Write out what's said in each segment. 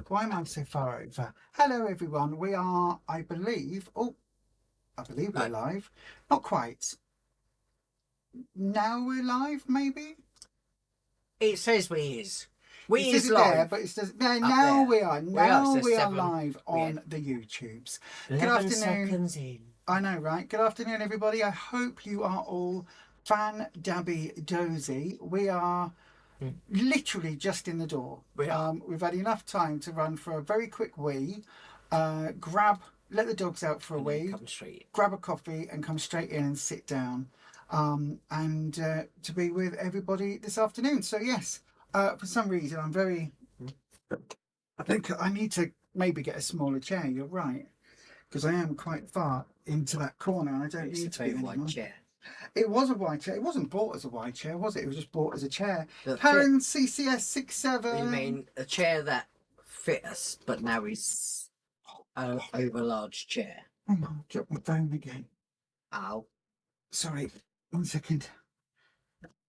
Why am I so far over? Hello, everyone. We are, I believe we're live. Not quite. Now we're live, maybe? It says we is. We is live. There, but it says, no, now we are. Now we are live on the YouTubes. Good afternoon. Seconds in. I know, right? Good afternoon, everybody. I hope you are all fan-dabby dozy. We are literally just in the door. We've had enough time to run for a very quick wee, let the dogs out for a wee, grab a coffee and come straight in and sit down, and to be with everybody this afternoon. So yes, for some reason I think I need to maybe get a smaller chair. You're right, because I am quite far into that corner and I don't need to be anymore. Chair. It was a wide chair. It wasn't bought as a wide chair, was it? It was just bought as a chair. Karen CCS 67. You mean a chair that fit us, but now is an over large chair? Hang on, drop my phone again. Ow. Sorry, 1 second.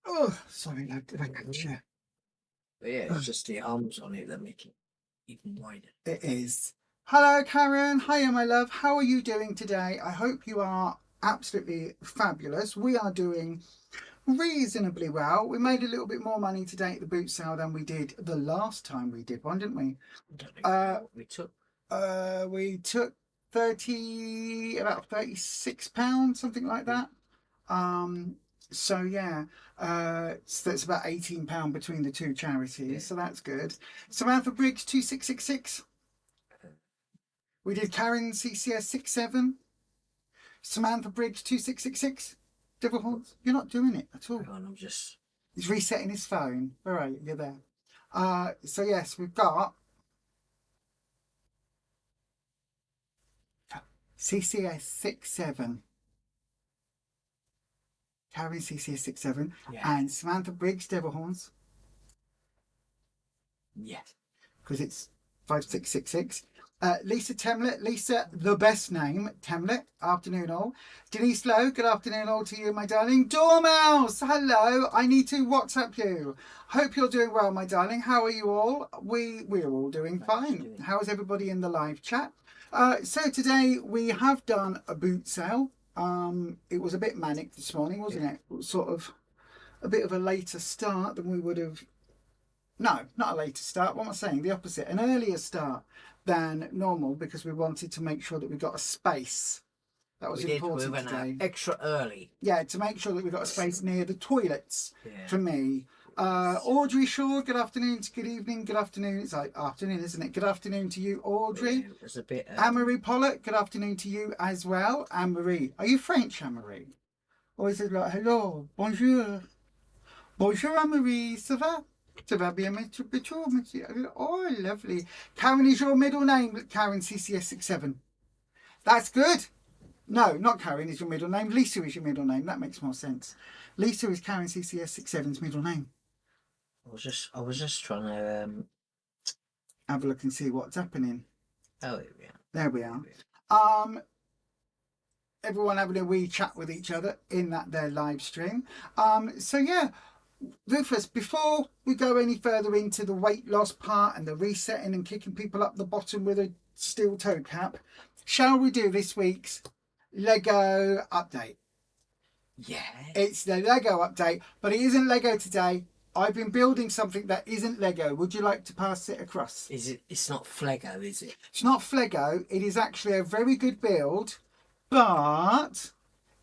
Oh, sorry, did I catch you? Yeah, it's just the arms on it that make it even wider. It is. Hello, Karen. Hiya, my love. How are you doing today? I hope you are absolutely fabulous. We are doing reasonably well. We made a little bit more money today at the boot sale than we did the last time we did one, didn't we? I don't know what we took. We took about £36, something like that. So yeah, so that's about £18 between the two charities. So that's good. Samantha Briggs 2666. We did Karen CCS 67. Samantha Briggs 2666. Devil Horns, you're not doing it at all. Hang on, I'm just... He's resetting his phone. All right, you're there. So yes, we've got CCS 67. Karen CCS 67. Yeah. And Samantha Briggs Devil Horns. Yes. Because it's 5666. Lisa Temlet, Lisa, the best name, Temlet, afternoon all. Denise Lowe, good afternoon all to you, my darling. Dormouse, hello, I need to WhatsApp you. Hope you're doing well, my darling. How are you all? We're all doing fine. How is everybody in the live chat? So today we have done a boot sale. It was a bit manic this morning, wasn't it? It was sort of a bit of a later start than we would have. No, not a later start. What am I saying? The opposite. An earlier start than normal because we wanted to make sure that we got a space. That was important today. Extra early. Yeah, to make sure that we got a space near the toilets for me. Audrey Shaw, good afternoon to good evening. Good afternoon. It's like afternoon, isn't it? Good afternoon to you, Audrey. Yeah, it was a bit... Anne-Marie Pollock, good afternoon to you as well. Anne-Marie. Are you French, Anne-Marie? Or is it like, hello, bonjour. Bonjour, Anne-Marie. Ça va? Ça va bien, monsieur. Oh, lovely. Karen is your middle name, Karen CCS 67. That's good. No, not Karen is your middle name. Lisa is your middle name. That makes more sense. Lisa is Karen CCS 67's middle name. I was just trying to have a look and see what's happening. Oh, yeah. There we are. Everyone having a wee chat with each other in their live stream. So yeah. Rufus, before we go any further into the weight loss part and the resetting and kicking people up the bottom with a steel toe cap, shall we do this week's Lego update? Yeah. It's the Lego update, but it isn't Lego today. I've been building something that isn't Lego. Would you like to pass it across? It's not Flego, is it? It's not Flego. It is actually a very good build, but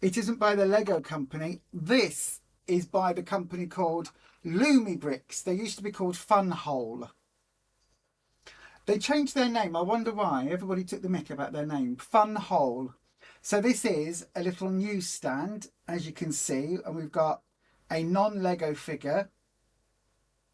it isn't by the Lego company. This is by the company called Lumi Bricks. They used to be called Fun Hole. They changed their name. I wonder why. Everybody took the mick about their name. Fun Hole. So this is a little newsstand, as you can see, and we've got a non-Lego figure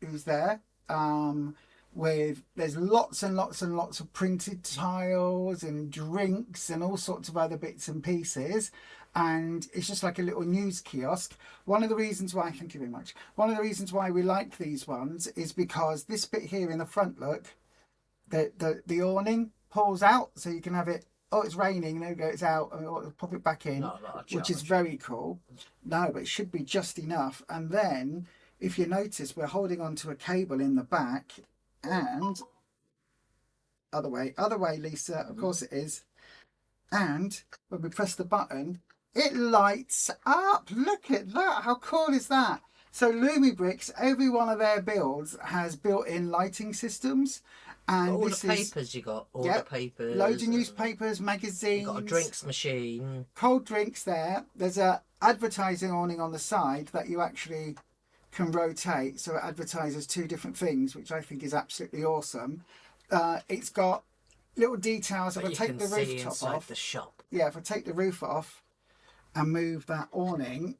who's there. There's lots and lots and lots of printed tiles and drinks and all sorts of other bits and pieces. And it's just like a little news kiosk. One of the reasons why, thank you very much. One of the reasons why we like these ones is because this bit here in the front, look, the awning pulls out so you can have it. Oh, it's raining. There we go. It's out. I'll pop it back in, which is very cool. No, but it should be just enough. And then if you notice, we're holding onto a cable in the back and Other way, Lisa. Of course it is. And when we press the button, it lights up. Look at that. How cool is that? So Lumi Bricks, every one of their builds has built-in lighting systems. And all this the papers you got, all the papers. Loads of newspapers, magazines. You got a drinks machine. Cold drinks there. There's a advertising awning on the side that you actually can rotate. So it advertises 2 different things, which I think is absolutely awesome. It's got little details. If I take the rooftop off, the shop. Yeah, if I take the roof off and move that awning.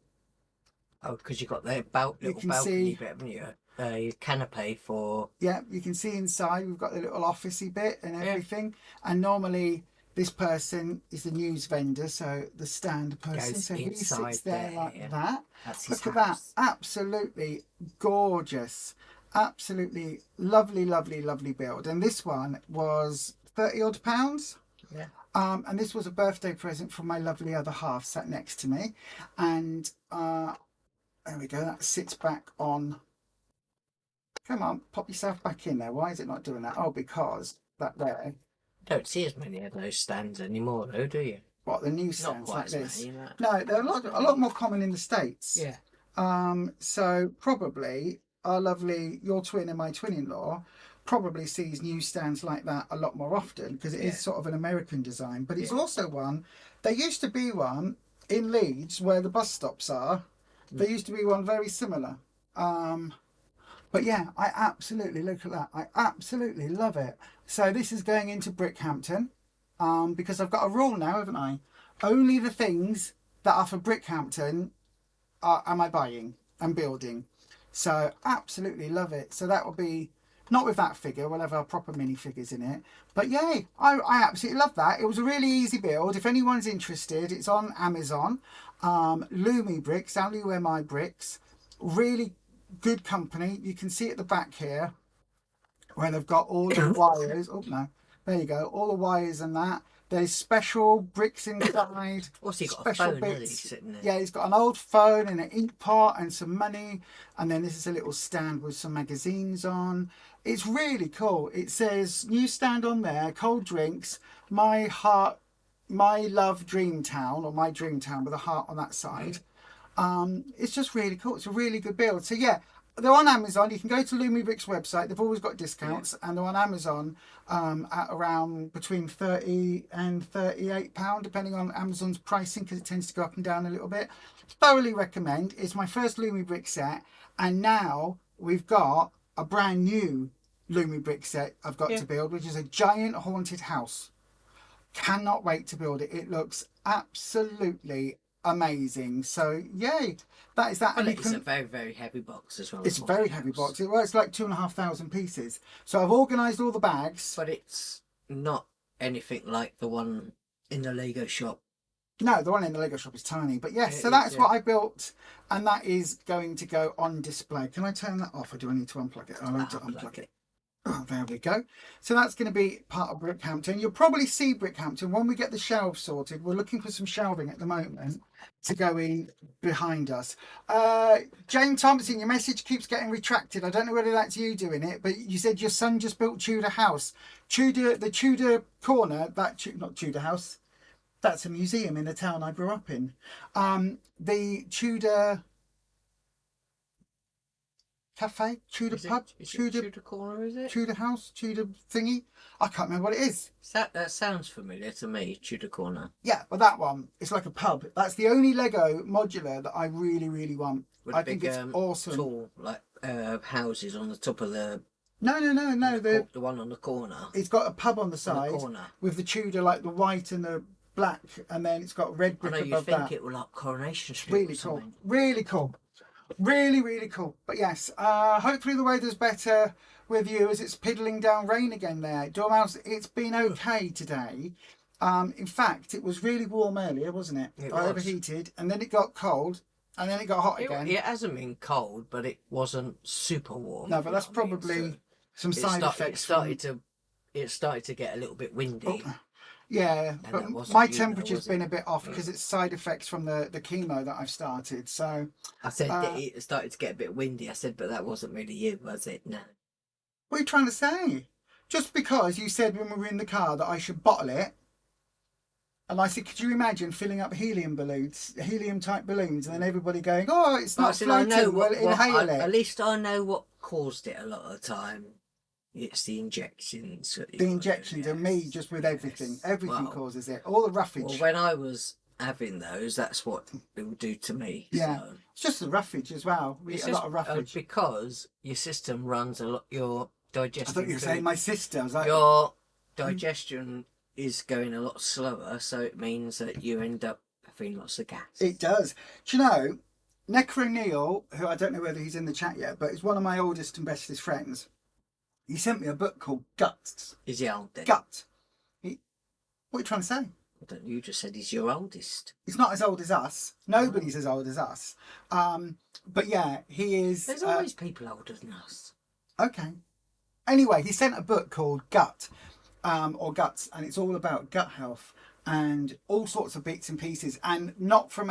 Oh, because you got the little balcony bit, haven't you? A canopy for. Yeah, you can see inside. We've got the little officey bit and everything. Yeah. And normally this person is the news vendor, so the stand person. So he sits there like that. Look at that. Absolutely gorgeous. Absolutely lovely, lovely, lovely build. And this one was £30 odd. Yeah. And this was a birthday present from my lovely other half sat next to me. And there we go. That sits back on. Come on, pop yourself back in there. Why is it not doing that? Oh, because that there. Don't see as many of those stands anymore, though, do you? What, the new stands like this? Many, no, they're a lot more common in the States. Yeah. So probably our lovely, your twin and my twin-in-law probably sees new stands like that a lot more often because it is sort of an American design. But it's also one, there used to be one in Leeds where the bus stops are. There used to be one very similar. But yeah, I absolutely, look at that. I absolutely love it. So this is going into Brickhampton because I've got a rule now, haven't I? Only the things that are for Brickhampton am I buying and building. So absolutely love it. So that will be, not with that figure, we'll have our proper mini figures in it. But yay, I absolutely love that. It was a really easy build. If anyone's interested, it's on Amazon. Lumi Bricks, L-U-M-I Bricks. Really good company. You can see at the back here where they've got all the wires. Oh no, there you go, all the wires and that. There's special bricks inside. Also, you've got special a phone bits. sitting there. Yeah, he's got an old phone and an ink pot and some money, and then this is a little stand with some magazines on. It's really cool. It says new stand on there, cold drinks, my heart, my love dream town, or my dream town with a heart on that side. It's just really cool. It's a really good build. So yeah, they're on Amazon. You can go to Lumi Bricks website. They've always got discounts, and they're on Amazon at around between £30 and £38, depending on Amazon's pricing, because it tends to go up and down a little bit. Thoroughly recommend. It's my first Lumi Brick set, and now we've got a brand new Lumi Brick set I've got to build, which is a giant haunted house. Cannot wait to build it. It looks absolutely amazing. So yay, that is that. Well, and it's a very, very heavy box as well. It's a very heavy box. It works like 2,500 pieces. So I've organised all the bags. But it's not anything like the one in the Lego shop. No, the one in the Lego shop is tiny. But yes, so that's what I built, and that is going to go on display. Can I turn that off, or do I need to unplug it? I'll need to unplug it. Oh, there we go. So that's going to be part of Brickhampton. You'll probably see Brickhampton when we get the shelves sorted. We're looking for some shelving at the moment to go in behind us. Jane Thompson, your message keeps getting retracted. I don't know whether that's you doing it, but you said your son just built Tudor house. The Tudor corner, not Tudor house. That's a museum in the town I grew up in. The Tudor cafe, Tudor pub, Tudor corner, is it? Tudor house, Tudor thingy. I can't remember what it is. That sounds familiar to me, Tudor corner. Yeah, but that one, it's like a pub. That's the only Lego modular that I really, really want. I think it's awesome. Tall, like houses on the top of the. No. The one on the corner. It's got a pub on the side with the Tudor, like the white and the black, and then it's got red brick above that. You think it will like Coronation Street? Really cool. Really cool. Really, really cool. But yes, hopefully the weather's better with you as it's piddling down rain again there. Dormouse, it's been okay today. In fact, it was really warm earlier, wasn't it? I overheated, and then it got cold, and then it got hot again. It hasn't been cold, but it wasn't super warm. No, but that's probably some side effects. It started to get a little bit windy. Oh. Yeah, but my temperature's been a bit off because it's side effects from the chemo that I've started. So I said that it started to get a bit windy. I said, but that wasn't really you, was it? No. What are you trying to say? just because you said when we were in the car that I should bottle it, and I said, could you imagine filling up helium balloons, helium-type balloons, and then everybody going, "Oh, it's not floating, well, inhale it." At least I know what caused it a lot of the time. It's the injections. The injections and me just with everything. Everything causes it. All the roughage. Well, when I was having those, that's what it would do to me. Yeah. So. It's just the roughage as well. We eat a lot of roughage. Because your system runs a lot, your digestion. I thought you were saying my sister. I was like, your digestion is going a lot slower, so it means that you end up having lots of gas. It does. Do you know, Necro Neil, who I don't know whether he's in the chat yet, but he's one of my oldest and bestest friends. He sent me a book called Guts. Is he old then? Gut. What are you trying to say? You just said he's your oldest. He's not as old as us. Nobody's as old as us. But yeah, he is. There's always people older than us. Okay. Anyway, he sent a book called Gut, or Guts, and it's all about gut health and all sorts of bits and pieces, and not from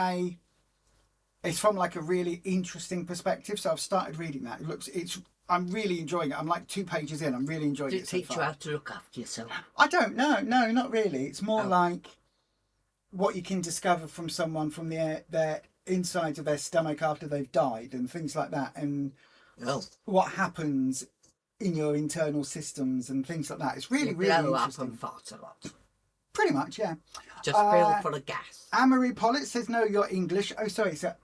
it's from like a really interesting perspective. So I've started reading that. I'm really enjoying it. I'm like 2 pages in. I'm really enjoying it. Does it teach you how to look after yourself? I don't know. No, not really. It's more like what you can discover from someone from their insides of their stomach after they've died and things like that, and what happens in your internal systems and things like that. It's really, really interesting. Up and fart a lot. Pretty much, yeah. Just feel full of gas. Anne-Marie Pollitt says, no, you're English. Oh, sorry, sir.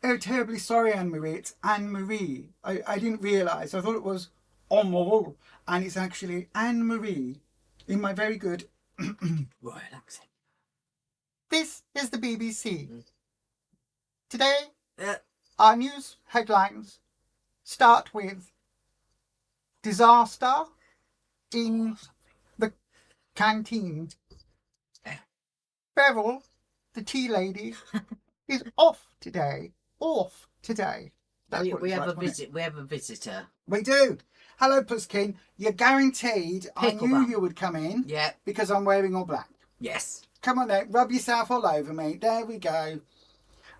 Oh, terribly sorry, Anne-Marie. It's Anne-Marie. I didn't realise. I thought it was Anne-Marie. And it's actually Anne-Marie in my very good royal accent. This is the BBC. Today, our news headlines start with disaster in the canteen. Beryl, the tea lady, is off today. Off today. We have a visitor. We do. Hello, Pusskin. You're guaranteed. I knew you would come in. Yeah. Because I'm wearing all black. Yes. Come on then. Rub yourself all over me. There we go.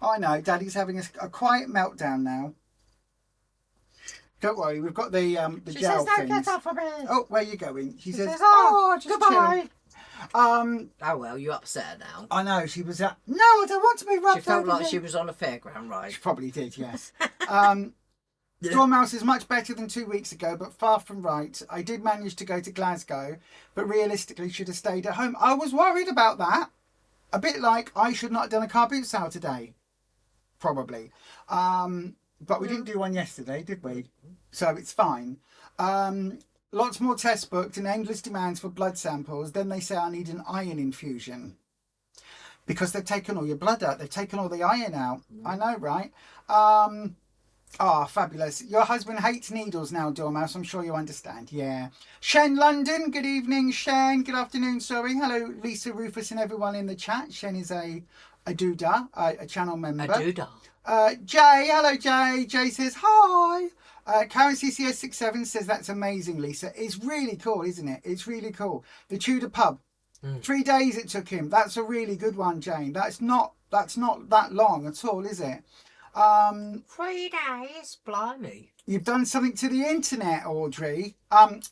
I know. Daddy's having a quiet meltdown now. Don't worry. We've got the gel things. Get off of me. Oh, where are you going? She says, oh, just goodbye. Chill. Oh well, you're upset now. I know. She was no, I don't want to be rubbed. She felt over like she was on a fairground ride. She probably did, yes. Dormouse is much better than 2 weeks ago, but far from right. I did manage to go to Glasgow, but realistically should have stayed at home. I was worried about that. A bit like I should not have done a car boot sale today. Probably. But we didn't do one yesterday, did we? So it's fine. Lots more tests booked and endless demands for blood samples. Then they say I need an iron infusion. Because they've taken all your blood out. They've taken all the iron out. I know, right? Fabulous. Your husband hates needles now, Dormouse. I'm sure you understand. Yeah. Shen London. Good evening, Shen. Good afternoon, sorry. Hello, Lisa, Rufus and everyone in the chat. Shen is a doodah, a channel member. A doodah. Jay. Hello, Jay. Jay says, hi. Karen CCS67 says, that's amazing, Lisa. It's really cool, isn't it? It's really cool. The Tudor pub. 3 days it took him. That's a really good one, Jane. That's not that long at all, is it? 3 days, blimey. You've done something to the internet, Audrey.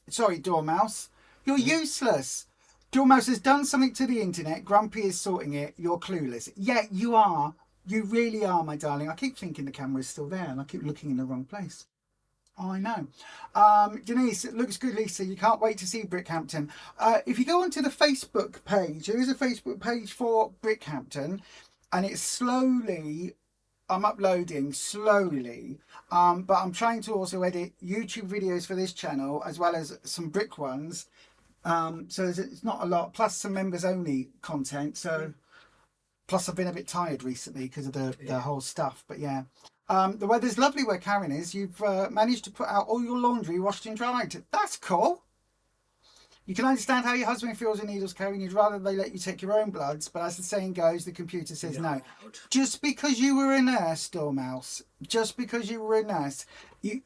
Sorry, Dormouse. You're useless. Dormouse has done something to the internet. Grumpy is sorting it. You're clueless. Yeah, you are. You really are, my darling. I keep thinking the camera is still there and I keep looking in the wrong place. Oh, I know. Denise, it looks good, Lisa. You can't wait to see Brickhampton. If you go onto the Facebook page, there is a Facebook page for Brickhampton, and it's slowly, I'm uploading slowly, but I'm trying to also edit YouTube videos for this channel as well as some brick ones. So it's not a lot, plus some members only content. So plus I've been a bit tired recently because of the whole stuff, but yeah. The weather's lovely where Karen is. You've managed to put out all your laundry washed and dried. That's cool. You can understand how your husband feels in needles, Karen. You'd rather they let you take your own bloods. But as the saying goes, the computer says no. Just because you were a nurse, Dormouse, just because you were a nurse, you've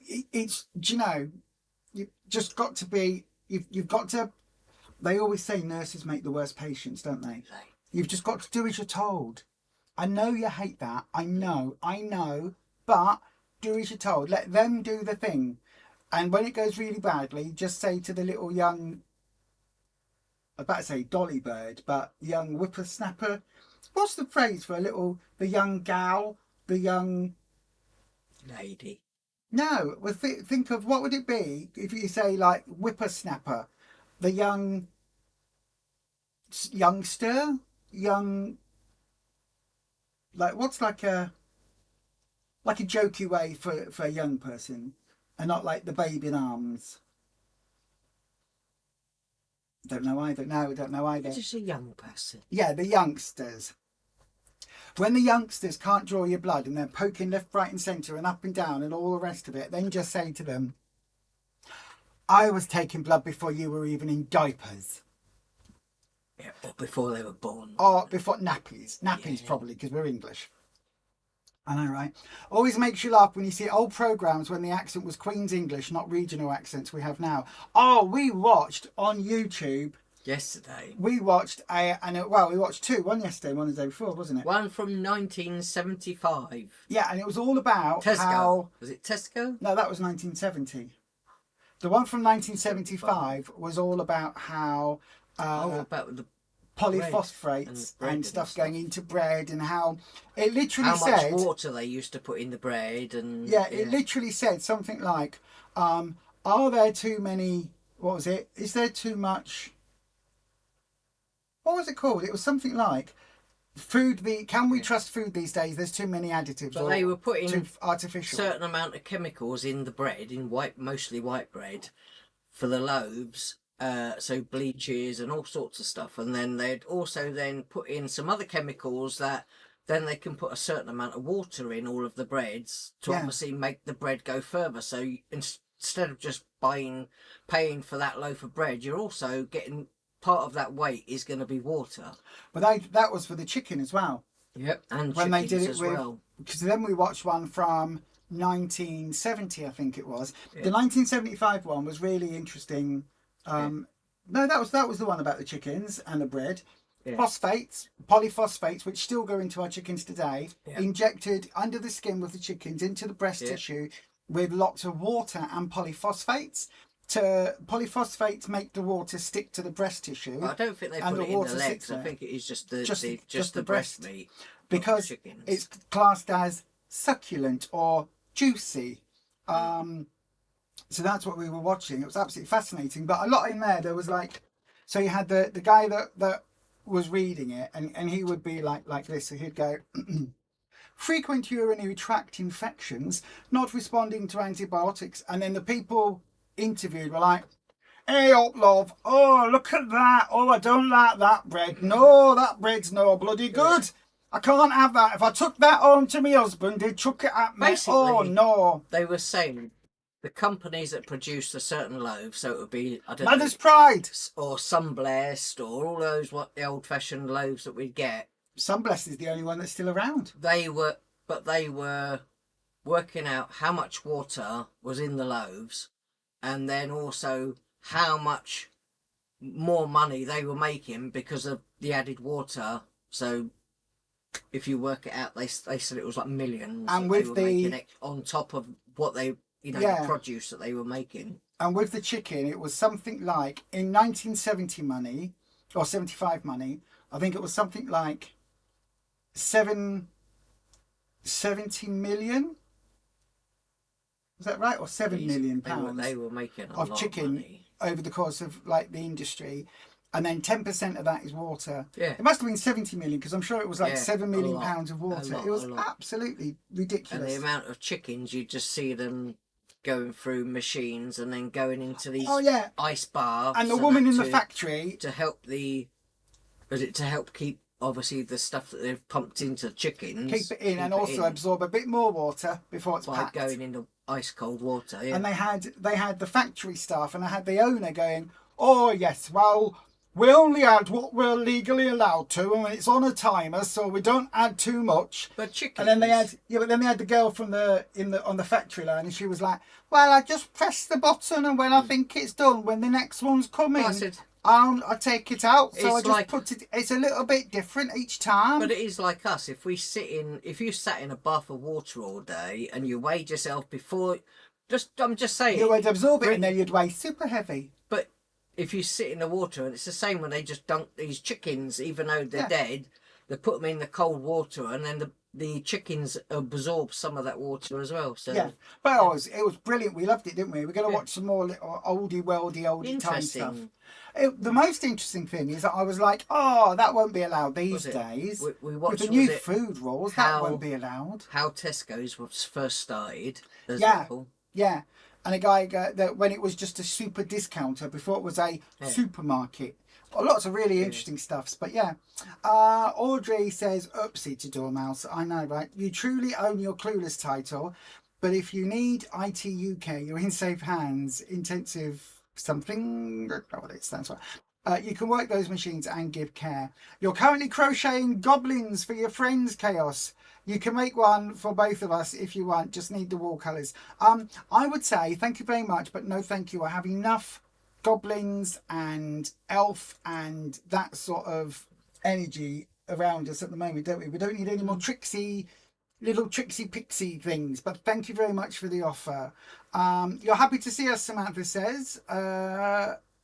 just got to be, you've got to, they always say nurses make the worst patients, don't they? You've just got to do as you're told. I know you hate that. I know. But do as you're told. Let them do the thing. And when it goes really badly, just say to the little young, I'm about to say dolly bird, but young whippersnapper. What's the phrase for the young gal, the young lady? No, well, think of what would it be if you say like whippersnapper, the youngster, young, like what's like a jokey way for a young person, and not like the baby in arms. Don't know either. No, don't know either. Just a young person. Yeah, the youngsters. When the youngsters can't draw your blood and they're poking left, right and centre and up and down and all the rest of it, then just say to them, I was taking blood before you were even in diapers. Yeah, or before they were born. Or before nappies. Nappies probably, because we're English. I know, right? Always makes you laugh when you see old programmes when the accent was Queen's English, not regional accents we have now. Oh, we watched on YouTube... Yesterday. We watched we watched two. One yesterday and one the day before, wasn't it? One from 1975. Yeah, and it was all about Tesco. how... Was it Tesco? No, that was 1970. The one from 1975 was all about how... about the polyphosphates and stuff going into bread, and how it literally said... How much water they used to put in the bread. And yeah, it literally said something like, are there too many... What was it? Is there too much... What was it called? It was something like can we trust food these days? There's too many additives. But they were putting too artificial. Certain amount of chemicals in the bread, in mostly white bread, for the loaves. So bleaches and all sorts of stuff, and then they'd also then put in some other chemicals that then they can put a certain amount of water in all of the breads to obviously make the bread go further. So instead of just paying for that loaf of bread, you're also getting... Part of that weight is going to be water. But that was for the chicken as well. Yep, and when they did it as well. Because then we watched one from 1970, I think it was. Yeah. The 1975 one was really interesting. No, that was the one about the chickens and the bread. Yeah. Polyphosphates, which still go into our chickens today, injected under the skin with the chickens into the breast tissue with lots of water and polyphosphates. Polyphosphates make the water stick to the breast tissue. Well, I don't think they put it in the legs. I think it is just the breast meat. Because it's classed as succulent or juicy. So that's what we were watching. It was absolutely fascinating. But a lot in there was like... So you had the guy that was reading it, and he would be like this. So he'd go... Frequent urinary tract infections, not responding to antibiotics. And then the people... interviewed were like, hey up love, oh look at that, oh I don't like that bread, no that bread's no bloody good, I can't have that, if I took that home to my husband he'd chuck it at me. Basically, oh no. They were saying the companies that produced a certain loaf, so it would be, I don't Mother's Pride or Sunblessed or all those the old fashioned loaves that we'd get. Sunblessed is the only one that's still around. They were working out how much water was in the loaves, and then also how much more money they were making because of the added water. So if you work it out, they said it was like millions. And with making on top of what they, the produce that they were making. And with the chicken, it was something like, in 1970 money, or 75 money, I think it was something like 70 million. Is that right? Or £7 million they were making a of lot chicken of money over the course of like the industry, and then 10% of that is water. Yeah, it must have been 70 million because I'm sure it was like £7 million of water. It was absolutely ridiculous. And the amount of chickens, you just see them going through machines and then going into these ice baths. And the woman in the factory to help keep obviously the stuff that they've pumped into chickens, keep it in, and also absorb a bit more water before it's packed. Going into ice cold water. Yeah. And they had the factory staff, and I had the owner going, oh yes, well, we only add what we're legally allowed to, and it's on a timer, so we don't add too much. But chickens. And then they had the girl from on the factory line, and she was like, well, I just press the button, and when I think it's done, when the next one's coming, I take it out. So I just put it. It's a little bit different each time. But it is like us. If you sat in a bath of water all day and you weighed yourself before I'm just saying. You would absorb it and then you'd weigh super heavy. But if you sit in the water, and it's the same when they just dunk these chickens, even though they're dead, they put them in the cold water, and then the chickens absorb some of that water as well. So yeah, but it was brilliant. We loved it, didn't we? We're going to watch some more little oldie time stuff. The most interesting thing is that I was like, oh, that won't be allowed these days. We watched with the new food rules, that won't be allowed. How Tesco's was first started. Yeah. And a guy that when it was just a super discounter before it was a supermarket. Lots of really interesting stuffs, but yeah. Audrey says, oopsie to Dormouse. I know, right? You truly own your Clueless title, but if you need IT UK, you're in safe hands. Intensive something, I don't know what it stands for. You can work those machines and give care. You're currently crocheting goblins for your friends, Chaos. You can make one for both of us if you want. Just need the wall colours. I would say thank you very much, but no thank you. I have enough goblins and elf and that sort of energy around us at the moment, don't we? We don't need any more little tricksy pixie things, but thank you very much for the offer. You're happy to see us, Samantha says.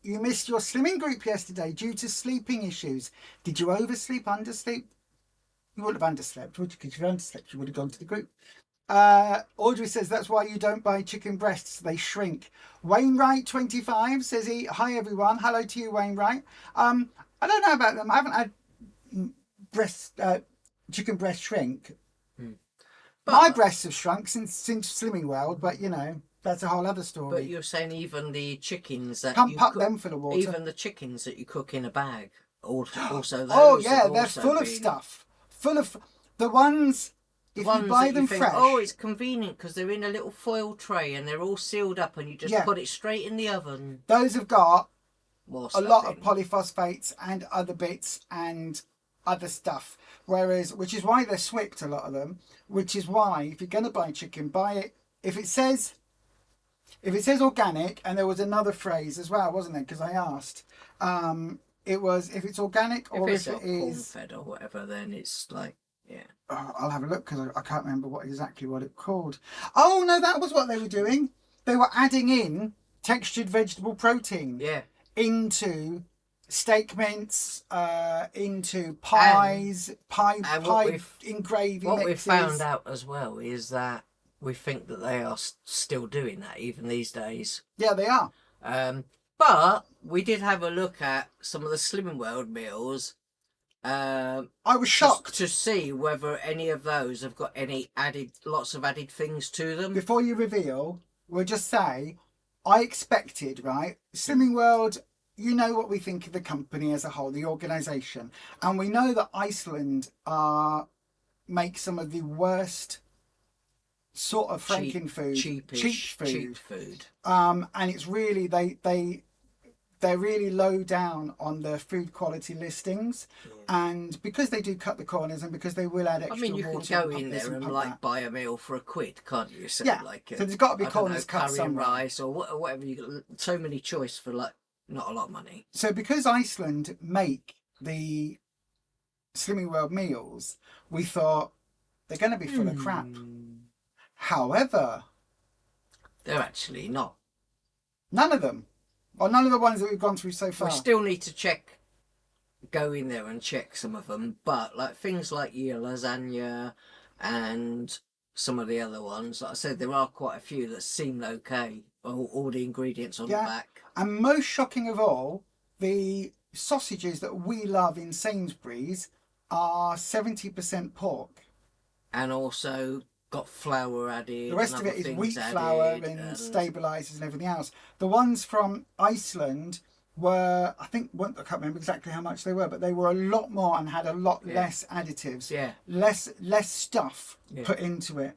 You missed your slimming group yesterday due to sleeping issues. Did you oversleep, undersleep? You wouldn't have underslept, would you? Because if you underslept, you would have gone to the group. Audrey says that's why you don't buy chicken breasts, they shrink. Wainwright 25 says he, hi everyone, hello to you Wainwright. I don't know about them. I haven't had chicken breast shrink. But my breasts have shrunk since Slimming World, but you know, that's a whole other story. But you're saying even the chickens that can't put them full of water. Even the chickens that you cook in a bag, also those. Oh yeah, they're full of stuff. Full of the ones. If you buy them fresh, oh, it's convenient because they're in a little foil tray and they're all sealed up, and you just put it straight in the oven. Those have got a lot of polyphosphates and other bits and other stuff. Which is why they're swipped, a lot of them. Which is why if you're going to buy chicken, buy it if it says organic. And there was another phrase as well, wasn't there? Because I asked. It was if it's organic or if it is corn fed or whatever, then it's like. Yeah, I'll have a look because I can't remember exactly what it called. Oh no, that was what they were doing. They were adding in textured vegetable protein into steak mince, into pies, pie in gravy. What we've found out as well is that we think that they are still doing that even these days. Yeah, they are. But we did have a look at some of the Slimming World meals. I was shocked to see whether any of those have got lots of added things to them. Before you reveal, we'll just say, I expected, right? Slimming World, you know what we think of the company as a whole, the organisation. And we know that Iceland make some of the worst sort of Franken food. Cheap food. And it's really, they're really low down on the food quality listings, and because they do cut the corners and because they will add extra water. I mean, you can go in there and buy a meal for £1, can't you? So, so there's got to be corners cut somewhere. Rice or whatever. You got so many choice for not a lot of money. So because Iceland make the Slimming World meals, we thought they're going to be full of crap. However, they're actually not. None of them. Or none of the ones that we've gone through so far. We still need to go in there and check some of them. But like things like your lasagna and some of the other ones, like I said, there are quite a few that seem okay. All the ingredients on the back. And most shocking of all, the sausages that we love in Sainsbury's are 70% pork. And also got flour added. The rest of it is wheat flour and stabilisers and everything else. The ones from Iceland were, I can't remember exactly how much they were, but they were a lot more and had a lot less additives. Yeah. Less stuff put into it.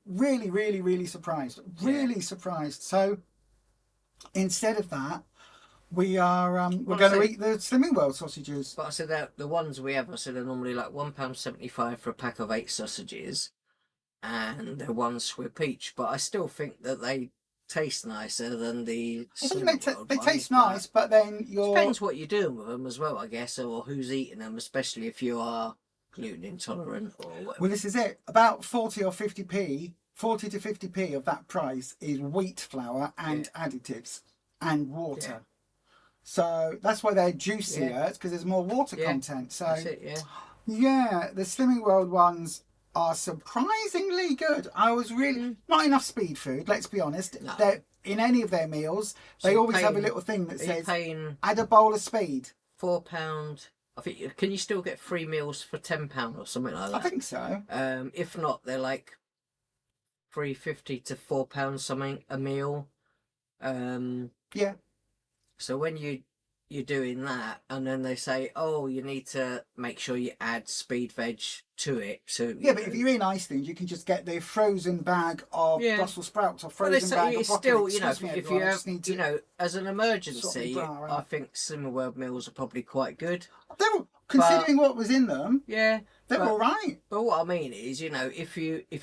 Really, really, really surprised. Really surprised. So instead of that, we are we're going to eat the Slimming World sausages. But I said that the ones we have, I said, are normally like £1.75 for a pack of 8 sausages. And they're one swip each, but I still think that they taste nicer than the. They taste nice, but then depends what you're doing with them as well, I guess, or who's eating them, especially if you are gluten intolerant or whatever. Well, this is it. About 40 or 50p 40 to 50p of that price is wheat flour and additives and water. Yeah. So that's why they're juicier. It's because there's more water content. So that's it, yeah, the Slimming World ones are surprisingly good. I was really not enough speed food. Let's be honest. No. They're in any of their meals. So they always have a little thing that says add a bowl of speed. £4. I think can you still get 3 meals for £10 or something like that? I think so. If not, they're like £3.50 to £4 something a meal. Yeah. So when you're doing that, and then they say, oh, you need to make sure you add speed veg to it. So yeah, but if you're in Iceland, you can just get the frozen bag of Brussels sprouts or frozen bag of broccoli. Still, if you have, as an emergency, I think Slimming World meals are probably quite good. Considering what was in them, they're all right. But what I mean is, if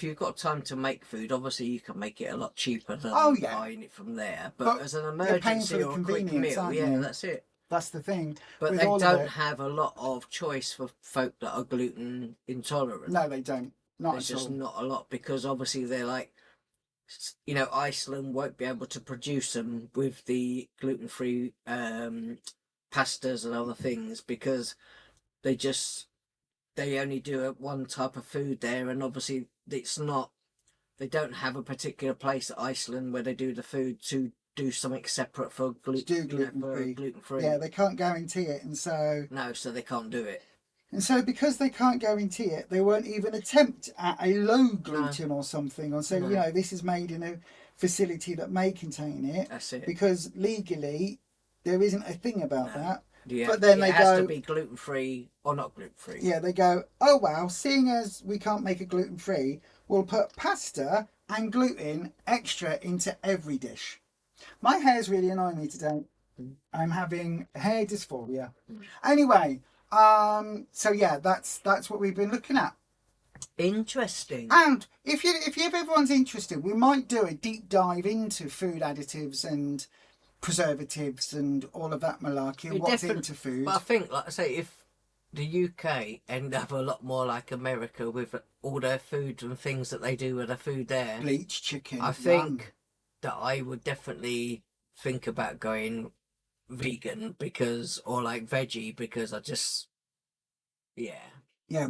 you've got time to make food, obviously you can make it a lot cheaper than buying it from there. But as an emergency or a quick meal, that's it. That's the thing. But they don't have a lot of choice for folk that are gluten intolerant. No, they don't. There's just not a lot, because obviously they're like, Iceland won't be able to produce them with the gluten-free pastas and other things, because they only do one type of food there, and obviously they don't have a particular place at Iceland where they do the food to do something separate for gluten-free. Yeah, they can't guarantee it, and so... No, so they can't do it. And so because they can't guarantee it, they won't even attempt at a low gluten or something, or say, this is made in a facility that may contain it. That's it. Because legally, there isn't a thing about that. Yeah, but then it has to be gluten-free or not gluten-free. Yeah, they go, oh wow, seeing as we can't make it gluten-free, we'll put pasta and gluten extra into every dish. My hair's really annoying me today. I'm having hair dysphoria. Anyway, so yeah, that's what we've been looking at. Interesting. And if everyone's interested, we might do a deep dive into food additives and preservatives and all of that malarkey and what's into food. But I think, like I say, if the UK end up a lot more like America with all their food and things that they do with their food there, bleached chicken, I think that I would definitely think about going vegan or like veggie, because we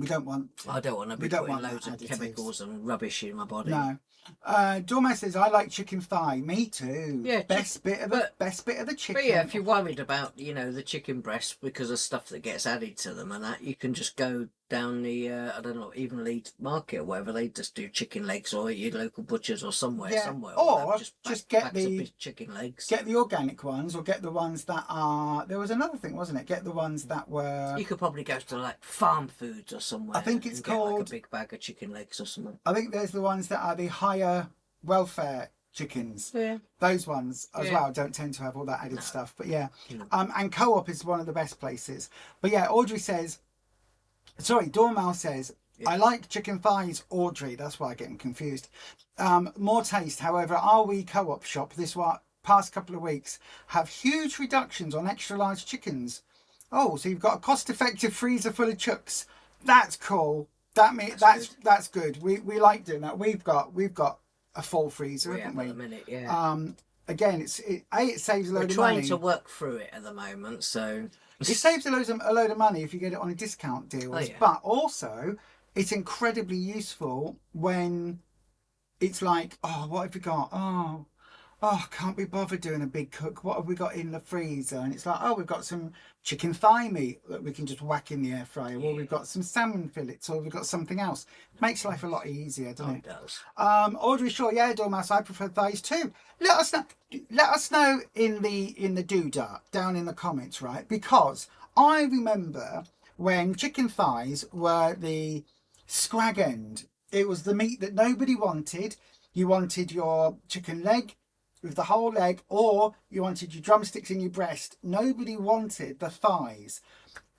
don't want to be putting loads of chemicals and rubbish in my body. No. Dorma says, I like chicken thigh. Me too. Yeah, best bit of the chicken. But yeah, if you're worried about the chicken breast because of stuff that gets added to them and that, you can just go down the even Leeds Market or whatever. They just do chicken legs, or your local butchers or somewhere. Or just get the chicken legs. Get the organic ones, or get the ones that are. There was another thing, wasn't it? Get the ones that were. You could probably go to like Farm Foods or somewhere. I think it's called like a big bag of chicken legs or something. I think there's the ones that are the higher welfare chickens. Yeah. Those ones as well don't tend to have all that added stuff. But and Co-op is one of the best places. But yeah, Audrey says. Sorry, Dormal says, I like chicken thighs, Audrey. That's why I get them confused. More taste. However, our wee Co-op shop past couple of weeks have huge reductions on extra large chickens. Oh, so you've got a cost-effective freezer full of chooks. That's cool. That's good. We like doing that. We've got a full freezer, haven't we? At the minute, again, it saves a load of money. We're trying to work through it at the moment, so it saves a load of money if you get it on a discount deals. But also, it's incredibly useful when it's like, oh, what have we got? Oh, can't be bothered doing a big cook. What have we got in the freezer? And it's like, oh, we've got some chicken thigh meat that we can just whack in the air fryer, or we've got some salmon fillets, or we've got something else. Makes life a lot easier, doesn't it? It does. Audrey Shaw, Dormouse, I prefer thighs too. Let us know in the doodah down in the comments, right? Because I remember when chicken thighs were the scrag end. It was the meat that nobody wanted. You wanted your chicken leg with the whole leg, or you wanted your drumsticks in your breast. Nobody wanted the thighs.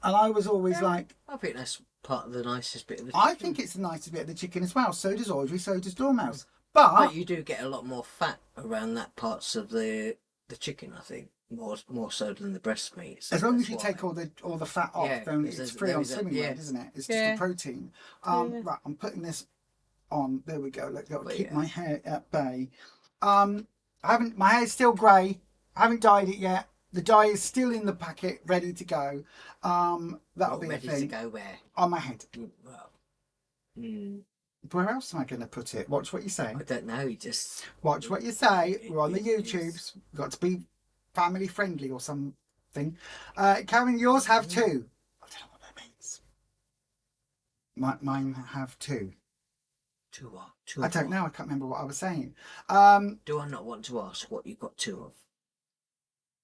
And I was always like... I think that's part of the nicest bit of the chicken. I think it's the nicest bit of the chicken as well. So does Audrey, so does Dormouse. But you do get a lot more fat around that parts of the chicken, I think. More so than the breast meat. So as long as you take all the fat off, then it's free on Slimming World, isn't it? It's just a protein. Right, I'm putting this on. There we go. Let's go. But Keep yeah. my hair at bay. My hair's still grey. I haven't dyed it yet. The dye is still in the packet, ready to go. That'll be a ready thing. to go where? On my head. Well, Where else am I going to put it? Watch what you say. I don't know. Just Watch what you say. We're on the YouTubes. We've got to be family friendly or something. Karen, yours have two. I don't know what that means. Mine have two. two what? I don't know. I can't remember what I was saying. Do I not want to ask what you've got two of?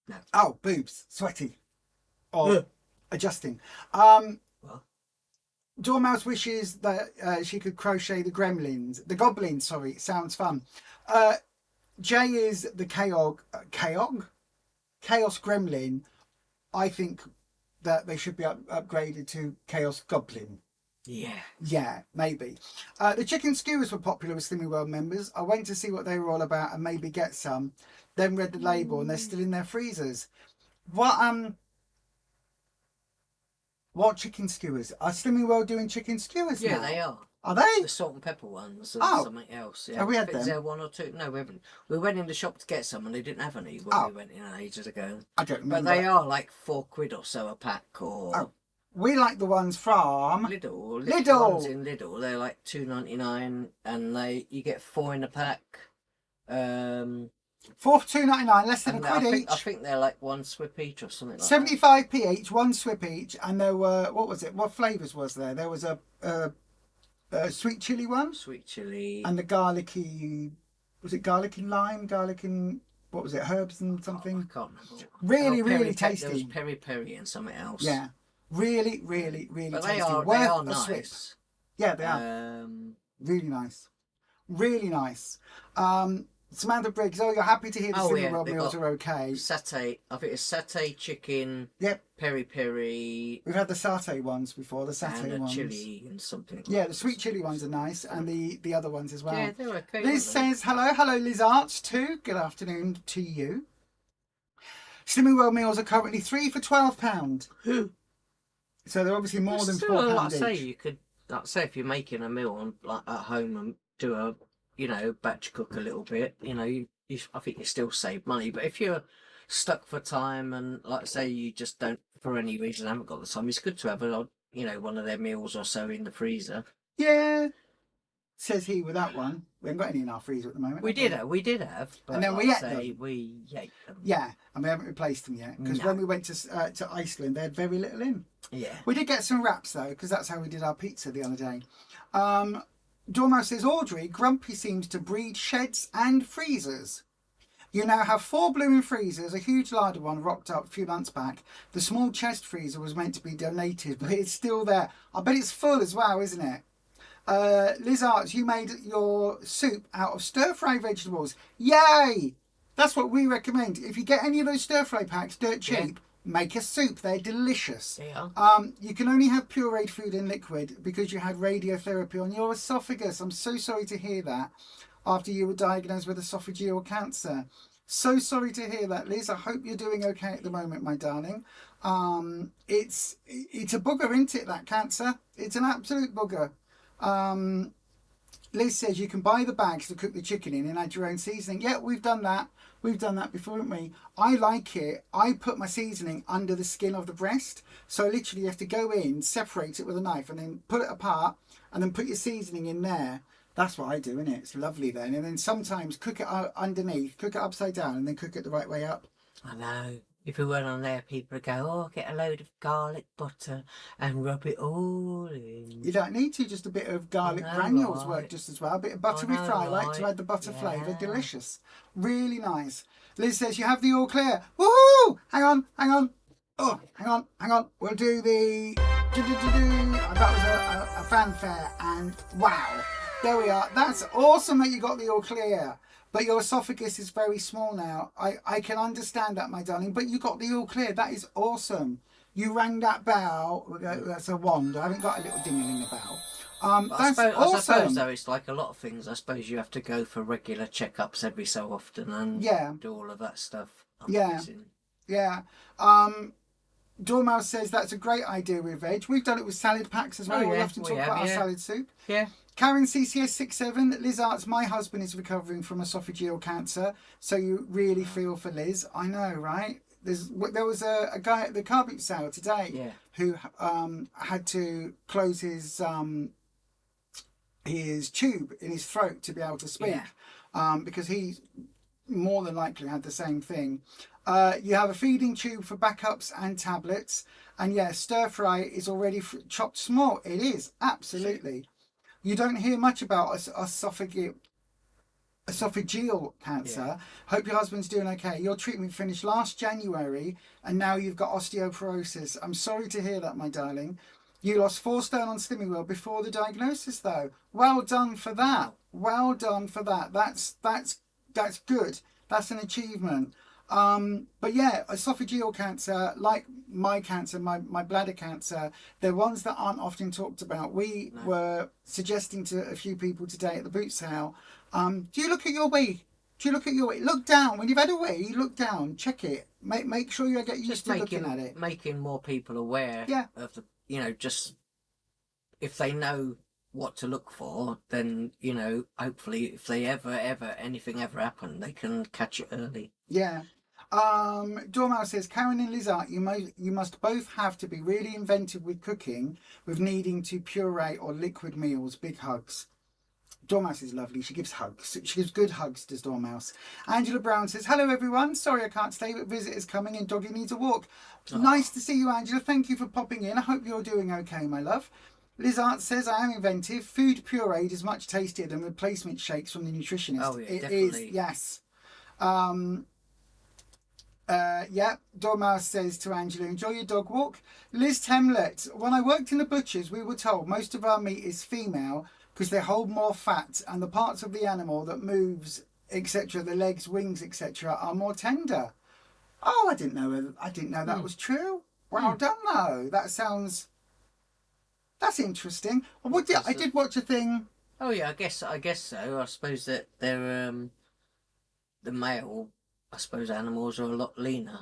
No. Oh, boobs, sweaty, or adjusting. What? Dormouse wishes that she could crochet the goblins. Sorry, sounds fun. Jay is the chaos gremlin. I think that they should be upgraded to chaos goblin. Yeah, maybe. The chicken skewers were popular with Slimming World members. I went to see what they were all about and maybe get some. Then read the label and they're still in their freezers. What chicken skewers? Are Slimming World doing chicken skewers now? Yeah, they are. Are they? The salt and pepper ones and something else. Yeah. Oh, we had Is them. there one or two? No, we haven't. We went in the shop to get some and they didn't have any when we went in ages ago. I don't remember. But they are like £4 or so a pack, or we like the ones from Lidl. Lidl. The ones in Lidl, they're like $2.99 and you get 4 in a pack. 4 for $2.99, less than a quid each. I think they're like 1 swip each or something like 75p each, 1 swip each, and there were, what was it? What flavours was there? There was a sweet chilli one. Sweet chilli. And the garlicky, was it garlic and lime? Garlic and, what was it, herbs and something? I can't remember. Really tasty. There was peri-peri and something else. Yeah. Really But tasty. they are Worth a nice. swip. Yeah, they are. Really nice. Samantha Briggs, you're happy to hear the Slimming World meals are okay. Satay, I think it's satay chicken. Yep. Peri-peri. We've had the satay ones before, the satay and ones. Chili and something. Yeah, the sweet chili ones are nice, and the other ones as well. Yeah, they're okay. Liz says, hello Liz too. Good afternoon to you. Slimming World meals are currently 3 for £12. So they're obviously more than £4 like each. I say, you could, like say, if you're making a meal on, like, at home and do a, batch cook a little bit, I think you still save money. But if you're stuck for time and, like I say, you just don't, for any reason, haven't got the time, it's good to have one of their meals or so in the freezer. Yeah, says he with that one. We haven't got any in our freezer at the moment. We did have, but and then like we ate them. We ate them. Yeah, and we haven't replaced them yet because when we went to Iceland, they had very little in. Yeah, we did get some wraps though because that's how we did our pizza the other day. Dormouse says, Audrey, Grumpy seems to breed sheds and freezers. You now have 4 blooming freezers, a huge larder one rocked up a few months back. The small chest freezer was meant to be donated, but it's still there. I bet it's full as well, isn't it? Liz Arts, you made your soup out of stir-fry vegetables. Yay! That's what we recommend. If you get any of those stir-fry packs dirt cheap, make a soup. They're delicious. Yeah. You can only have pureed food in liquid because you had radiotherapy on your esophagus. I'm so sorry to hear that after you were diagnosed with esophageal cancer. So sorry to hear that, Liz. I hope you're doing okay at the moment, my darling. It's a bugger, isn't it, that cancer? It's an absolute bugger. Liz says you can buy the bags to cook the chicken in and add your own seasoning. Yeah, we've done that. We've done that before, haven't we? I like it. I put my seasoning under the skin of the breast. So literally you have to go in, separate it with a knife and then pull it apart and then put your seasoning in there. That's what I do, innit? It's lovely then. And then sometimes cook it underneath, cook it upside down and then cook it the right way up. I know. If we weren't on there, people would go, oh, get a load of garlic butter and rub it all in. You don't need to, just a bit of garlic granules work just as well. A bit of butter we fry, like to add the butter flavour. Delicious. Really nice. Liz says you have the all clear. Woohoo! Hang on. Oh, hang on. We'll do the... That was a fanfare and wow. There we are. That's awesome that you got the all clear. But your esophagus is very small now. I can understand that, my darling. But you got the all clear. That is awesome. You rang that bell. That's a wand. I haven't got a little ding-a-ling bell. That's awesome. I suppose, though, it's like a lot of things. I suppose you have to go for regular checkups every so often and do all of that stuff. I'm guessing. Yeah. Dormouse says that's a great idea with veg. We've done it with salad packs as well. Oh, We yeah, often we talk have, about our yeah. salad soup. Yeah. Karen CCS67, Liz Arts, my husband is recovering from esophageal cancer, so you really feel for Liz. I know, right? There was a guy at the car boot sale today who had to close his tube in his throat to be able to speak because he more than likely had the same thing. You have a feeding tube for backups and tablets, and stir fry is already chopped small. It is, absolutely. You don't hear much about esophageal cancer. Hope your husband's doing okay. Your treatment finished last January and now you've got osteoporosis. I'm sorry to hear that, my darling. You lost 4 stone on Slimming World before the diagnosis, though. Well done for that. Well done for that. That's good. That's an achievement. But yeah, esophageal cancer, like my cancer, my bladder cancer, they're ones that aren't often talked about. We were suggesting to a few people today at the boot sale, do you look at your wee? Do you look at your wee? Look down. When you've had a wee, look down, check it. Make sure you get used to looking at it. Making more people aware of the, just if they know what to look for, then, hopefully if they anything ever happen, they can catch it early. Yeah. Dormouse says, Karen and Lizard, you must both have to be really inventive with cooking, with needing to puree or liquid meals. Big hugs. Dormouse is lovely. She gives hugs. She gives good hugs, does Dormouse. Angela Brown says, hello everyone. Sorry I can't stay, but visitors coming and doggy needs a walk. Nice to see you, Angela. Thank you for popping in. I hope you're doing okay, my love. Liz Art says, I am inventive. Food pureed is much tastier than replacement shakes from the nutritionist. Oh, yeah, it definitely. is, yes. Dormouse says to Angela, enjoy your dog walk. Liz Temlet, when I worked in the butchers, we were told most of our meat is female because they hold more fat and the parts of the animal that moves, etc., the legs, wings, etc., are more tender. Oh, I didn't know that was true. Well done, though. That's interesting. I did watch a thing. Oh yeah, I guess so. I suppose that they're the male. I suppose animals are a lot leaner.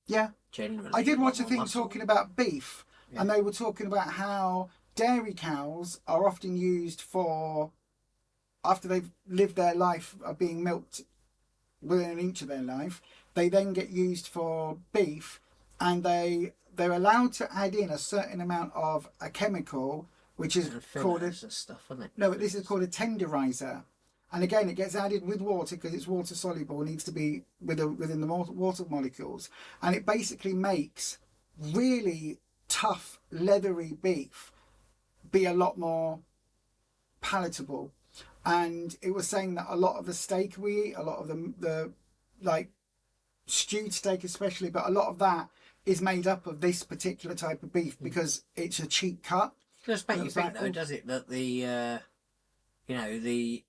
Yeah. Generally. I did watch a thing talking about beef, and they were talking about how dairy cows are often used for, after they've lived their life of being milked within an inch of their life, they then get used for beef, and they're allowed to add in a certain amount of a chemical, which is called stuff, isn't it? No, this is called a tenderizer. And again, it gets added with water because it's water soluble. It needs to be within the water molecules. And it basically makes really tough, leathery beef be a lot more palatable. And it was saying that a lot of the steak we eat, a lot of the like stewed steak especially, but a lot of that is made up of this particular type of beef because it's a cheap cut. It does make you think, though, does it, that the the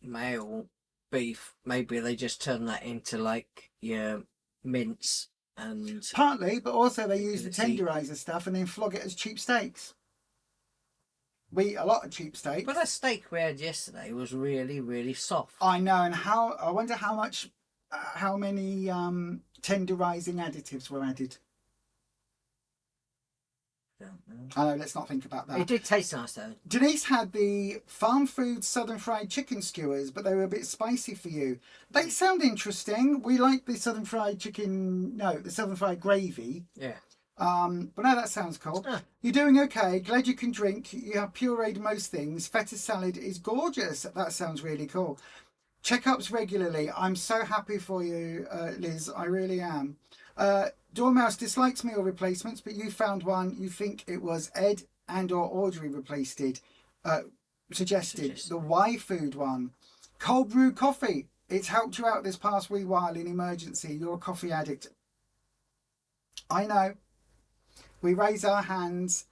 male beef, maybe they just turn that into like your mince and partly, but also they use the tenderizer stuff and then flog it as cheap steaks. We eat a lot of cheap steaks. But that steak we had yesterday was really, really soft. I know, and I wonder how many tenderizing additives were added. I know, let's not think about that. It did taste nice though. Denise had the farm food southern fried chicken skewers, but they were a bit spicy for you. They sound interesting. We like the southern fried chicken, the southern fried gravy. Yeah. But no, that sounds cool. You're doing okay. Glad you can drink. You have pureed most things. Feta salad is gorgeous. That sounds really cool. Checkups regularly. I'm so happy for you, Liz. I really am. Dormouse dislikes meal replacements, but you found one. You think it was Ed and or Audrey suggested the Y food one. Cold brew coffee. It's helped you out this past wee while in emergency. You're a coffee addict. I know. We raise our hands.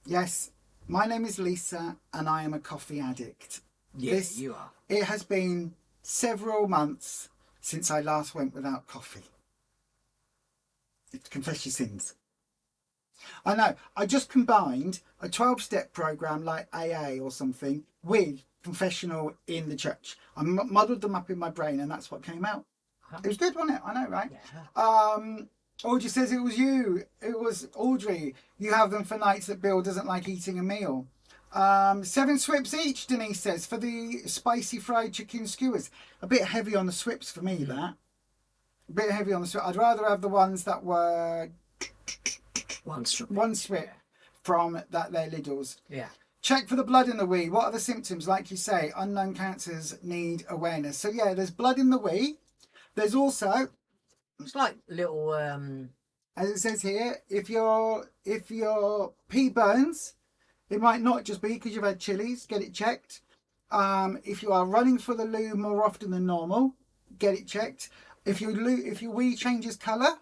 Yes, my name is Lisa and I am a coffee addict. Yes, you are. It has been several months since I last went without coffee. Confess your sins. I know. I just combined a 12-step program like AA or something with confessional in the church. I muddled them up in my brain and that's what came out. It was good, wasn't it? I know, right? Yeah. Audrey says it was you. It was Audrey. You have them for nights that Bill doesn't like eating a meal. 7 swips each, Denise says, for the spicy fried chicken skewers. A bit heavy on the swips for me, that. A bit heavy on the swips. I'd rather have the ones that were one swip from that their Lidl's. Yeah. Check for the blood in the wee. What are the symptoms? Like you say, unknown cancers need awareness. So yeah, there's blood in the wee. There's also, it's like little as it says here, if your pee burns, it might not just be because you've had chilies. Get it checked. If you are running for the loo more often than normal, get it checked. If your wee changes colour,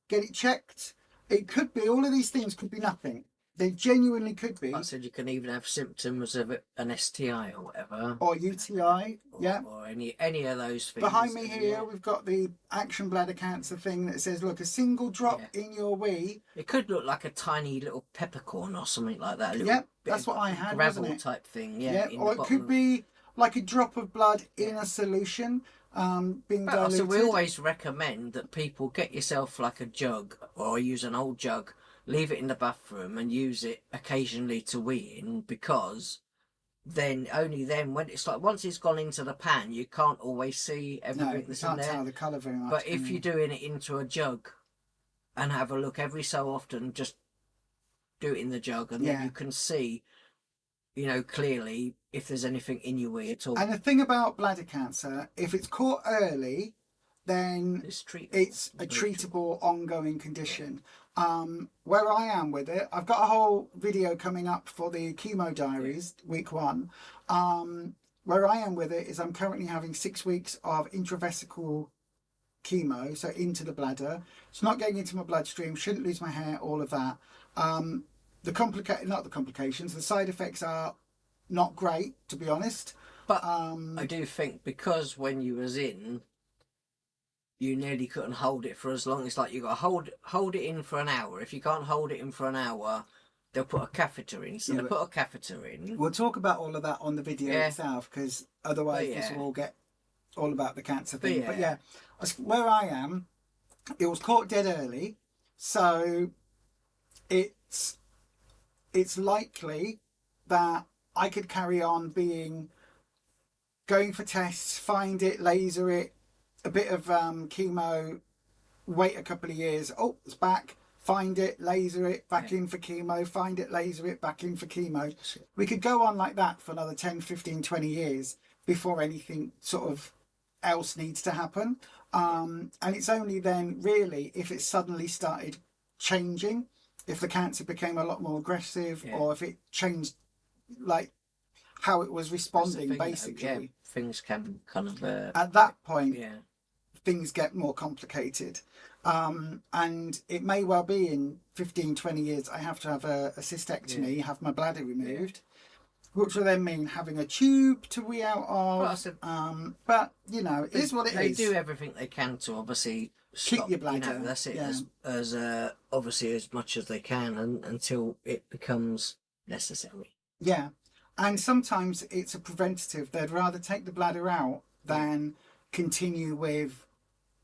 get it checked. It could be, all of these things could be nothing. They genuinely could be. I said you can even have symptoms of an STI or whatever. Or UTI, yeah. Or any of those things. Behind me here, we've got the Action Bladder Cancer thing that says, look, a single drop in your wee. It could look like a tiny little peppercorn or something like that. Yep, that's what I had, gravel wasn't it? type thing, yeah. Or it could be like a drop of blood in a solution being diluted. So we always recommend that people get yourself like a jug or use an old jug, leave it in the bathroom and use it occasionally to wee in, because then only then, when it's like once it's gone into the pan, you can't always see everything that's in there. You can't tell the colour very much. But if you're doing it into a jug and have a look every so often, just do it in the jug, and then you can see, you know, clearly if there's anything in your wee at all. And the thing about bladder cancer, if it's caught early, then it's a treatable ongoing condition. Where I am with it, I've got a whole video coming up for the chemo diaries, week 1. Where I am with it is I'm currently having 6 weeks of intravesical chemo, so into the bladder. It's not getting into my bloodstream, shouldn't lose my hair, all of that. The side effects are not great, to be honest. But I do think because when you was in, you nearly couldn't hold it for as long. It's like you got to hold it in for an hour. If you can't hold it in for an hour, they'll put a catheter in. So they put a catheter in. We'll talk about all of that on the video itself, because otherwise this will all get all about the cancer thing. But yeah, where I am, it was caught dead early, so it's likely that I could carry on going for tests, find it, laser it, a bit of chemo, wait a couple of years, oh, it's back, find it, laser it, back in for chemo, find it, laser it, back in for chemo. We could go on like that for another 10, 15, 20 years before anything sort of else needs to happen. And it's only then really if it suddenly started changing, if the cancer became a lot more aggressive, or if it changed like how it was responding, basically. Things can kind of... at that point, things get more complicated. And it may well be in 15, 20 years I have to have a cystectomy, have my bladder removed, which will then mean having a tube to wee out of. But, you know, it is what it is. They do everything they can to obviously keep your bladder. You know, that's it, as obviously as much as they can until it becomes necessary. Yeah. And sometimes it's a preventative. They'd rather take the bladder out than continue with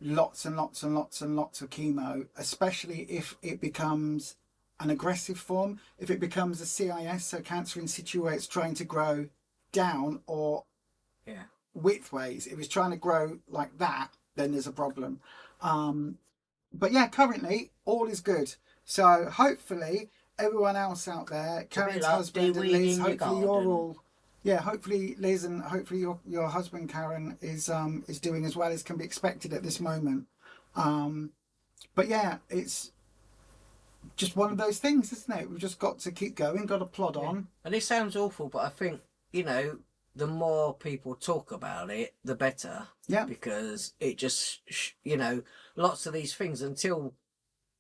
lots and lots and lots and lots of chemo, especially if it becomes an aggressive form. If it becomes a CIS, so cancer in situ, where it's trying to grow down or widthways. If it's trying to grow like that, then there's a problem. But yeah, currently all is good. So hopefully everyone else out there, Karen's husband and Liz, hopefully you're all, hopefully Liz and hopefully your husband Karen is doing as well as can be expected at this moment. But yeah, it's just one of those things, isn't it? We've just got to keep going, got to plod on. And it sounds awful, but I think, you know, the more people talk about it, the better. Yeah. Because it just, you know, lots of these things, until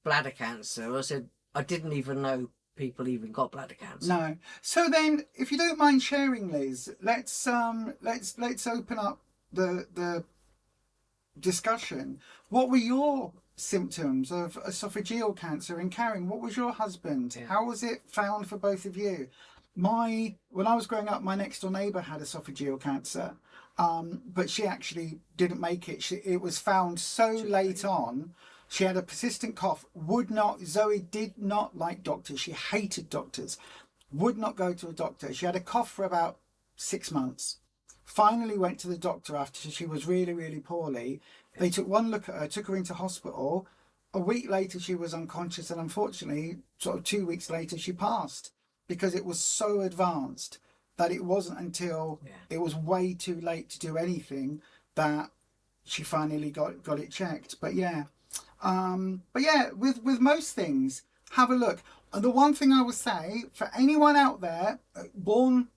bladder cancer, I said, I didn't even know people even got bladder cancer. No. So then, if you don't mind sharing, Liz, let's open up the discussion. What were your symptoms of esophageal cancer? And Karen, what was your husband? How was it found for both of you? When I was growing up, my next door neighbour had esophageal cancer, but she actually didn't make it. It was found so late on. She had a persistent cough, Zoe did not like doctors. She hated doctors, would not go to a doctor. She had a cough for about 6 months. Finally went to the doctor after she was really, really poorly. They took one look at her, took her into hospital. A week later, she was unconscious, and unfortunately, sort of 2 weeks later, she passed because it was so advanced that it wasn't until it was way too late to do anything that she finally got it checked. But yeah, with most things, have a look. And the one thing I would say for anyone out there born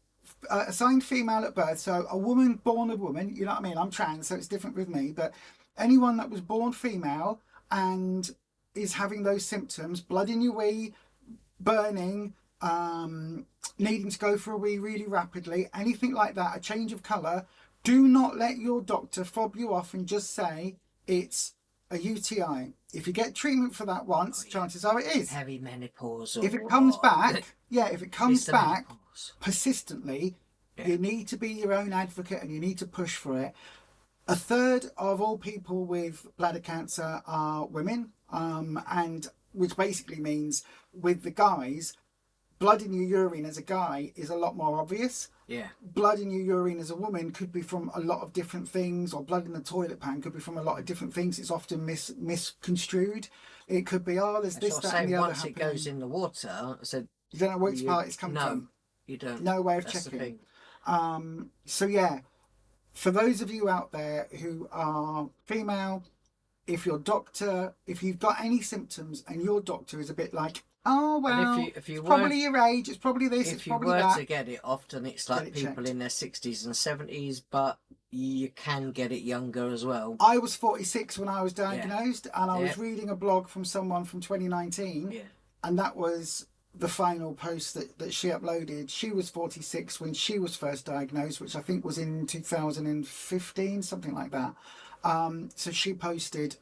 assigned female at birth, so a woman born a woman, you know what I mean? I'm trans, so it's different with me, but anyone that was born female and is having those symptoms, blood in your wee, burning, needing to go for a wee really rapidly, anything like that, a change of colour, do not let your doctor fob you off and just say it's a UTI. If you get treatment for that once, chances are it is. Heavy menopause. If it comes back, if it comes back persistently, you need to be your own advocate and you need to push for it. 1/3 of all people with bladder cancer are women, and which basically means with the guys, blood in your urine as a guy is a lot more obvious. Yeah. Blood in your urine as a woman could be from a lot of different things, or blood in the toilet pan could be from a lot of different things. It's often misconstrued. It could be, there's this, that, and the other. Once it goes in the water, so you don't know which part it's come from. No, you don't. No way of checking. So yeah, for those of you out there who are female, if your doctor, if you've got any symptoms and your doctor is a bit like, oh well, if you it's probably your age, it's probably this, it's probably that. If you were to get it, often it's like people in their 60s and 70s, but you can get it younger as well. I was 46 when I was diagnosed, and I was reading a blog from someone from 2019, and that was the final post that she uploaded. She was 46 when she was first diagnosed, which I think was in 2015, something like that. So she posted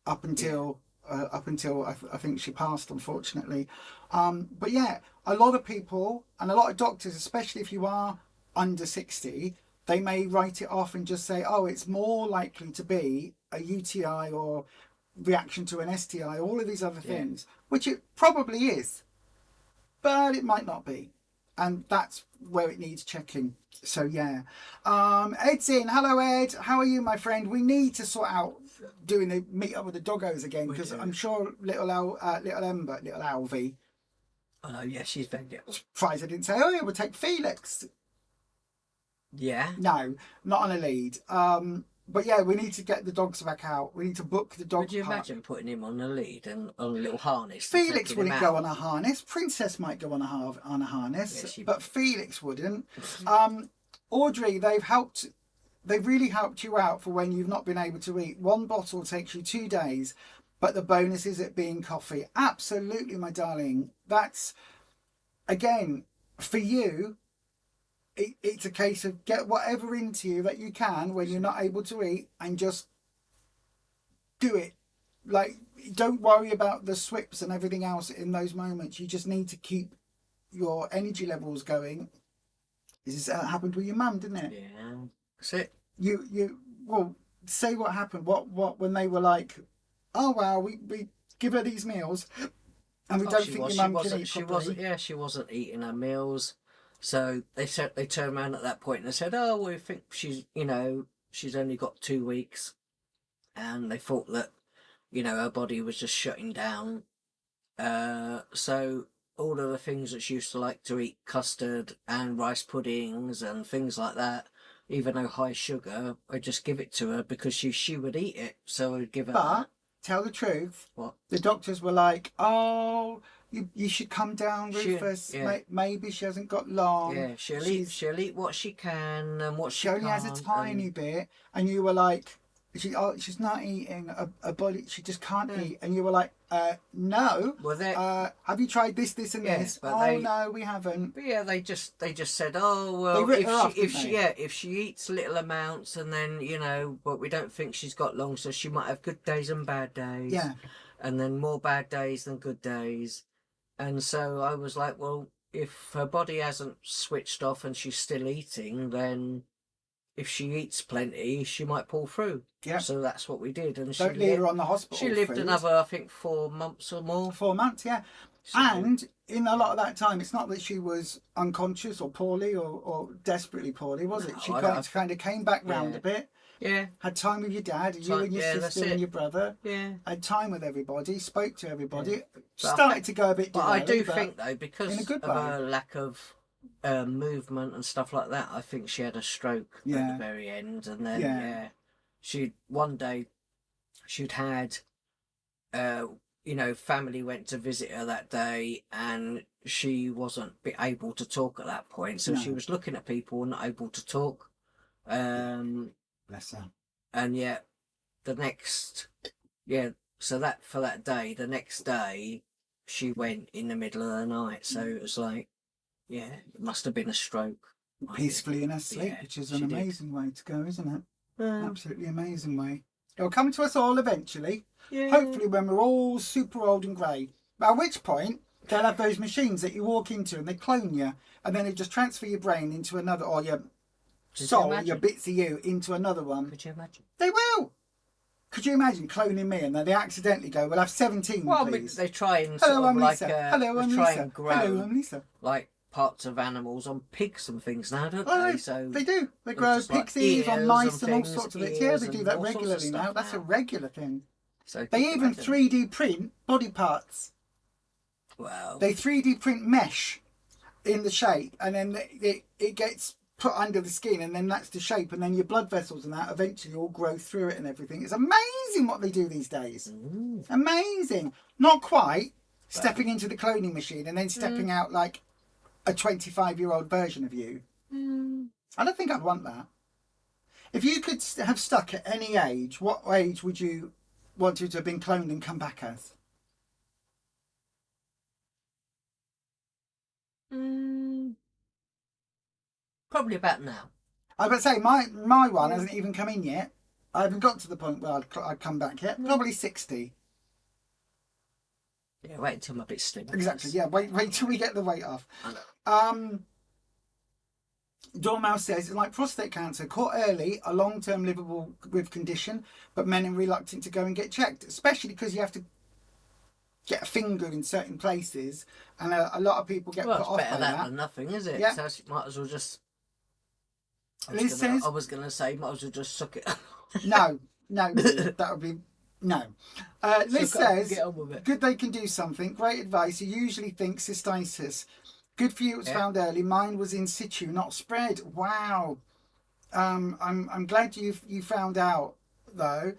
up until I think she passed, unfortunately. But yeah, a lot of people and a lot of doctors, especially if you are under 60, they may write it off and just say, oh, it's more likely to be a UTI or reaction to an STI, all of these other things, which it probably is, but it might not be. And that's where it needs checking. So yeah. Ed's in. Hello, Ed. How are you, my friend? We need to sort out doing the meet up with the doggos again, because I'm sure little Alvy. Oh yeah, she's very good. Surprised I didn't say, oh yeah, we'll take Felix. Yeah. No, not on a lead. But yeah, we need to get the dogs back out. We need to book the dog. Would you imagine putting him on a lead and on a little harness? Felix wouldn't go on a harness. Princess might go on a harness, but Felix wouldn't. Audrey, they've really helped you out for when you've not been able to eat. One bottle takes you 2 days, but the bonus is it being coffee. Absolutely, my darling. That's, again, for you, it's a case of get whatever into you that you can when you're not able to eat and just do it. Like, don't worry about the swips and everything else in those moments. You just need to keep your energy levels going. This happened with your mum, didn't it? Yeah, that's it. Well, say what happened. What when they were like, oh wow, we give her these meals and we don't think your mum can eat properly. She wasn't eating her meals. So they turned around at that point and they said, oh, we think she's only got 2 weeks, and they thought that, her body was just shutting down. So all of the things that she used to like to eat, custard and rice puddings and things like that, even though high sugar, I'd just give it to her because she would eat it. So I'd give her that. Tell the truth. What? The doctors were like, oh, you should come down, Rufus. Maybe she hasn't got long. Yeah, she'll eat what she can and what she only has a tiny bit. And you were like, she's not eating a body. She just can't eat. And you were like, no. Well, have you tried this, and this? No, we haven't. But yeah, they just said, oh well, if she eats little amounts, and then but we don't think she's got long, so she might have good days and bad days. Yeah. And then more bad days than good days. And so I was like, well, if her body hasn't switched off and she's still eating, then if she eats plenty, she might pull through. Yeah. So that's what we did. And Don't leave her on the hospital. She lived food. another, I think, 4 months or more. 4 months, yeah. So, and in a lot of that time, it's not that she was unconscious or poorly or desperately poorly, was it? She kind of came back round a bit. Yeah. Had time with your dad, you and your sister and your brother. Yeah. Had time with everybody, spoke to everybody. Yeah. Started to go a bit. But I do think though, because of way. her lack of movement and stuff like that, I think she had a stroke at the very end, and then she one day she'd had family went to visit her that day, and she wasn't able to talk at that point, so she was looking at people and not able to talk. Bless her. And yet the next so that for that day, the next day she went in the middle of the night, so it was like it must have been a stroke. Peacefully in her sleep, which is an amazing way to go, isn't it? Absolutely amazing way. It'll come to us all eventually. Yeah. Hopefully when we're all super old and grey. At which point they'll have those machines that you walk into and they clone you, and then they just transfer your brain into another, or your soul, your bits of you into another one. Could you imagine? They will. Could you imagine cloning me and then they accidentally go, "We'll have 17, well, please." I mean, they try and sort of like Hello, I'm try Lisa. and grow Hello, I'm Lisa. like parts of animals on pigs and things now, don't they? So they do. They grow pixies on mice and all sorts of it. Yeah, they do that regularly now. That's a regular thing. So they even 3D print body parts. Wow. They 3D print mesh in the shape, and then it gets put under the skin, and then that's the shape, and then your blood vessels and that eventually all grow through it and everything. It's amazing what they do these days. Amazing. Not quite stepping into the cloning machine and then stepping out like a 25-year-old version of you. I don't think I'd want that. If you could have stuck at any age, what age would you want you to have been cloned and come back as? Probably about now. I was about to say, my one hasn't even come in yet. I haven't got to the point where I'd come back yet. Probably 60. Yeah, wait until I'm a bit slimmer. Exactly, yeah. Wait till we get the weight off. Dormouse says, it's like prostate cancer, caught early, a long-term livable with condition, but men are reluctant to go and get checked, especially because you have to get a finger in certain places, and a lot of people get put off by that. Better than nothing, is it? Yeah. So you might as well just... I was going to say, might as well just suck it. No, that would be... No. Liz says, good they can do something. Great advice. You usually think cystitis. Good for you, it was found early. Mine was in situ, not spread. Wow. I'm glad you found out, though.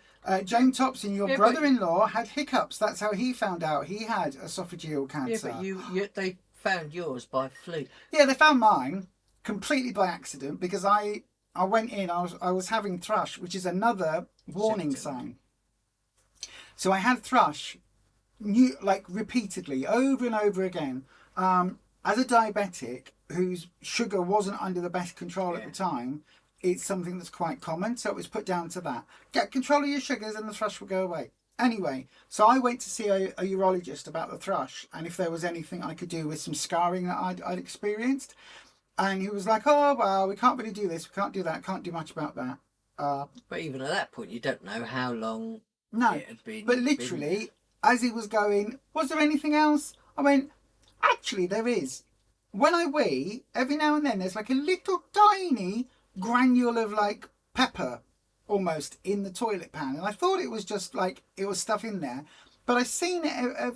James Thompson, your brother-in-law, had hiccups. That's how he found out. He had esophageal cancer. Yeah, but they found yours by fluke. Yeah, they found mine completely by accident because I went in, I was having thrush, which is another warning sign. So I had thrush, repeatedly, over and over again. As a diabetic whose sugar wasn't under the best control at the time, it's something that's quite common. So it was put down to that. Get control of your sugars and the thrush will go away. Anyway, so I went to see a urologist about the thrush and if there was anything I could do with some scarring that I'd experienced. And he was like, oh, well, we can't really do this. We can't do that. Can't do much about that. But even at that point, you don't know how long it had been. But literally, as he was going, was there anything else? I went, actually, there is. When I wee, every now and then, there's like a little tiny granule of like pepper almost in the toilet pan. And I thought it was just like, it was stuff in there. But I've seen it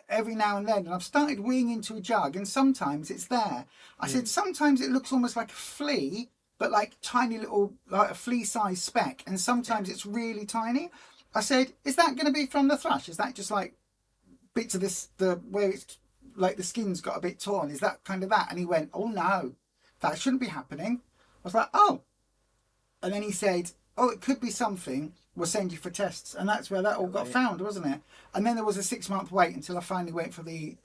every now and then. And I've started weeing into a jug and sometimes it's there. I said, sometimes it looks almost like a flea, but like tiny little, like a flea-sized speck. And sometimes it's really tiny. I said, is that going to be from the thrush? Is that just like bits of where it's like the skin's got a bit torn? Is that kind of that? And he went, oh no, that shouldn't be happening. I was like, oh. And then he said, oh, it could be something. We'll send you for tests. And that's where that all got found, wasn't it? And then there was a 6-month wait until I finally went for the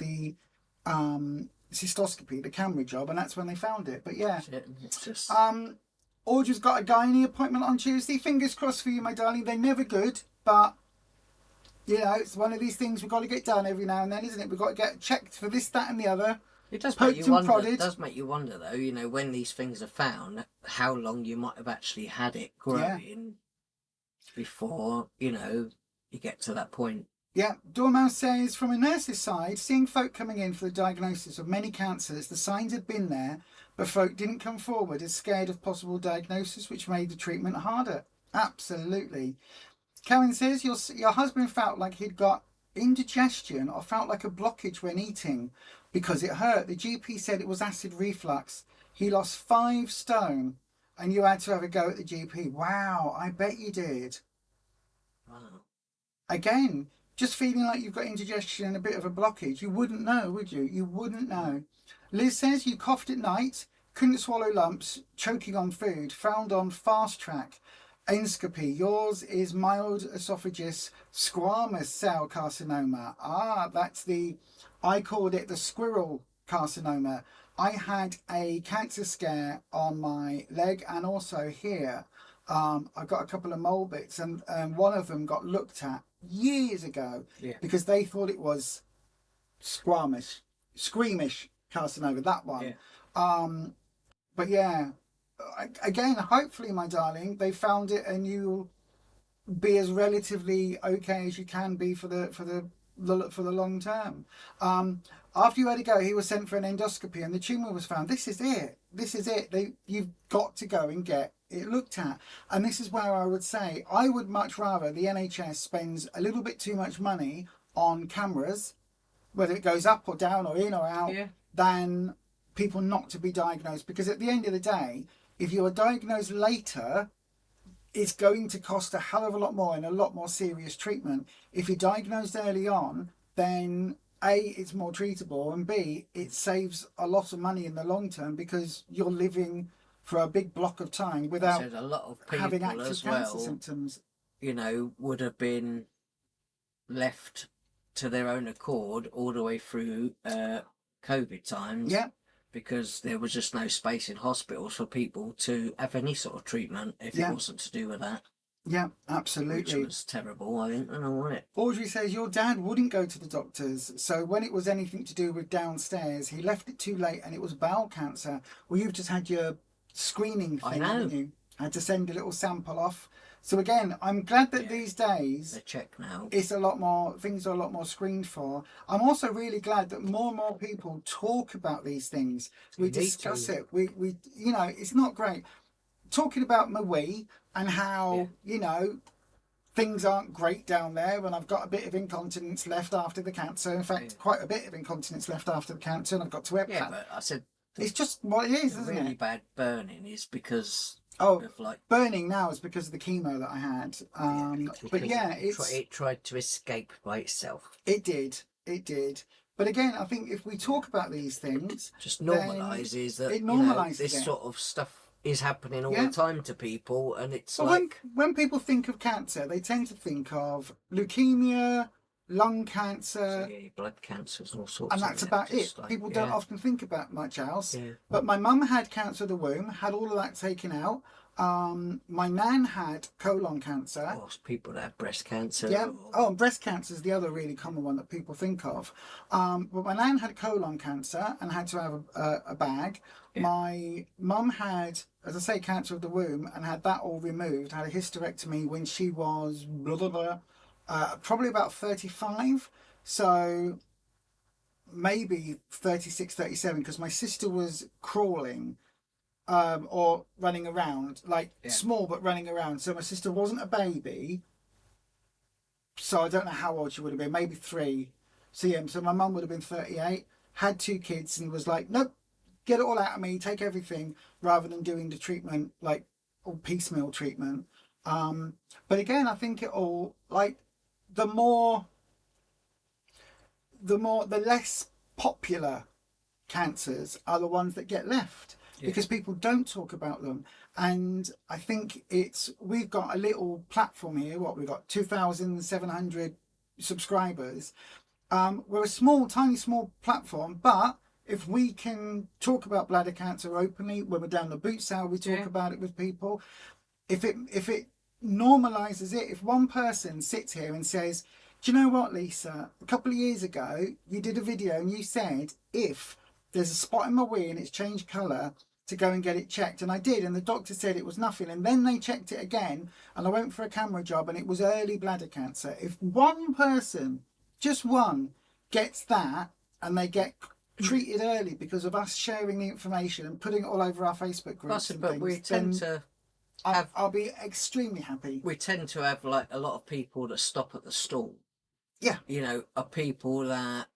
cystoscopy, the camera job, and that's when they found it. But yeah. It's just... Audra's got a gynae appointment on Tuesday. Fingers crossed for you, my darling. They're never good, but you know, it's one of these things we've got to get done every now and then, isn't it? We've got to get checked for this, that and the other. It does make poked you and wonder. prodded. It does make you wonder, though. You know, when these things are found, how long you might have actually had it growing before you get to that point. Yeah, Dormouse says, from a nurse's side, seeing folk coming in for the diagnosis of many cancers, the signs had been there, but folk didn't come forward as scared of possible diagnosis, which made the treatment harder. Absolutely. Karen says, your husband felt like he'd got indigestion or felt like a blockage when eating because it hurt. The GP said it was acid reflux. He lost 5 stone and you had to have a go at the GP. Wow, I bet you did. Wow. Again, just feeling like you've got indigestion and a bit of a blockage. You wouldn't know, would you? You wouldn't know. Liz says you coughed at night, couldn't swallow lumps, choking on food, found on fast track. Endoscopy. Yours is mild esophagus squamous cell carcinoma. That's I called it the squirrel carcinoma. I had a cancer scare on my leg and also here. I got a couple of mole bits and one of them got looked at years ago because they thought it was squamish carcinoma, that one. But yeah, again, hopefully, my darling, they found it and you'll be as relatively okay as you can be for the long term. After you had to go, he was sent for an endoscopy and the tumour was found. This is it. You've got to go and get it looked at. And this is where I would say I would much rather the NHS spends a little bit too much money on cameras, whether it goes up or down or in or out, than people not to be diagnosed. Because at the end of the day, if you are diagnosed later, it's going to cost a hell of a lot more and a lot more serious treatment. If you're diagnosed early on, then A, it's more treatable, and B, it saves a lot of money in the long term because you're living for a big block of time without a lot of people having active as cancer well, symptoms. Would have been left to their own accord all the way through COVID times. Yeah. Because there was just no space in hospitals for people to have any sort of treatment if it wasn't to do with that. Yeah, absolutely. Which was terrible. I didn't know what it. Audrey says your dad wouldn't go to the doctors, so when it was anything to do with downstairs, he left it too late and it was bowel cancer. Well, you've just had your screening thing, haven't you? Had to send a little sample off. So again, I'm glad that these days they check now. It's a lot more, things are a lot more screened for. I'm also really glad that more and more people talk about these things. We discuss it. We it's not great talking about my wee and how things aren't great down there when I've got a bit of incontinence left after the cancer. In fact, quite a bit of incontinence left after the cancer, and I've got to EPCAT. Yeah, but I said it's just what it is, isn't it? Really bad burning is because burning now is because of the chemo that I had. But yeah, it tried to escape by itself. It did. But again, I think if we talk about these things, just normalises that it normalises this sort of stuff is happening all the time to people, and it's when people think of cancer, they tend to think of leukemia, lung cancer, blood cancers, all sorts, and that's about it. People don't often think about much else. But my mum had cancer of the womb, had all of that taken out. My nan had colon cancer. Of course, people that have breast cancer. And breast cancer is the other really common one that people think of. But my nan had colon cancer and had to have a bag. My mum had, as I say, cancer of the womb and had that all removed, had a hysterectomy when she was probably about 35. So maybe 36, 37, because my sister was crawling or running around, small but running around. So my sister wasn't a baby. So I don't know how old she would have been, maybe 3. So yeah, so my mum would have been 38, had 2 kids and was like, nope, get it all out of me, take everything, rather than doing the treatment, or piecemeal treatment. But again, I think it all, the less popular cancers are the ones that get left because people don't talk about them. And I think we've got a little platform here. We've got 2,700 subscribers. We're a tiny small platform, but if we can talk about bladder cancer openly, when we're down the boot sale, we talk about it with people. If it normalizes it, if one person sits here and says, do you know what, Lisa, a couple of years ago you did a video and you said if there's a spot in my wee and it's changed colour, to go and get it checked. And I did, and the doctor said it was nothing. And then they checked it again, and I went for a camera job, and it was early bladder cancer. If one person, just one, gets that, and they get treated early because of us sharing the information and putting it all over our Facebook groups and but things, we tend to I'll be extremely happy. We tend to have like a lot of people that stop at the stall. Yeah. You know, are people that,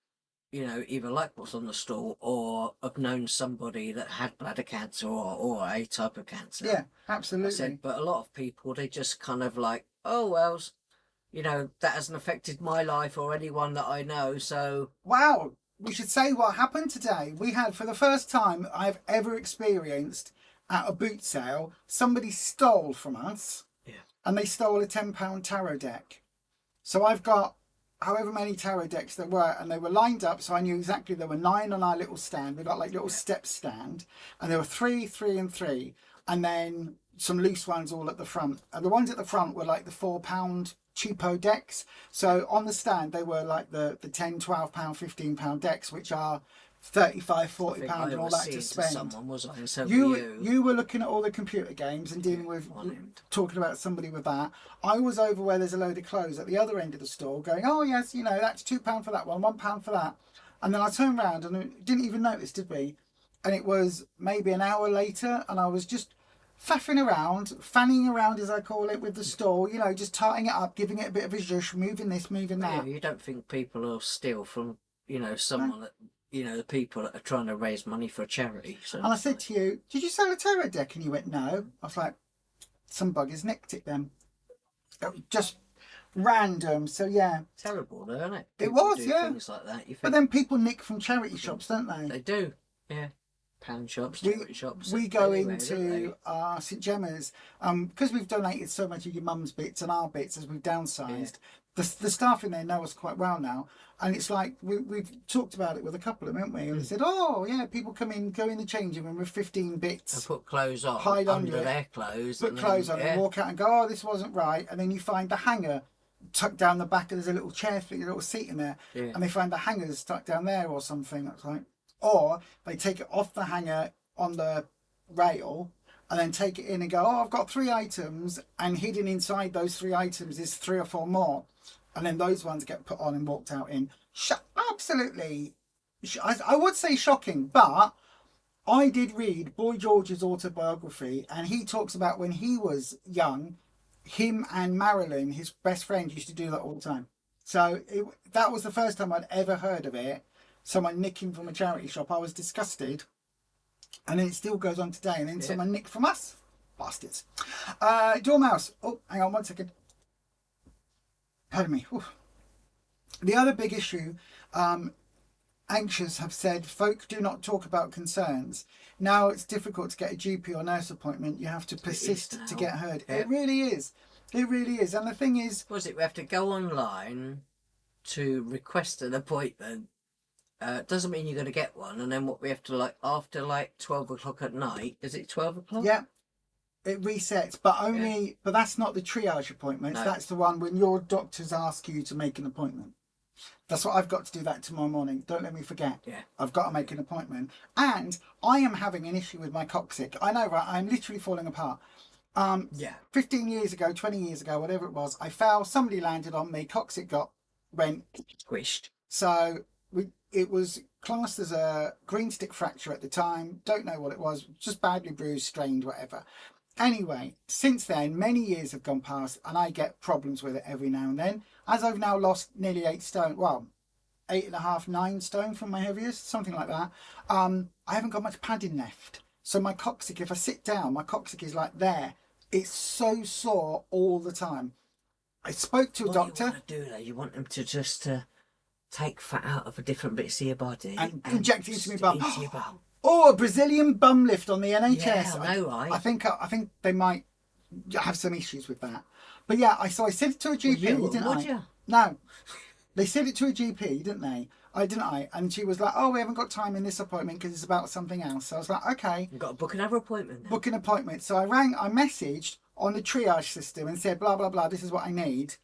you know, either like what's on the stall or have known somebody that had bladder cancer or a type of cancer. Yeah, absolutely. But a lot of people, they just kind of like, oh, well, you know, that hasn't affected my life or anyone that I know, so... Wow, we should say what happened today. We had, for the first time I've ever experienced at a boot sale, somebody stole from us. Yeah. And they stole a £10 tarot deck. So I've got however many tarot decks there were, and they were lined up, so I knew exactly there were 9 on our little stand. We got like little step stand, and there were 3, 3 and 3, and then some loose ones all at the front. And the ones at the front were like the £4 cheapo decks. So on the stand they were like the £10, £12, £15 decks, which are £35, £40 and all that to spend. Someone, was I? So you were looking at all the computer games and dealing with talking about somebody with that. I was over where there's a load of clothes at the other end of the store going, oh yes, you know, that's £2 for that one, £1 for that. And then I turned around and I didn't even notice, did we? And it was maybe an hour later, and I was just faffing around, fanning around as I call it, with the store, you know, just tarting it up, giving it a bit of a zhush, moving this, moving that. Yeah, you don't think people will steal from, you know, someone that, you know, the people that are trying to raise money for a charity. So. And I said to you, did you sell a tarot deck? And you went, no. I was like, some buggers nicked it then. It was just random. So yeah. Terrible though, isn't it? It People was, do yeah. Things like that. You think, But then people nick from charity shops, don't they? They do, yeah. Pound shops, charity shops. We go anywhere, into St Gemma's, because we've donated so much of your mum's bits and our bits as we've downsized. Yeah. The staff in there know us quite well now, and it's like we've talked about it with a couple of them, haven't we? And they said, oh yeah, people come in, go in the changing room with 15 bits, and put clothes on, hide under their clothes, put clothes on, and walk out and go, oh, this wasn't right, and then you find the hanger tucked down the back, and there's a little chair for your little seat in there, and they find the hangers stuck down there or something. That's like, or they take it off the hanger on the rail and then take it in and go, oh, I've got 3 items, and hidden inside those 3 items is 3 or 4 more, and then those ones get put on and walked out in. Absolutely, I would say shocking, but I did read Boy George's autobiography, and he talks about when he was young, him and Marilyn, his best friend, used to do that all the time. So that was the first time I'd ever heard of it, someone nicking from a charity shop. I was disgusted. And then it still goes on today, and then someone nicked from us. Bastards. Dormouse. Oh, hang on 1 second. Pardon me. Oof. The other big issue, anxious have said, folk do not talk about concerns. Now it's difficult to get a GP or nurse appointment. You have to persist to get heard. Yeah. It really is. It really is. And the thing is... Was it, we have to go online to request an appointment. Doesn't mean you're going to get one, and then what we have to, like, after like 12 o'clock at night, is it 12 o'clock? Yeah, it resets, but only, but that's not the triage appointments. No. That's the one when your doctors ask you to make an appointment. That's what I've got to do that tomorrow morning. Don't let me forget. Yeah, I've got to make an appointment, and I am having an issue with my coccyx. I know, right? I'm literally falling apart. 15 years ago, 20 years ago, whatever it was, I fell. Somebody landed on me. Coccyx went squished. So it was classed as a green stick fracture at the time. Don't know what it was. Just badly bruised, strained, whatever. Anyway, since then, many years have gone past, and I get problems with it every now and then. As I've now lost nearly 8 stone, well, 8.5, 9 stone from my heaviest, something like that. I haven't got much padding left. So my coccyx, if I sit down, my coccyx is like there. It's so sore all the time. I spoke to a doctor. What you want to do, though, you want them to just... take fat out of a different bits of your body and inject it into my bum. Oh, a Brazilian bum lift on the NHS. Yeah, I know, right? I think they might have some issues with that. But yeah, I said it to a GP, didn't I? No, they said it to a GP, didn't they? Didn't I? And she was like, "Oh, we haven't got time in this appointment because it's about something else." So I was like, "Okay, you've got to book another appointment then. Book an appointment." So I messaged on the triage system and said, "Blah blah blah. This is what I need."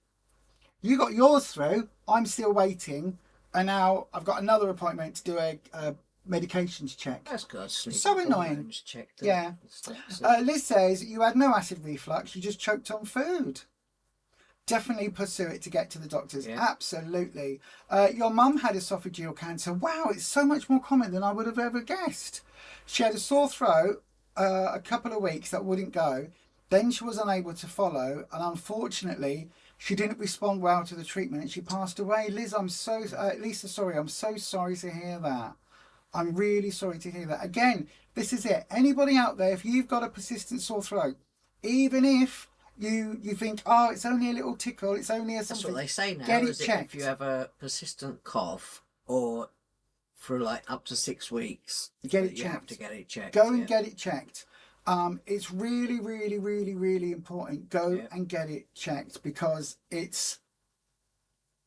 You got yours through. I'm still waiting, and now I've got another appointment to do a medications checked. That's good. So annoying. Checked, yeah. Liz says you had no acid reflux. You just choked on food. Definitely pursue it to get to the doctors. Yeah. Absolutely. Your mum had esophageal cancer. Wow, it's so much more common than I would have ever guessed. She had a sore throat a couple of weeks that wouldn't go. Then she was unable to follow, and unfortunately, she didn't respond well to the treatment and she passed away. Liz, Lisa, sorry, I'm so sorry to hear that. I'm really sorry to hear that. Again, this is it. Anybody out there, if you've got a persistent sore throat, even if you think, oh, it's only a little tickle, it's only a something. That's what they say now. Get it checked. If you have a persistent cough or for like up to 6 weeks, get it checked. You have to get it checked. Go and get it checked. It's really, really, really, really important. Go and get it checked, because it's,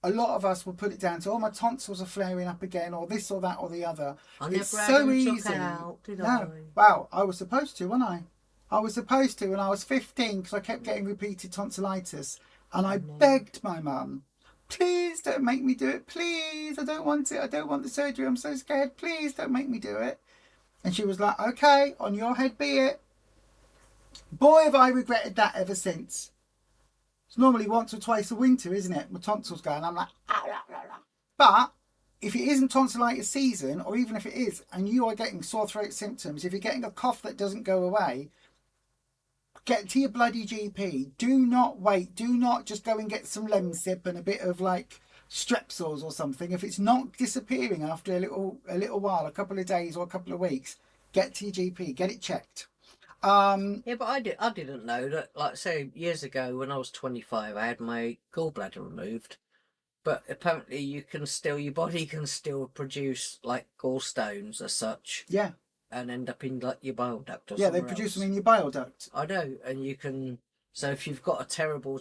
a lot of us will put it down to, oh, my tonsils are flaring up again, or this or that or the other. It's so easy. Wow, I was supposed to, wasn't I? I was supposed to when I was 15, because I kept getting repeated tonsillitis, and I begged my mum, please don't make me do it, please, I don't want it, I don't want the surgery, I'm so scared, please don't make me do it. And she was like, okay, on your head be it. Boy, have I regretted that ever since. It's normally once or twice a winter, isn't it? My tonsils going, I'm like, ah, blah, blah, blah. But if it isn't tonsillitis season, or even if it is, and you are getting sore throat symptoms, if you're getting a cough that doesn't go away, get to your bloody GP. Do not wait. Do not just go and get some Lemsip and a bit of like Strepsils or something. If it's not disappearing after a little while, a couple of days or a couple of weeks, get to your GP. Get it checked. Yeah, but I didn't know that. Like, say, years ago when I was 25, I had my gallbladder removed. But apparently, your body can still produce like gallstones as such. Yeah. And end up in like your bile duct or somewhere. Yeah, they produce them in your bile duct. I know, and you can. So if you've got a terrible,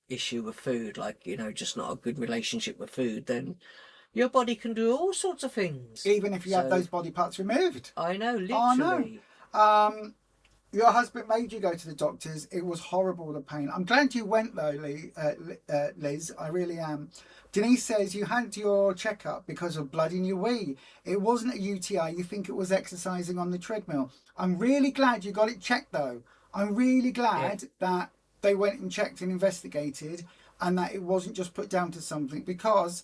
issue with food, like just not a good relationship with food, then your body can do all sorts of things. Even if you have those body parts removed. I know, literally. Oh, no. Your husband made you go to the doctors. It was horrible, the pain. I'm glad you went though, Liz. I really am. Denise says you had your checkup because of blood in your wee. It wasn't a UTI. You think it was exercising on the treadmill. I'm really glad you got it checked though. I'm really glad that they went and checked and investigated, and that it wasn't just put down to something, because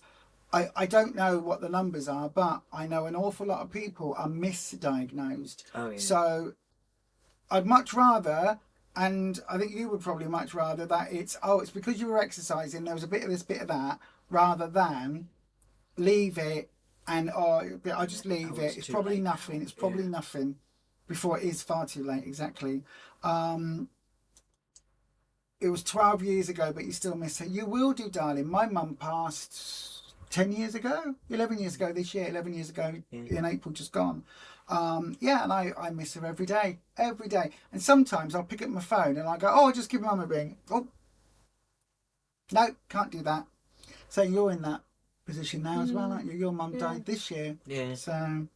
I don't know what the numbers are, but I know an awful lot of people are misdiagnosed. Oh, yeah. So I'd much rather, and I think you would probably much rather, that it's because you were exercising, there was a bit of this, bit of that, rather than leave it and, I'll just leave it. It's probably nothing. It's probably nothing before it is far too late. Exactly. It was 12 years ago, but you still miss her. You will do, darling. My mum passed 10 years ago, 11 years ago this year, 11 years ago in April, just gone. And I miss her every day. And sometimes I'll pick up my phone and I go, I'll just give mum a ring. Oh, no, can't do that. So you're in that position now as well, aren't you? Your mum died this year. Yeah. So,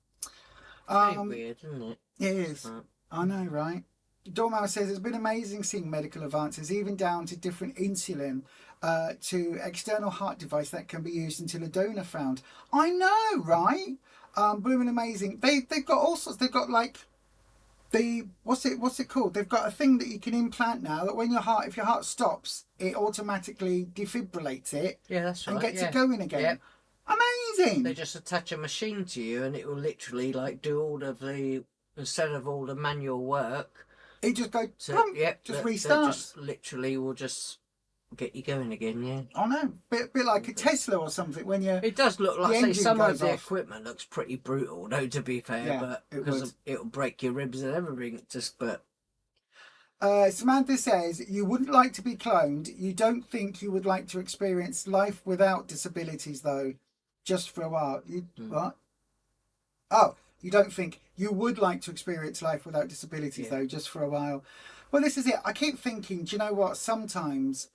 very weird, isn't it? It is. I know, right? Dormouse says it's been amazing seeing medical advances, even down to different insulin, to external heart device that can be used until a donor found. I know, right? Blooming amazing. They've got all sorts. They've got like what's it called? They've got a thing that you can implant now that when if your heart stops, it automatically defibrillates it. Yeah, that's right. And gets it going again. Yep. Amazing. They just attach a machine to you, and it will literally like do all of the, instead of all the manual work. It just goes, just restarts. Just literally will just get you going again, yeah. I know, bit like a Tesla or something. When you, it does look like, say, some of the equipment looks pretty brutal, no, to be fair, but because it'll break your ribs and everything. Samantha says you wouldn't like to be cloned. You don't think you would like to experience life without disabilities, though, just for a while. What? Oh. You don't think you would like to experience life without disabilities, though, just for a while. Well, this is it. I keep thinking, do you know what? Sometimes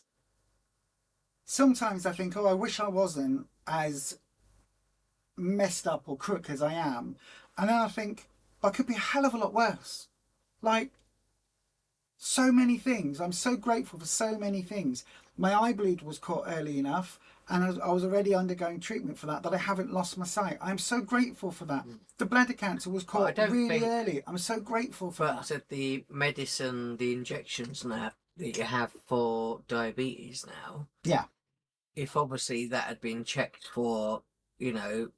I think, I wish I wasn't as messed up or crook as I am. And then I think, I could be a hell of a lot worse. Like, so many things. I'm so grateful for so many things. My eye bleed was caught early enough. and I was already undergoing treatment for that I haven't lost my sight. I'm so grateful for that. The bladder cancer was caught really early. I'm so grateful for that. But I said the medicine, the injections now that you have for diabetes now. Yeah. If obviously that had been checked for, you know,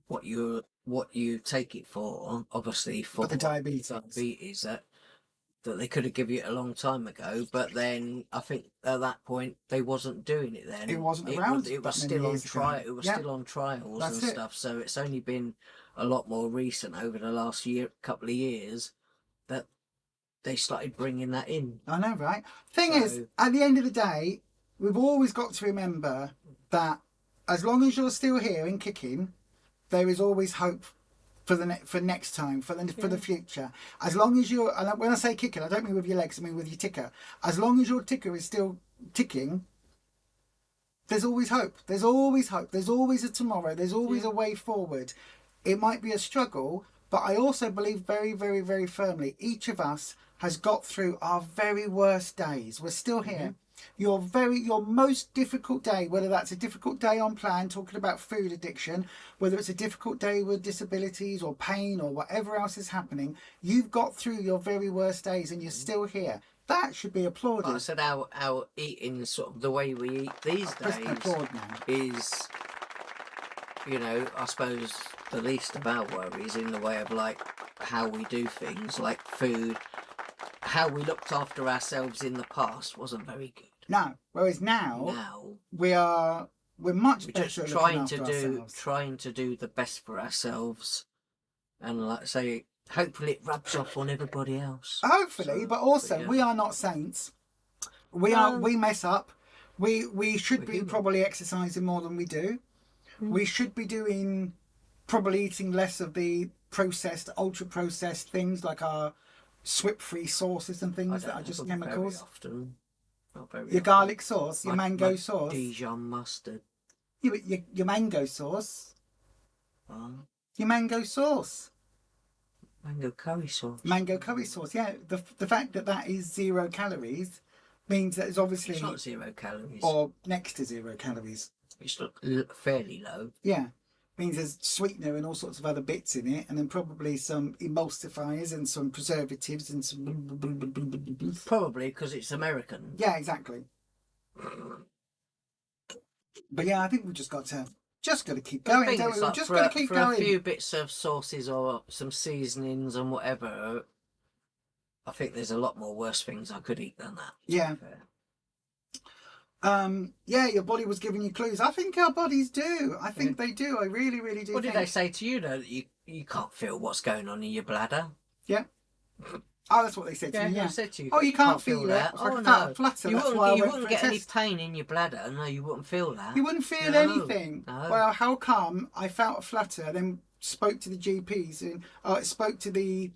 what you take it for, obviously for the diabetes, that they could have given you it a long time ago, but then I think at that point they wasn't doing it then. It wasn't around. It was still on trial. It was still on trials and it. stuff. So it's only been a lot more recent over the last couple of years that they started bringing that in. I know, right? Thing is, at the end of the day, we've always got to remember that as long as you're still here and kicking, there is always hope for next time, for the future. As long as you're, and when I say kicking, I don't mean with your legs, I mean with your ticker. As long as your ticker is still ticking, there's always hope. There's always hope. There's always a tomorrow. There's always a way forward. It might be a struggle, but I also believe very, very, very firmly each of us has got through our very worst days. We're still here. Your most difficult day, whether that's a difficult day on plan talking about food addiction, whether it's a difficult day with disabilities or pain or whatever else is happening, you've got through your very worst days and you're still here. That should be applauded. I said our eating, sort of the way we eat these days is, you know, I suppose the least of our worries in the way of like how we do things, like food. How we looked after ourselves in the past wasn't very good. No, whereas now we're much better just at trying to do the best for ourselves, and like say, hopefully it rubs off on everybody else. Hopefully, but also we are not saints. We mess up. We should be probably exercising more than we do. We should be probably eating less of the processed, ultra processed things like our SWIP-free sauces and things that are just chemicals. Not very your often. Garlic sauce, your mango sauce. Dijon mustard. Your mango sauce. Your mango sauce. Mango curry sauce. Mango curry sauce, yeah. The fact that is 0 calories means that it's obviously... It's not 0 calories. Or next to 0 calories. It's fairly low. Yeah. Means there's sweetener and all sorts of other bits in it, and then probably some emulsifiers and some preservatives and some... Probably because it's American. Yeah, exactly. But yeah, I think we've just got to keep going, don't we? We've just got to keep going. For a few bits of sauces or some seasonings and whatever, I think there's a lot more worse things I could eat than that. Yeah. Yeah, your body was giving you clues. I think our bodies do. I think they do. I really, really do. What did they say to you, though, that you can't feel what's going on in your bladder? Yeah. Oh, that's what they said to me, yeah. They said to you, oh, you can't feel that? Oh, like no. Flutter. You That's wouldn't get any pain in your bladder. No, you wouldn't feel that. You wouldn't feel anything. No. Well, how come I felt a flutter, then spoke to the GPs and spoke to the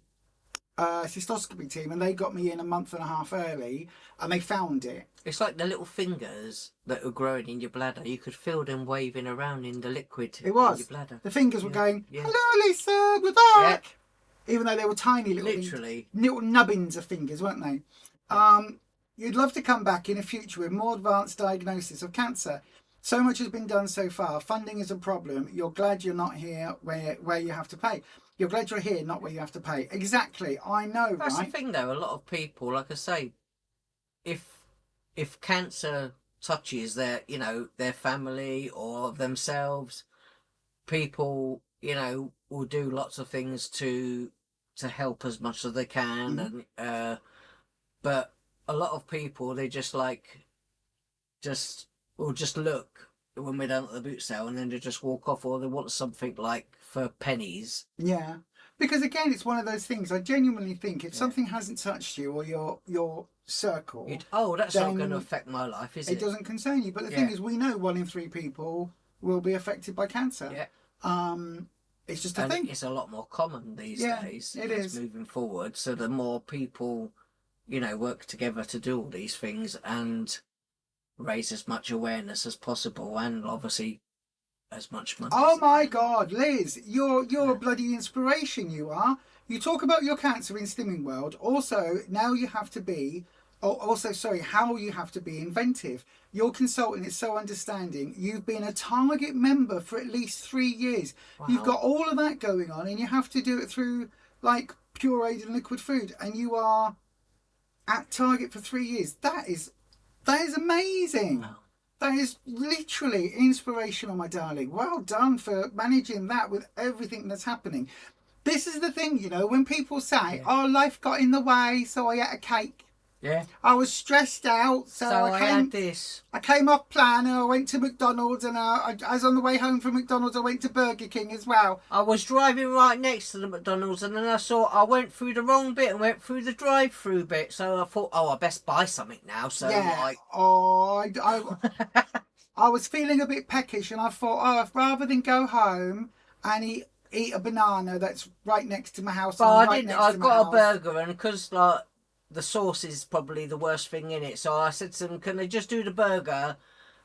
cystoscopy team, and they got me in a month and a half early, and they found it. It's like the little fingers that were growing in your bladder. You could feel them waving around in the liquid in your bladder. The fingers were going, hello, Lisa, we're back. Yeah. Even though they were tiny little nubbins of fingers, weren't they? Yeah. You'd love to come back in the future with more advanced diagnosis of cancer. So much has been done so far. Funding is a problem. You're glad you're not here where you have to pay. You're glad you're here, not where you have to pay. Exactly. I know, That's right? the thing, though. A lot of people, like I say, if cancer touches their family or themselves, people, will do lots of things to help as much as they can. And but a lot of people, they just look when we're down at the boot sale, and then they just walk off, or they want something like for pennies. Yeah, because again, it's one of those things. I genuinely think if something hasn't touched you or your circle, that's not going to affect my life, is it? It doesn't concern you. But the thing is, we know 1 in 3 people will be affected by cancer. Yeah. It's just a thing. It's a lot more common these days. It is moving forward. So the more people, work together to do all these things and raise as much awareness as possible, and obviously as much money. Oh my God, Liz, you're a bloody inspiration. You are. You talk about your cancer in Stimming World. Also, now you have to be Also, sorry, how you have to be inventive. Your consultant is so understanding. You've been a Target member for at least 3 years. Wow. You've got all of that going on, and you have to do it through like pureed and liquid food, and you are at Target for 3 years. That is amazing. Wow. That is literally inspirational, my darling. Well done for managing that with everything that's happening. This is the thing, when people say, "Oh, life got in the way, so I ate a cake." Yeah. I was stressed out, so I had this. I came off plan and I went to McDonald's, and I was on the way home from McDonald's. I went to Burger King as well. I was driving right next to the McDonald's, and then I went through the wrong bit and went through the drive-through bit. So I thought, I best buy something now. So yeah. I was feeling a bit peckish, and I thought, rather than go home and eat a banana that's right next to my house. But I didn't. I got a burger, and because the sauce is probably the worst thing in it, so I said to them, "Can they just do the burger,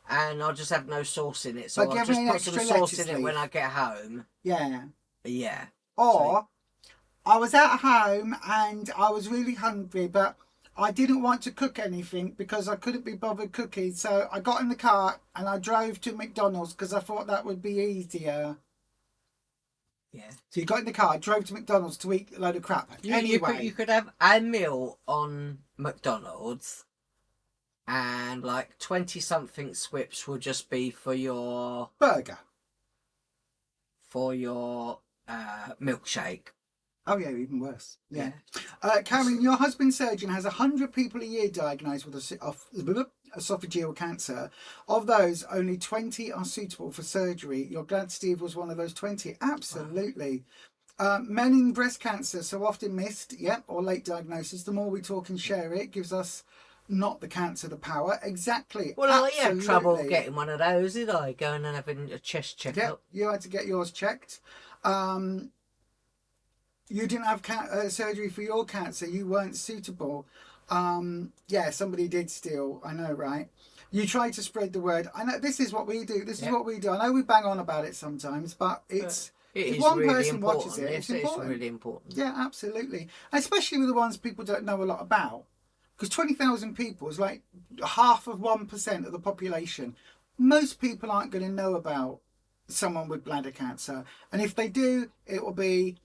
and I'll just have no sauce in it? So I'll just put some sauce in it when I get home." Yeah. Yeah. Or I was at home and I was really hungry, but I didn't want to cook anything because I couldn't be bothered cooking. So I got in the car and I drove to McDonald's because I thought that would be easier. Yeah. So you got in the car, drove to McDonald's to eat a load of crap. Anyway, you could have a meal on McDonald's, and like 20-something swips will just be for your burger. For your milkshake. Oh yeah, even worse. Yeah. Karen, your husband's surgeon has 100 people a year diagnosed with esophageal cancer. Of those, only 20 are suitable for surgery. You're glad Steve was one of those 20? Absolutely. Wow. Men in breast cancer, so often missed, or late diagnosis. The more we talk and share it, gives us not the cancer, the power. Exactly. Well, I had trouble getting one of those, did I? Going and having a chest check-up. Yeah, you had to get yours checked. You didn't have surgery for your cancer. You weren't suitable. Somebody did steal. I know, right? You try to spread the word. I know this is what we do. This is what we do. I know we bang on about it sometimes, but if one really person watches it, it's important. It's really important. Yeah, absolutely. Especially with the ones people don't know a lot about. Because 20,000 people is like 1% of the population. Most people aren't going to know about someone with bladder cancer. And if they do, it will be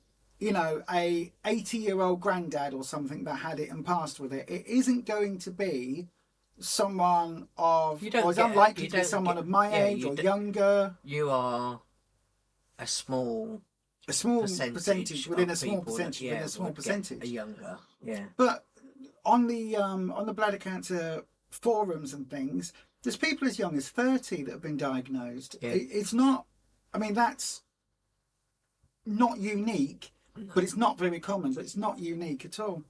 a 80-year-old granddad or something that had it and passed with it. It isn't going to be someone of, or it's unlikely to be someone of my age or younger. You are a small percentage within a small percentage within a small percentage. A younger, yeah. But on the bladder cancer forums and things, there's people as young as 30 that have been diagnosed. Yeah. It's not. I mean, that's not unique. But it's not very common, but it's not unique at all.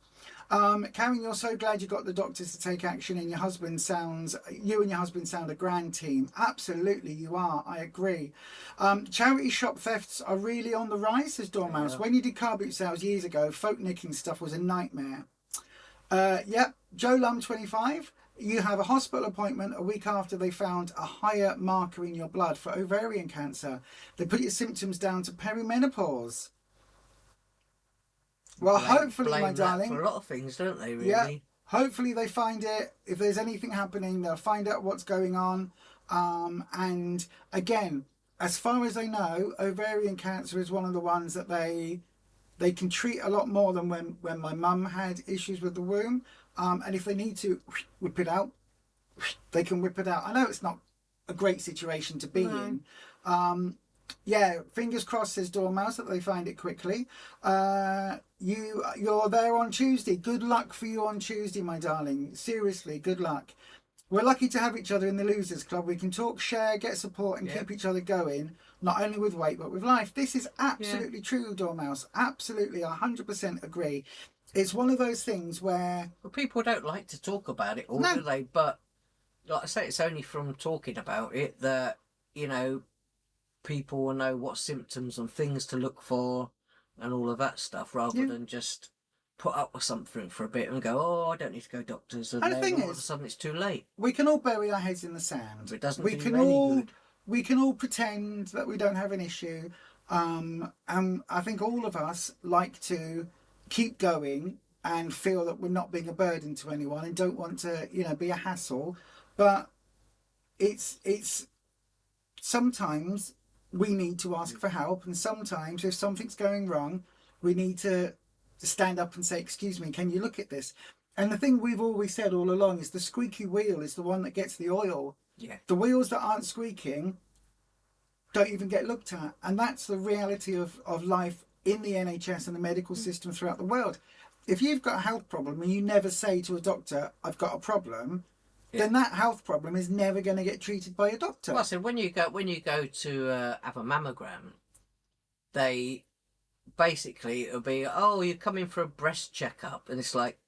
Karen, you're so glad you got the doctors to take action, and you and your husband sound a grand team. Absolutely, you are. I agree. Charity shop thefts are really on the rise, says Dormouse. When you did car boot sales years ago, folk nicking stuff was a nightmare. Joe Lum 25. You have a hospital appointment a week after they found a higher marker in your blood for ovarian cancer. They put your symptoms down to perimenopause. Well, hopefully, my darling. For a lot of things, don't they, really? Yeah. Hopefully they find it. If there's anything happening, they'll find out what's going on. And again, as far as I know, ovarian cancer is one of the ones that they can treat a lot more than when my mum had issues with the womb. And if they need to whip it out, they can whip it out. I know it's not a great situation to be in. Fingers crossed, says Dormouse, that they find it quickly. You're there on Tuesday. Good luck for you on Tuesday, my darling. Seriously, good luck. We're lucky to have each other in the Losers Club. We can talk, share, get support, and keep each other going, not only with weight, but with life. This is absolutely true, Dormouse. Absolutely, 100% agree. It's one of those things where... Well, people don't like to talk about it, or do they? But, like I say, it's only from talking about it that, people will know what symptoms and things to look for and all of that stuff, rather than just put up with something for a bit and go, I don't need to go doctors, and then all of a sudden it's too late. We can all bury our heads in the sand. It doesn't do any good. We can all pretend that we don't have an issue, and I think all of us like to keep going, and feel that we're not being a burden to anyone and don't want to, you know, be a hassle. But it's sometimes we need to ask for help, and sometimes if something's going wrong, we need to stand up and say, excuse me, can you look at this? And the thing we've always said all along is the squeaky wheel is the one that gets the oil. Yeah. The wheels that aren't squeaking don't even get looked at. And that's the reality of life in the NHS and the medical system throughout the world. If you've got a health problem and you never say to a doctor, I've got a problem, then that health problem is never going to get treated by a doctor. Well, so when you go to have a mammogram, they basically it'll be, oh, you're coming for a breast checkup, and it's like,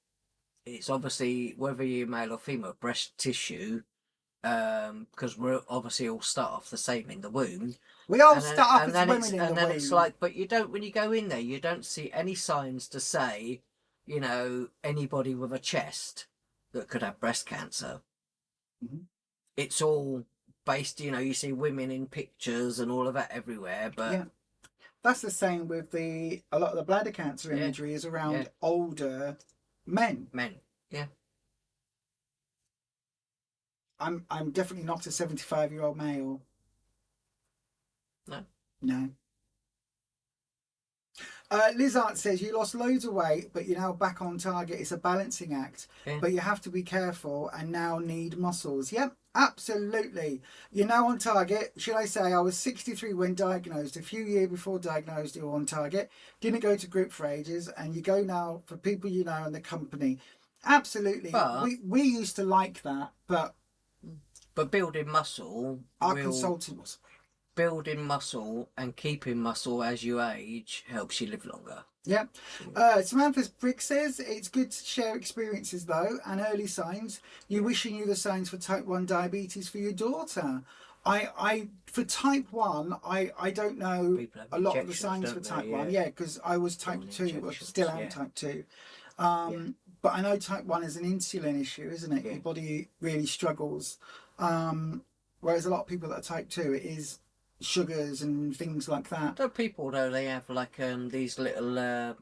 it's obviously whether you're male or female, breast tissue, because we're obviously all start off the same in the womb. We all start off as women in the womb. And then it's like, but you don't, when you go in there, you don't see any signs to say, you know, anybody with a chest that could have breast cancer. Mm-hmm. It's all based, you know, you see women in pictures and all of that everywhere, but yeah, that's the same with a lot of the bladder cancer imagery is around older men. Yeah. I'm definitely not a 75-year-old male. No. Liz Art says, you lost loads of weight, but you're now back on target. It's a balancing act, but you have to be careful and now need muscles. Yep, absolutely. You're now on target. Should I say I was 63 when diagnosed. A few years before diagnosed, you were on target. Didn't go to group for ages, and you go now for people you know and the company. Absolutely. But we used to like that, but building muscle, our consultant was... Building muscle and keeping muscle as you age helps you live longer. Yeah. Samantha Briggs says, it's good to share experiences though and early signs. You wishing you the signs for type 1 diabetes for your daughter. I for type 1, I don't know a lot of the signs for type 1. Yeah, because I was type 2, or still am type 2. But I know type 1 is an insulin issue, isn't it? Your body really struggles. Whereas a lot of people that are type 2, it is sugars and things like that. Don't people though, they have like these little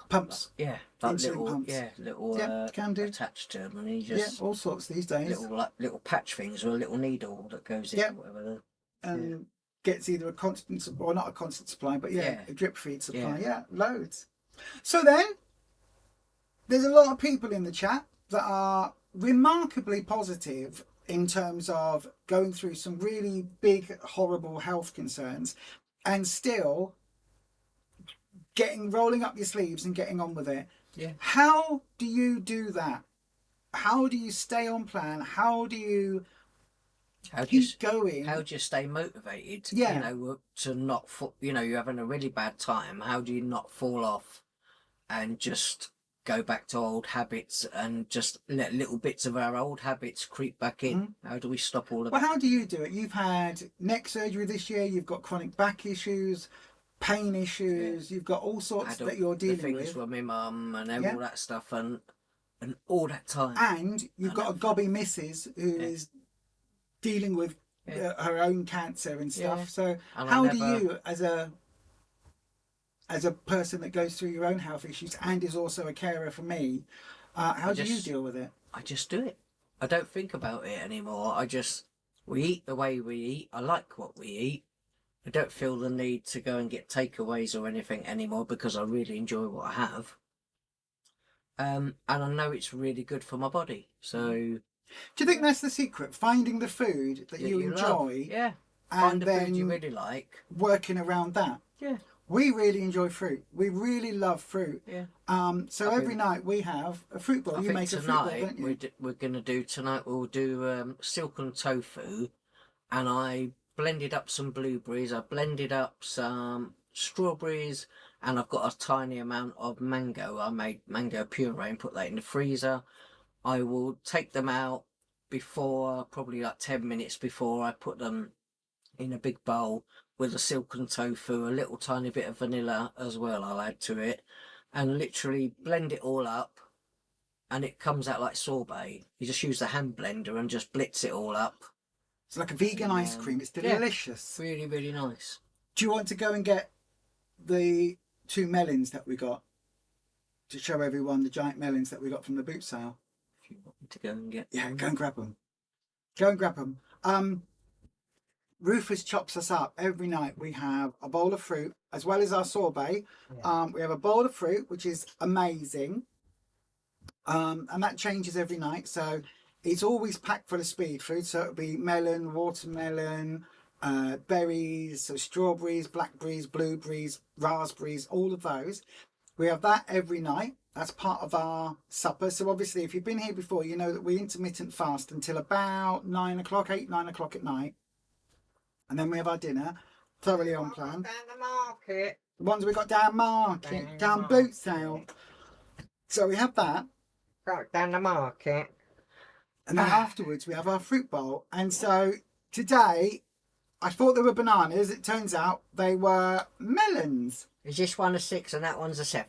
pumps, like insulin pumps, can do, attached to them, and you just all sorts these days, little patch things or a little needle that goes in, whatever, and gets either a constant supply, or not a constant supply, but a drip feed supply. Loads. So then there's a lot of people in the chat that are remarkably positive in terms of going through some really big, horrible health concerns and still rolling up your sleeves and getting on with it. Yeah. How do you do that? How do you stay on plan? How do you keep going? How do you stay motivated? Yeah. You know, to not, you know, you're having a really bad time. How do you not fall off and just go back to old habits and just let little bits of our old habits creep back in? How do we stop all of that? Well, how do you do it? You've had neck surgery this year, you've got chronic back issues, pain issues, you've got all sorts that you're dealing with. The things with my mum and all that stuff, and all that time. And you've got a gobby missus who is dealing with her own cancer and stuff. So and how do you, as a person that goes through your own health issues and is also a carer for me, how do you deal with it? I just do it. I don't think about it anymore. We eat the way we eat. I like what we eat. I don't feel the need to go and get takeaways or anything anymore because I really enjoy what I have. And I know it's really good for my body. So, do you think that's the secret? Finding the food that you enjoy, find the food you really like, working around that. Yeah. We really enjoy fruit. We really love fruit. Yeah. So every night we have a fruit bowl. You make a fruit bowl, don't you? We're going to do tonight. We'll do silken tofu, and I blended up some blueberries. I blended up some strawberries, and I've got a tiny amount of mango. I made mango puree and put that in the freezer. I will take them out before, probably like 10 minutes before I put them in a big bowl with a silken tofu, a little tiny bit of vanilla as well I'll add to it, and literally blend it all up, and it comes out like sorbet. You just use the hand blender and just blitz it all up. It's like a vegan ice cream. It's delicious. Really, really nice. Do you want to go and get the 2 melons that we got? to show everyone the giant melons that we got from the boot sale. If you want me to go and get Yeah, them. go and grab them. Go and grab them. Rufus chops us up every night. We have a bowl of fruit as well as our sorbet. Yeah. We have a bowl of fruit, which is amazing. And that changes every night. So it's always packed full of speed food. So it'll be melon, watermelon, berries, so strawberries, blackberries, blueberries, raspberries, all of those. We have that every night. That's part of our supper. So obviously, if you've been here before, you know that we intermittent fast until about 9 o'clock, 8, 9 o'clock at night. And then we have our dinner, thoroughly on plan. Down the market. The ones we got down market, down boot sale. So we have that. Got down the market. And then afterwards, we have our fruit bowl. And so today, I thought they were bananas. It turns out they were melons. Is this one a 6 and that one's a 7?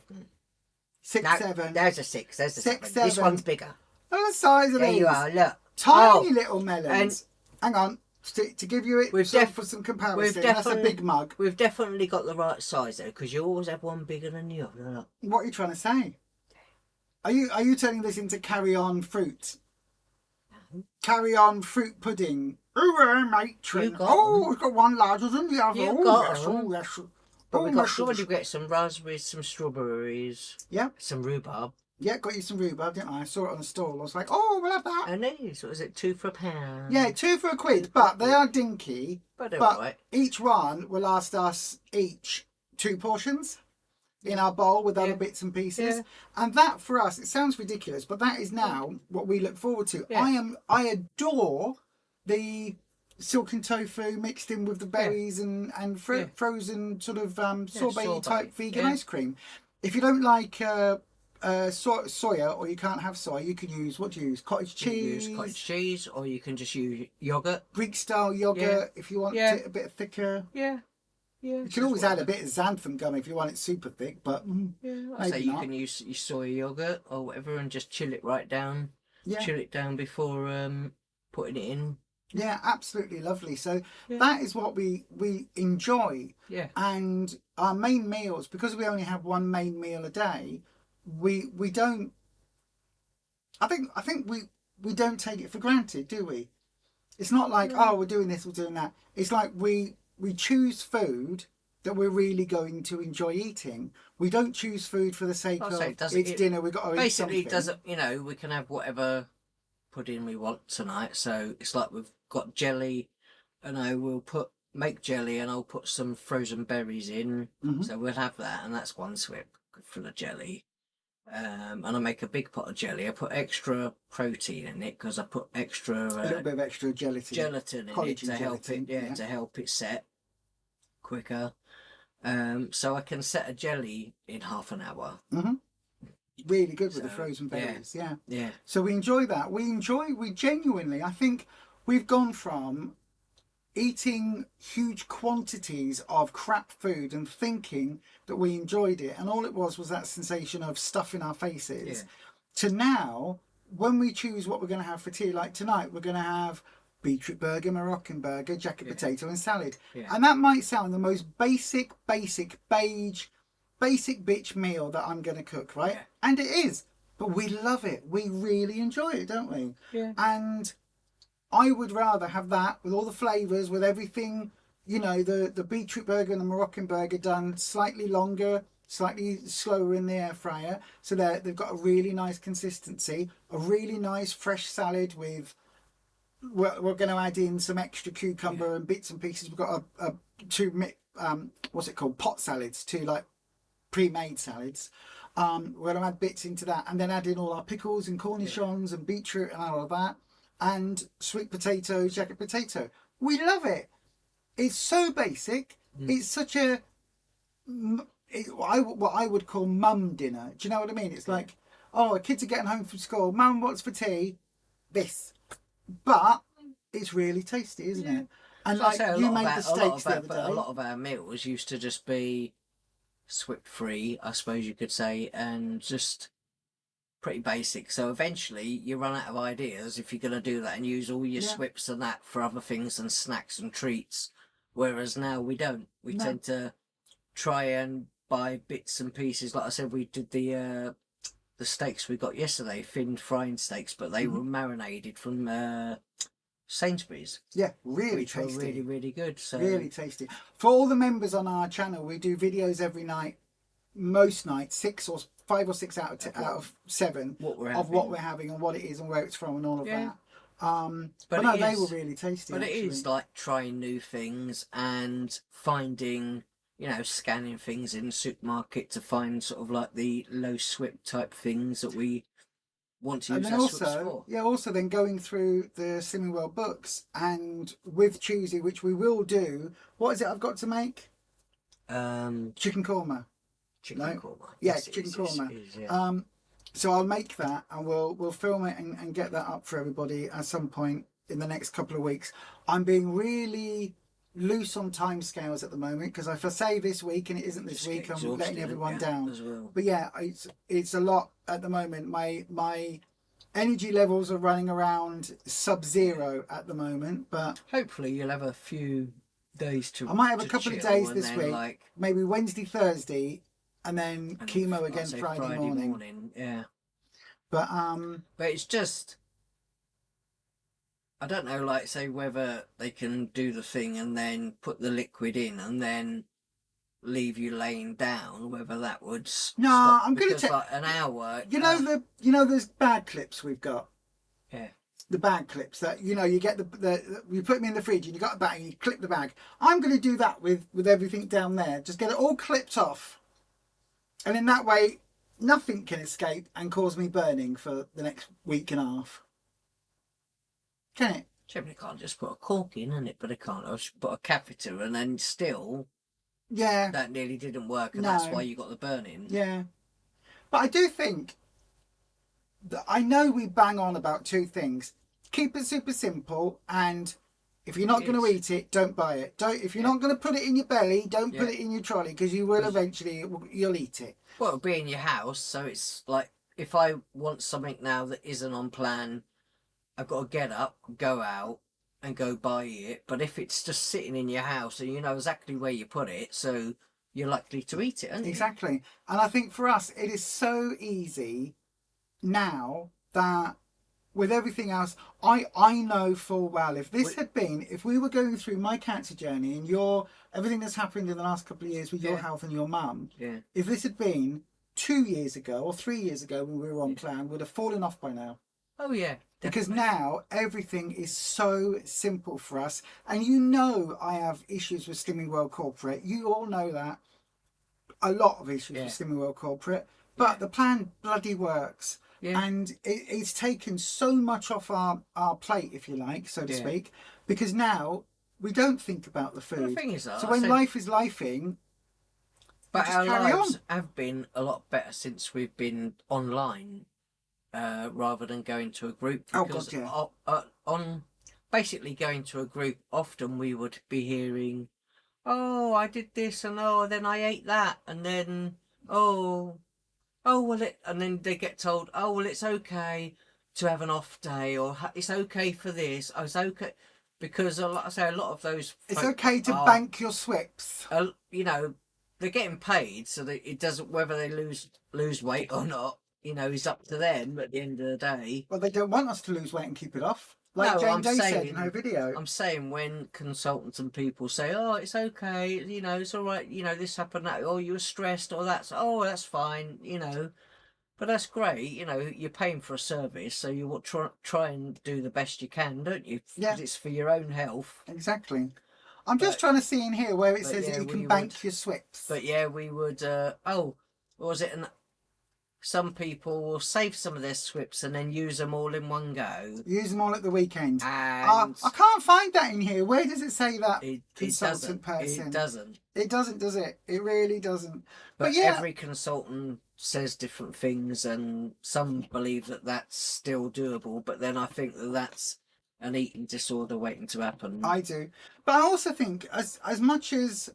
6, No, 7. There's a 6. There's a 6, 7. This 7. one's bigger. Look at the size of There these. you are. Look. Tiny Oh, little melons. Hang on. To give you it for some comparison, that's a big mug. We've definitely got the right size though, because you always have one bigger than the other. Look. What are you trying to say? Are you turning this into carry on fruit? No. Carry on fruit pudding. Oh, matron. Oh, it's got one larger than the other. You've Oh, got yes, them. oh, yes. But Oh, we've got yes, sure you get some raspberries, some strawberries, yeah, some rhubarb. yeah, got you some rhubarb, didn't I? I saw it on the stall. I was like, oh, we'll have that. And these, what was it, 2 for £1? Yeah, 2 for £1, but they are dinky. But they're But right. each one will last us each 2 portions in our bowl with other bits and pieces. Yeah. And that for us, it sounds ridiculous, but that is now what we look forward to. Yeah. I adore the silken tofu mixed in with the berries and frozen sort of sorbet type vegan ice cream. If you don't like soya, or you can't have soy, you can use, what do you use? Cottage cheese. Use cottage cheese, or you can just use yogurt. Greek style yogurt if you want it a bit thicker. Yeah. You can always add a bit of xanthan gum if you want it super thick, but I say maybe you not. can use your soy yogurt or whatever and just chill it right down. Yeah. Chill it down before putting it in. Yeah, absolutely lovely. So that is what we enjoy. Yeah. And our main meals, because we only have one main meal a day, we don't. I think we don't take it for granted, do we? It's not like we're doing this, we're doing that. It's like we choose food that we're really going to enjoy eating. We don't choose food for the sake of it's dinner. We've got to eat something. Basically, doesn't we can have whatever pudding we want tonight. So it's like we've got jelly, and we'll make jelly, and I'll put some frozen berries in. Mm-hmm. So we'll have that, and that's one swip for the jelly. And I make a big pot of jelly. I put extra protein in it because I put extra a little bit of extra gelatin in it to help it. To help it set quicker. So I can set a jelly in half an hour. Mm-hmm. Really good with the frozen berries. Yeah. So we enjoy that. We genuinely, I think we've gone from eating huge quantities of crap food and thinking that we enjoyed it, and all it was that sensation of stuff in our faces, to now, when we choose what we're going to have for tea, like tonight, we're going to have beetroot burger, Moroccan burger, jacket potato and salad. And that might sound the most basic bitch meal that I'm going to cook, right? And it is, but we love it. We really enjoy it, don't we? Yeah. And I would rather have that with all the flavours, with everything, the beetroot burger and the Moroccan burger done slightly longer, slightly slower in the air fryer, so that they've got a really nice consistency, a really nice fresh salad with, we're going to add in some extra cucumber and bits and pieces. We've got what's it called? Pot salads, 2 like pre-made salads. We're going to add bits into that, and then add in all our pickles and cornichons and beetroot and all of that. And sweet potato, jacket potato. We love it. It's so basic. It's such what I would call mum dinner. Do you know what I mean? It's like, our kids are getting home from school. Mum, what's for tea? This. But it's really tasty, isn't it? And so you made the steaks the other day. A lot of our meals used to just be SWIP free, I suppose you could say, and just pretty basic. So eventually you run out of ideas if you're going to do that and use all your SWIPs and that for other things and snacks and treats, whereas now we don't. We tend to try and buy bits and pieces. Like I said, we did the the steaks we got yesterday, finned frying steaks, but they were marinated from Sainsbury's. Yeah, really which tasty. Were really, really good. So really tasty. For all the members on our channel, we do videos every night, most nights, 6 or 5 or 6 out of 7 what we're of what we're having and what it is and where it's from and all of that. But no, they were really tasty. But actually. it is like trying new things and finding, scanning things in the supermarket to find sort of like the L.O.S.E.R.S type things that we want to use. And then also then going through the Slimming World books, and with Tuesday, which we will do. What is it I've got to make? Chicken korma. Chicken korma. Yeah, Yes, chicken is, korma. yeah. So I'll make that, and we'll film it and get that up for everybody at some point in the next couple of weeks. I'm being really loose on timescales at the moment, because if I say this week and it isn't this week, I'm letting everyone down as well. But yeah, it's a lot at the moment. My energy levels are running around sub-zero at the moment, but hopefully you'll have a few days to. I might have a couple of days this week, like, maybe Wednesday, Thursday, and then chemo again Friday morning. Yeah, but it's just, I don't know, like, say whether they can do the thing and then put the liquid in and then leave you laying down, whether that would stop, I'm gonna take like an hour. Those bag clips we've got. Yeah. The bag clips that you get you put them in the fridge and you got a bag and you clip the bag. I'm going to do that with everything down there. Just get it all clipped off, and in that way, nothing can escape and cause me burning for the next week and a half. Can it? Generally, can't just put a cork in, and it, but I can't. I just put a catheter, and then still, yeah, that nearly didn't work, and that's why you got the burning. Yeah, but I do think that I know we bang on about 2 things. Keep it super simple, and if you're not going to eat it, don't buy it. If you're not going to put it in your belly, don't put it in your trolley, because you will eventually, you'll eat it. Well, it'll be in your house, so it's like, if I want something now that isn't on plan, I've got to get up, go out, and go buy it. But if it's just sitting in your house and you know exactly where you put it, so you're likely to eat it, aren't you? Exactly. And I think for us, it is so easy now that with everything else, I know full well, if we were going through my cancer journey and everything that's happened in the last couple of years with your health and your mum, if this had been 2 years ago or 3 years ago when we were on plan, would have fallen off by now. Oh yeah, definitely. Because now everything is so simple for us, and I have issues with Slimming World Corporate. You all know that. A lot of issues with Slimming World Corporate, but the plan bloody works. Yeah. And it's taken so much off our plate, if you like, so to speak, because now we don't think about the food. Well, the thing is, so when life is lifing, but our lives have been a lot better since we've been online, rather than going to a group. Because on basically going to a group, often we would be hearing, "Oh, I did this, and then I ate that, and then and then they get told, "Oh, well, it's okay to have an off day, or it's okay for this." Oh, it's okay, because a lot of those. It's okay to bank your swips. They're getting paid, so that it doesn't, whether they lose weight or not. Is up to them at the end of the day. Well, they don't want us to lose weight and keep it off. Like Jane Day said in her video. I'm saying when consultants and people say, "Oh, it's okay, it's all right, this happened, that, oh, you were stressed, or that's fine, but that's great, you're paying for a service, so you will try and do the best you can, don't you? Because it's for your own health." Exactly. I'm just trying to see in here where it says that you can bank your swips. But we would, what was it? Some people will save some of their swips and then use them all in one go. Use them all at the weekend. And I can't find that in here. Where does it say that? Consultant person. It doesn't. It doesn't, does it? It really doesn't. But every consultant says different things, and some believe that that's still doable. But then I think that that's an eating disorder waiting to happen. I do. But I also think as much as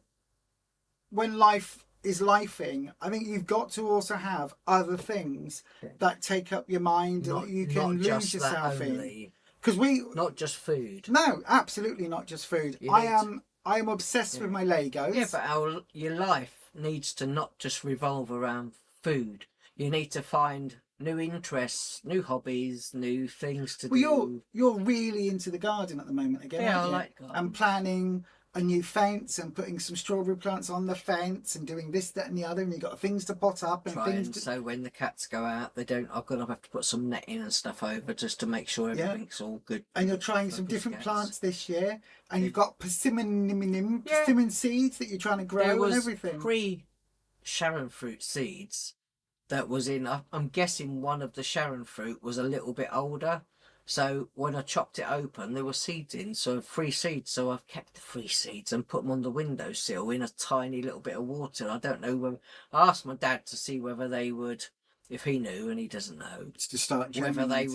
when life is lifing, I think you've got to also have other things that take up your mind and that you can lose yourself in. Because not just food. No, absolutely not just food. I am obsessed with my Legos. Yeah, but your life needs to not just revolve around food. You need to find new interests, new hobbies, new things to Well, do. you're really into the garden at the moment again, Yeah, aren't I you? like gardens. And planning a new fence and putting some strawberry plants on the fence and doing this, that, and the other. And you've got things to pot up and things to... So when the cats go out, they don't. I'm gonna have to put some netting and stuff over just to make sure everything's all good. And you're trying for some different cats. plants this year, and you've got persimmon seeds that you're trying to grow There was and everything. 3 Sharon fruit seeds that was in. I'm guessing one of the Sharon fruit was a little bit older. So when I chopped it open, there were seeds in, so 3 seeds. So I've kept the 3 seeds and put them on the windowsill in a tiny little bit of water. I don't know whether I asked my dad to see whether they would, if he knew, and he doesn't know, To start whether they germinating.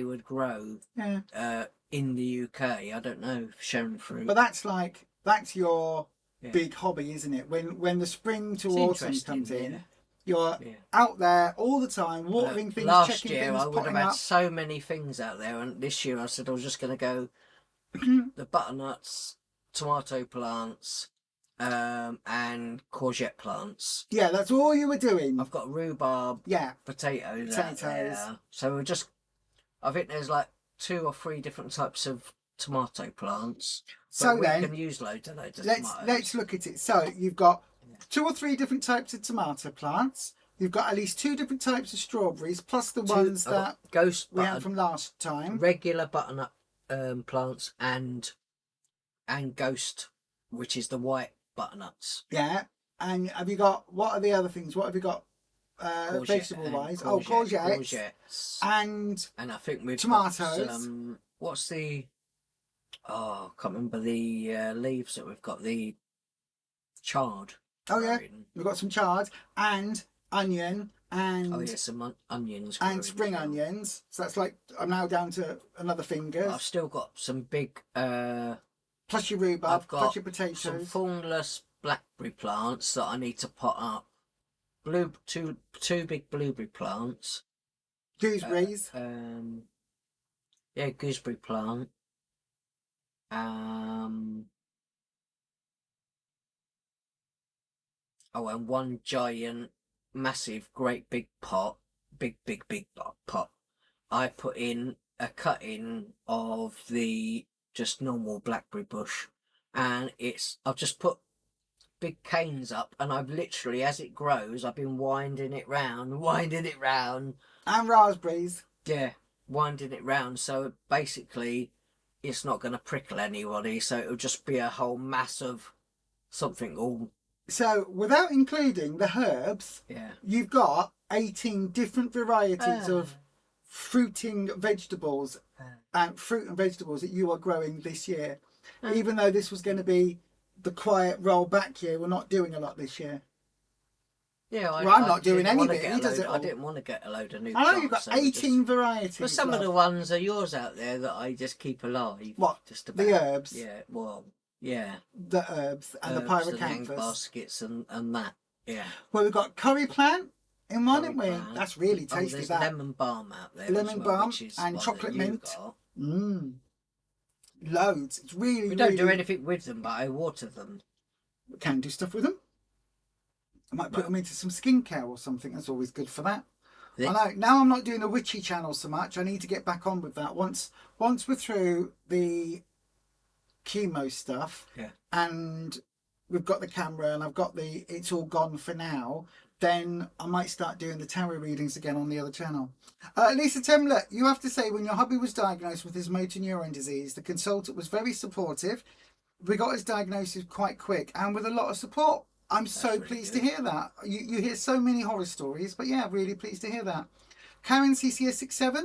would grow Yeah. in the UK. I don't know, Sharon fruit. But that's your Yeah. big hobby, isn't it? When the spring to It's autumn interesting, comes in, yeah. you're Yeah. out there all the time, watering things, Last checking year things, I would have potting had up. so many things out there, and this year I said I was just going to go the butternuts, tomato plants, and courgette plants. Yeah, that's all you were doing. I've got rhubarb, Yeah, potatoes out potatoes. there. So we're just, I think there's like 2 or 3 different types of tomato plants. So But we then, can use loads of tomatoes. let's look at it. So you've got 2 or 3 different types of tomato plants. You've got at least 2 different types of strawberries, plus the ones I've got that ghost we had butter, from last time. regular butternut plants, and ghost, which is the white butternuts. Yeah. And have you got, what are the other things? What have you got vegetable wise? Courgettes. And I think we've tomatoes. got some, what's the, I can't remember the leaves that we've got, the chard. Oh yeah, growing. we've got some chard and onion and Oh yeah, some onions. and growing spring as well. onions. So that's like, I'm now down to another finger. I've still got some big Plus your rhubarb, I've got plus your potatoes. some thornless blackberry plants that I need to pot up. Two big blueberry plants. Gooseberries. Yeah, gooseberry plant. Oh, and one giant, massive, great big pot, big pot. I put in a cutting of the just normal blackberry bush, and I've just put big canes up, and I've literally, as it grows, I've been winding it round. And raspberries. Yeah, winding it round. So basically, it's not going to prickle anybody. So it'll just be a whole mass of something all. So without including the herbs, Yeah. you've got 18 different varieties of fruiting vegetables and fruit and vegetables that you are growing this year. Even though this was going to be the quiet roll back year, we're not doing a lot this year. Yeah, Well, I'm not doing any of it. He does it all. I didn't want to get a load of new I know plants. you've got so we 18 varieties. But some of love. the ones are yours out there that I just keep alive. What? Just about. The herbs? Yeah, well, yeah. The herbs and the Herbs and hang pyrocanthus. baskets and that. Yeah. Well, we've got curry plant in one, Curry haven't we? plant. That's really tasty. There's that. lemon balm out there. Lemon as well, balm which is and one chocolate that you've mint. got. Loads. It's really, We don't really... do anything with them, but I water them. We can do stuff with them. I might put them into some skincare or something. That's always good for that. I know. Now I'm not doing the witchy channel so much. I need to get back on with that. Once we're through the chemo stuff, and we've got the camera and I've got the it's all gone for now, then I might start doing the tarot readings again on the other channel. Lisa Temler, you have to say, when your hubby was diagnosed with his motor neuron disease, the consultant was very supportive. We got his diagnosis quite quick and with a lot of support. I'm so really pleased good. to hear that. You hear so many horror stories, but yeah, really pleased to hear that. Karen CCS67.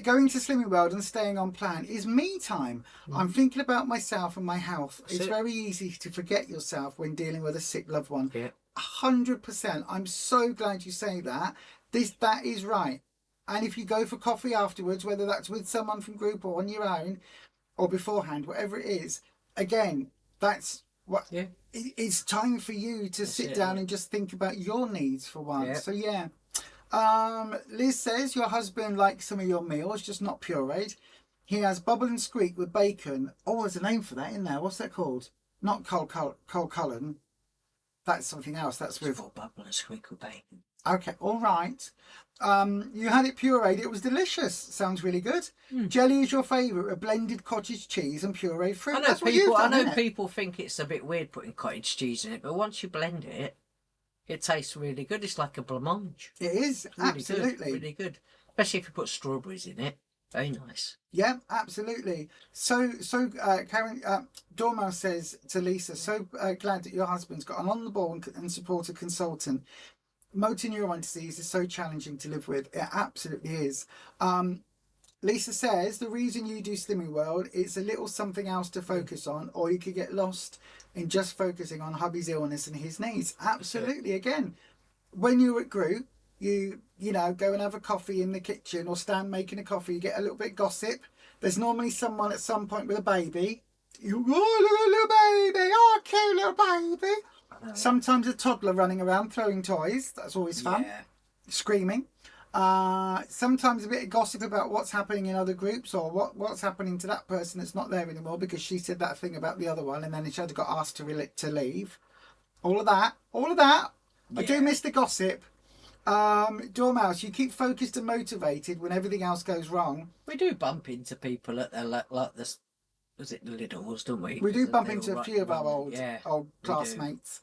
Going to Slimming World and staying on plan is me time. I'm thinking about myself and my health. It's very easy to forget yourself when dealing with a sick loved one. 100%. I'm so glad you say that. That is right. And if you go for coffee afterwards, whether that's with someone from group or on your own or beforehand, whatever it is, again, that's what it's time for you to sit down and just think about your needs for once. So yeah. Liz says your husband likes some of your meals, just not pureed. He has bubble and squeak with bacon. Oh, there's a name for that in there. What's that called? Not Cole Cullen. That's something else. That's with bubble and squeak with bacon. Okay, all right. You had it pureed. It was delicious. Sounds really good. Jelly is your favourite. A blended cottage cheese and pureed fruit. That's what you've done, I know isn't it? people think it's a bit weird putting cottage cheese in it, but once you blend it, it tastes really good. It's like a blancmange. It is, Really absolutely. good, really good. Especially if you put strawberries in it. Very nice. Yeah, absolutely. So Karen, Dormouse says to Lisa, so glad that your husband's got an on the ball and supportive consultant. Motor neuron disease is so challenging to live with. It absolutely is. Lisa says the reason you do Slimming World, it's a little something else to focus on, or you could get lost in just focusing on hubby's illness and his needs. Absolutely. Again, when you're at group, you know, go and have a coffee in the kitchen or stand making a coffee, you get a little bit gossip. There's normally someone at some point with a baby. You, oh, little baby, oh, cute little baby. Sometimes a toddler running around throwing toys. That's always fun. Yeah. Screaming. Sometimes a bit of gossip about what's happening in other groups or what's happening to that person that's not there anymore because she said that thing about the other one and then she had got asked to leave. All of that. Yeah. I do miss the gossip. Dormouse, you keep focused and motivated when everything else goes wrong. We do bump into people at the like this. Was it the Liddles, don't we? We do bump They into all a few of our run- old classmates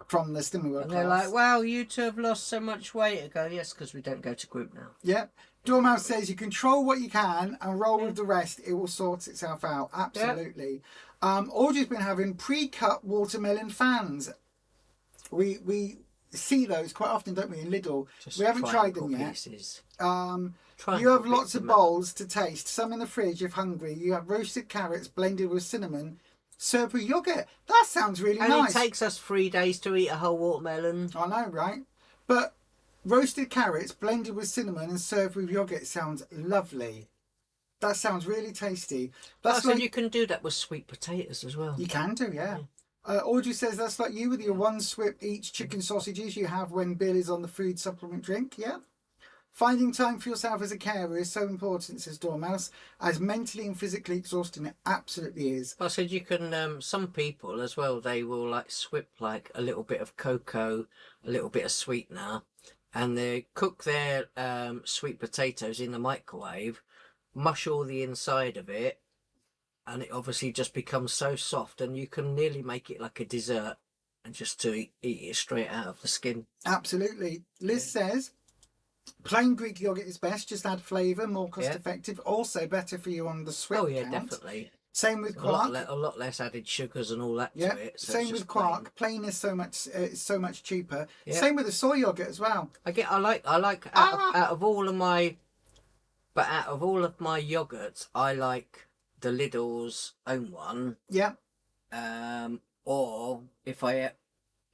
from the Slimming World And class. they're like, wow, you two have lost so much weight. I go, yes, because we don't go to group now. Yeah. Dormouse says you control what you can and roll with the rest. It will sort itself out. Absolutely. Audrey's been having pre-cut watermelon fans. We see those quite often, don't we, in Lidl? Just we haven't tried them triangle yet. pieces. You have lots of bowls to taste. Some in the fridge if hungry. You have roasted carrots blended with cinnamon. Served with yogurt. That sounds really And nice. it takes us 3 days to eat a whole watermelon. I know, right? But roasted carrots blended with cinnamon and served with yogurt sounds lovely. That sounds really tasty. That's So you can do that with sweet potatoes as well. You can do, yeah. Audrey says that's like you with your one swip each chicken sausages you have when Bill is on the food supplement drink. Yeah. Finding time for yourself as a carer is so important, says Dormouse, as mentally and physically exhausting it absolutely is. I said you can, some people as well, they will like swip like a little bit of cocoa, a little bit of sweetener, and they cook their sweet potatoes in the microwave, mush all the inside of it, and it obviously just becomes so soft, and you can nearly make it like a dessert and just to eat it straight out of the skin. Absolutely. Liz says plain Greek yogurt is best, just add flavour, more cost effective, also better for you on the swip Oh yeah, count. definitely. Same with quark. A lot less added sugars and all that Yeah, to it. So same it's with just quark. Plain is so much cheaper. Yeah. Same with the soy yogurt as well. I like out of all of my yogurts, I like the Lidl's own one. Yeah. Or if I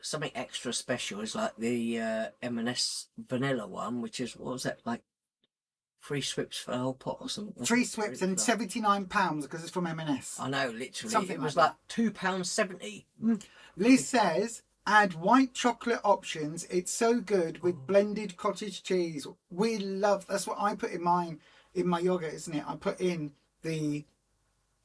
something extra special is like the M&S vanilla one, which is, what was that, like 3 swips for a whole pot or something? 3 swips and £79 because it's from M&S. I know, literally. Something it was like like £2.70. Liz says add white chocolate options. It's so good with blended cottage cheese. We love. That's what I put in my yogurt, isn't it? I put in the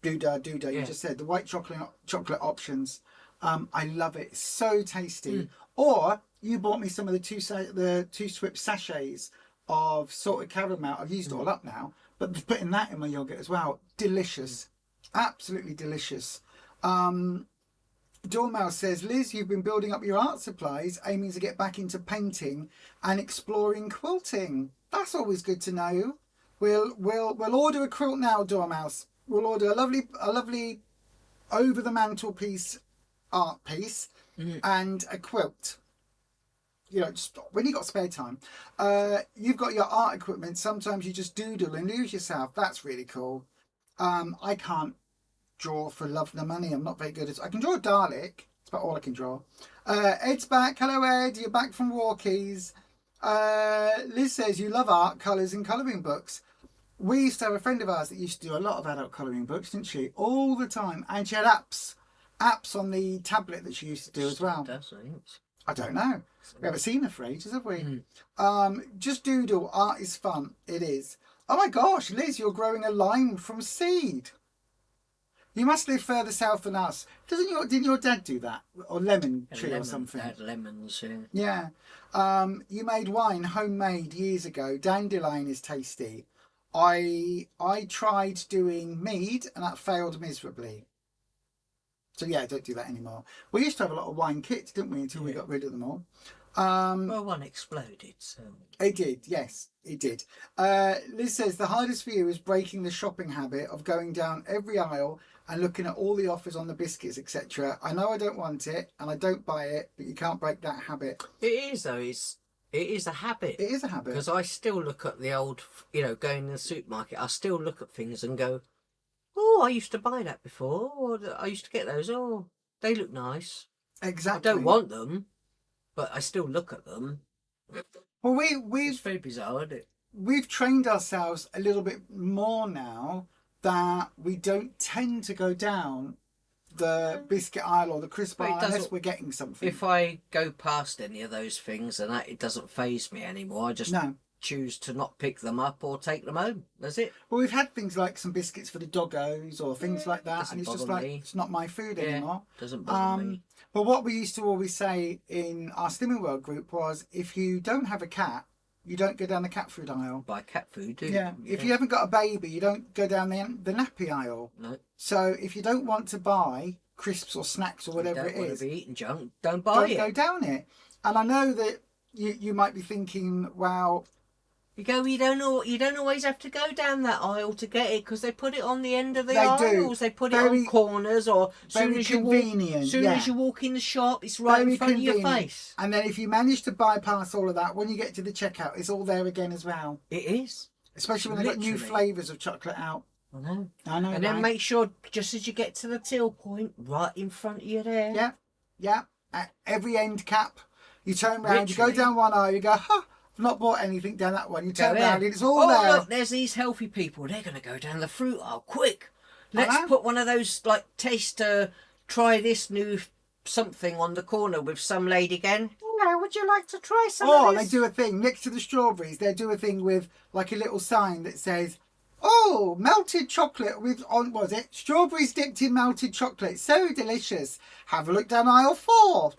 doodah. You just said the white chocolate options. I love it. It's so tasty. Or you bought me some of the two swip sachets of salted caramel. I've used it all up now, but putting that in my yogurt as well. Delicious. Absolutely delicious. Dormouse says, Liz, you've been building up your art supplies, aiming to get back into painting and exploring quilting. That's always good to know. We'll order a quilt now, Dormouse. We'll order a lovely over the mantelpiece art piece and a quilt. You know, just when you got spare time. You've got your art equipment. Sometimes you just doodle and lose yourself. That's really cool. I can't draw for love nor money. I'm not very good at it. I can draw a Dalek. That's about all I can draw. Ed's back. Hello, Ed. You're back from Walkies. Liz says you love art, colours and colouring books. We used to have a friend of ours that used to do a lot of adult colouring books, didn't she? All the time. And she had apps on the tablet that she used to do as well. I don't know. We haven't seen her for ages, have we? Just doodle. Art is fun. It is. Oh my gosh, Liz, you're growing a lime from seed. You must live further south than us. Didn't your dad do that? Or lemon tree or something? They had lemons, yeah. Yeah. You made wine homemade years ago. Dandelion is tasty. I tried doing mead and that failed miserably. So yeah, don't do that anymore. We used to have a lot of wine kits, didn't we, until we got rid of them all. Well, one exploded, so... It did, yes, it did. Liz says, the hardest for you is breaking the shopping habit of going down every aisle and looking at all the offers on the biscuits, etc. I know I don't want it and I don't buy it, but you can't break that habit. It is, though. It is a habit. It is a habit. Because I still look at the old, going to the supermarket, I still look at things and go, oh, I used to buy that before, or I used to get those, oh, they look nice. Exactly. I don't want them, but I still look at them. Well, it's very bizarre, isn't it? We've trained ourselves a little bit more now that we don't tend to go down the biscuit aisle or the crisp aisle unless we're getting something. If I go past any of those things and it doesn't faze me anymore, I just choose to not pick them up or take them home. That's it. Well, we've had things like some biscuits for the doggos or things like that, and it's just like, it's not my food anymore. Doesn't bother me. But what we used to always say in our Slimming World group was, if you don't have a cat, you don't go down the cat food aisle. Buy cat food, do you? Yeah. If you haven't got a baby, you don't go down the nappy aisle. No. So if you don't want to buy crisps or snacks or whatever it is, don't want to be eating junk, don't buy it. Don't go down it. And I know that you might be thinking, well, you don't always have to go down that aisle to get it, because they put it on the end of the aisles. They put it on corners, or very convenient. As soon as you walk in the shop, it's right in front of your face. And then if you manage to bypass all of that, when you get to the checkout, it's all there again as well. It is. Especially when they've got new flavours of chocolate out. I know. And then make sure, just as you get to the till point, right in front of you there. Yeah. Yeah. At every end cap, you turn around, you go down one aisle, you go, huh, I've not bought anything down that one. You turn around and it's all there. Look, there's these healthy people. They're going to go down the fruit aisle quick. Let's put one of those, like, try this new something on the corner with some lady again. No, would you like to try some of this? They do a thing next to the strawberries. They do a thing with, like, a little sign that says, oh, melted chocolate with, strawberries dipped in melted chocolate. So delicious. Have a look down aisle 4.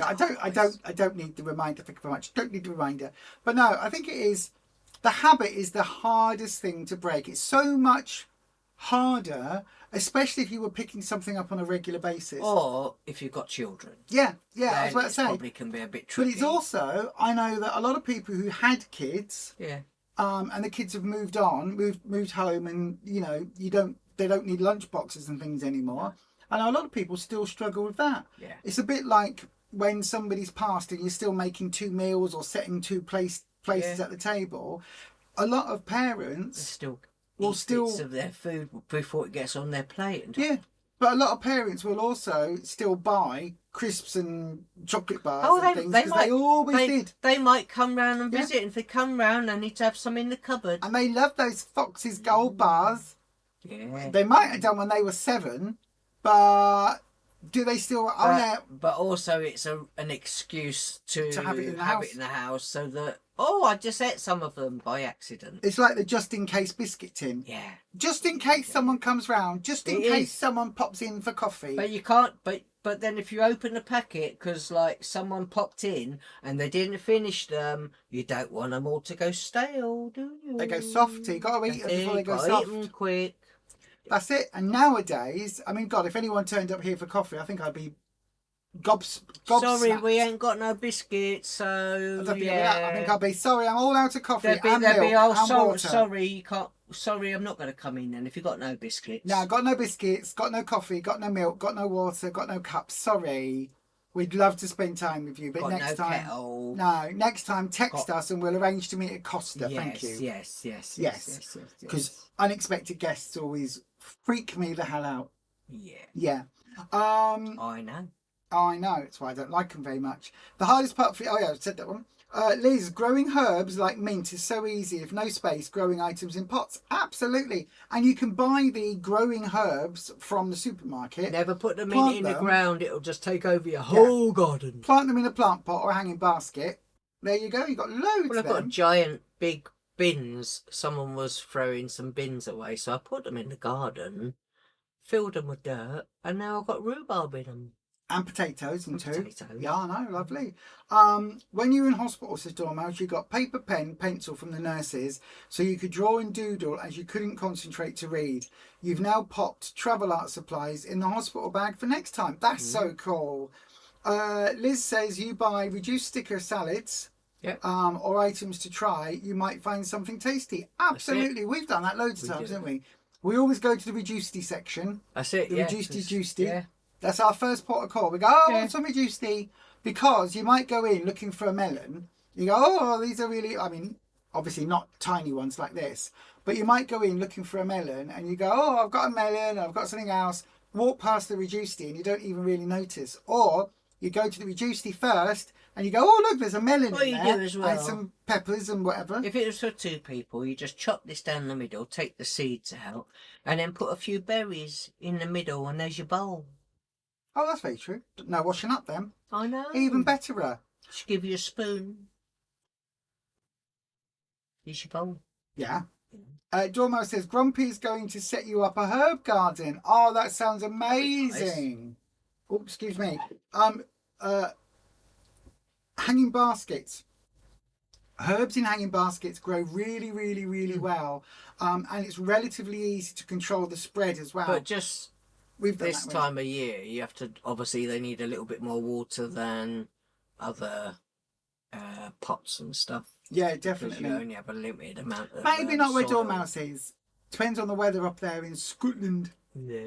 I don't need the reminder. Thank you very much. Don't need the reminder. But no, I think it is, the habit is the hardest thing to break. It's so much harder, especially if you were picking something up on a regular basis. Or if you've got children. Yeah, I was about to say. Probably can be a bit tricky. But it's also, I know that a lot of people who had kids, and the kids have moved on, moved home, and they don't need lunch boxes and things anymore. And a lot of people still struggle with that. Yeah. It's a bit like when somebody's passed and you're still making 2 meals or setting 2 places at the table. A lot of parents will still bits of their food before it gets on their plate. Yeah, but a lot of parents will also still buy crisps and chocolate bars and things, because they always did. They might come round and visit, and if they come round, they need to have some in the cupboard. And they love those Fox's Gold bars. Yeah. They might have done when they were 7, but do they still? But also, it's an excuse to have it in the house, so that I just ate some of them by accident. It's like the just in case biscuit tin. Yeah. Just in case someone comes round. Just in case someone pops in for coffee. But you can't. But then if you open the packet, because like someone popped in and they didn't finish them, you don't want them all to go stale, do you? They go soft. You got to eat them before they go soft. Eat them quick. That's it. And nowadays, I mean, God, if anyone turned up here for coffee, I think I'd be gobsmacked. Sorry, we ain't got no biscuits, so I think I'd be sorry. I'm all out of coffee and milk and water. Sorry, you can't. Sorry, I'm not going to come in then if you've got no biscuits. No, got no biscuits, got no coffee, got no milk, got no water, got no cups. Sorry. We'd love to spend time with you, but next time text us and we'll arrange to meet at Costa. Thank you. Yes. Because unexpected guests always freak me the hell out. Yeah. I know. That's why I don't like them very much. The hardest part for I said that one. Liz, growing herbs like mint is so easy. If no space, growing items in pots. Absolutely. And you can buy the growing herbs from the supermarket. Never put them in the ground. It'll just take over your whole garden. Plant them in a plant pot or a hanging basket. There you go. You've got loads of them. I've got a giant, big bins. Someone was throwing some bins away, so I put them in the garden, filled them with dirt, and now I've got rhubarb in them. And potatoes and two. Potatoes. Yeah, I know, lovely. When you were in hospital, says Dormouse, you got paper, pen, pencil from the nurses so you could draw and doodle as you couldn't concentrate to read. You've now popped travel art supplies in the hospital bag for next time. That's so cool. Liz says you buy reduced sticker salads. Yep. Or items to try, you might find something tasty. Absolutely. We've done that loads of times, haven't we? We always go to the reducedy section. That's it. The reducedy juicy. Yeah. That's our first port of call. We go, I want some reducedy, because you might go in looking for a melon. You go, oh, these are really, I mean, obviously not tiny ones like this, but you might go in looking for a melon and you go, oh, I've got a melon, I've got something else. Walk past the reducedy and you don't even really notice. Or you go to the reducedy first and you go, oh, look, there's a melon in there. Do as well. And some peppers and whatever. If it was for two people, you just chop this down the middle, take the seeds out, and then put a few berries in the middle, and there's your bowl. Oh, that's very true. No washing up then. I know. Even betterer. Just give you a spoon. Here's your bowl. Yeah. Dormo says, Grumpy is going to set you up a herb garden. Oh, that sounds amazing. Nice. Oh, excuse me. Hanging baskets. Herbs in hanging baskets grow really, really, really well. And it's relatively easy to control the spread as well. But just We've done this time of year, you have to, obviously they need a little bit more water than other pots and stuff. Yeah, definitely. Because you only have a limited amount of maybe not where soil. Dormouse is. Depends on the weather up there in Scotland. Yeah,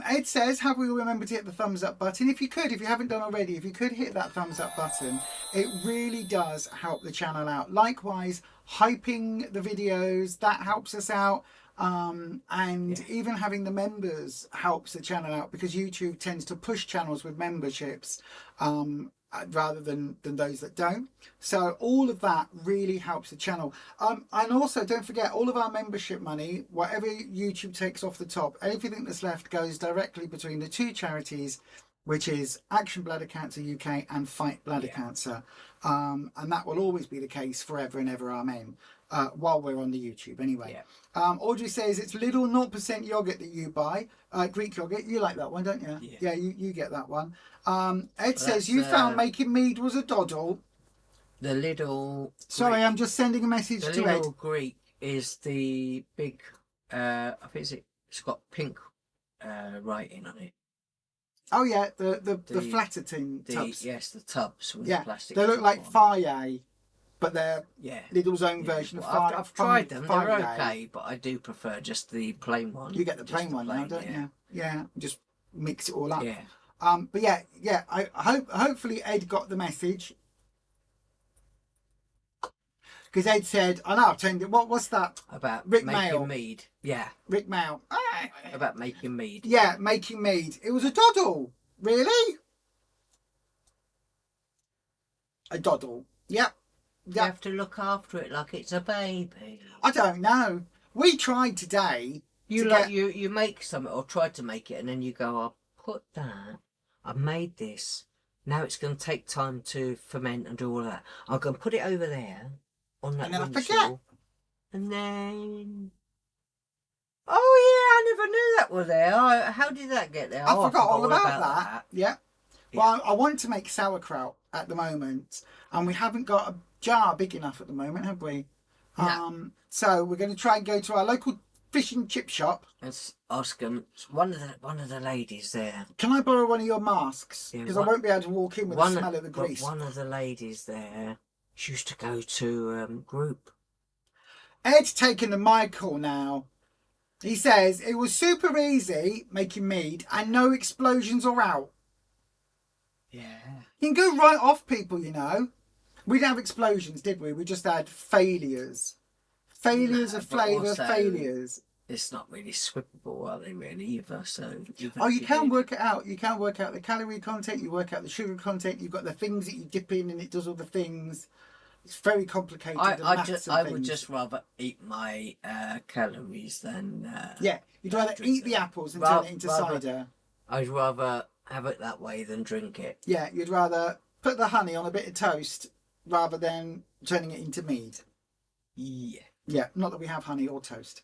Ed says, have we remembered to hit the thumbs up button? If you could, if you haven't done already, if you could hit that thumbs up button, it really does help the channel out. Likewise, hyping the videos, that helps us out. Even having the members helps the channel out, because YouTube tends to push channels with memberships rather than those that don't. So all of that really helps the channel. And also don't forget, all of our membership money, whatever YouTube takes off the top, everything that's left goes directly between the two charities, which is Action Bladder Cancer UK and Fight Bladder Cancer. And that will always be the case forever and ever, amen. While we're on the YouTube anyway. Audrey says it's little 0% yogurt that you buy, Greek yogurt. You like that one, don't you? Yeah, you get that one. Ed says you found making mead was a doddle. The little Sorry, I'm just sending a message to Ed. The little Greek is the big I think it's got pink writing on it. Oh yeah, the flatter tin tubs. Yes, the tubs with the plastic. They look like Fire, but they're Lidl's own version of Fire. I've tried them, they're okay, but I do prefer just the plain one. You get the plain one now, don't you? Yeah, just mix it all up. Yeah. But yeah, I hopefully Ed got the message. Because Ed said, I know, I've turned it. What's that? About Rick making Mail. mead. Yeah. Rick Mail. About making mead. Yeah, making mead. It was a doddle. Really? A doddle. Yep. You have to look after it like it's a baby. I don't know. We tried today. You make something or try to make it, and then you go, I'll put that. I made this. Now it's going to take time to ferment and do all that. I'm going to put it over there on that windowsill. And then... Oh, yeah, I never knew that was there. How did that get there? I forgot all about that. Yeah. Well, I want to make sauerkraut at the moment, and we haven't got a jar big enough at the moment, have we? No. So we're going to try and go to our local fish and chip shop. Let's ask them. One of the ladies there. Can I borrow one of your masks? Because I won't be able to walk in with the smell of the grease. One of the ladies there, she used to go to group. Ed's taking the mic call now. He says it was super easy making mead and no explosions or out. Yeah. You can go right off people, you know. We didn't have explosions, did we? We just had failures. Failures of flavour, failures. It's not really swippable, are they really either? So you can work it out. You can work out the calorie content. You work out the sugar content. You've got the things that you dip in, and it does all the things. It's very complicated. I would just rather eat my calories than. Yeah, you'd rather eat the apples and turn it into cider. I'd rather have it that way than drink it. Yeah, you'd rather put the honey on a bit of toast rather than turning it into mead. Yeah. Yeah, not that we have honey or toast.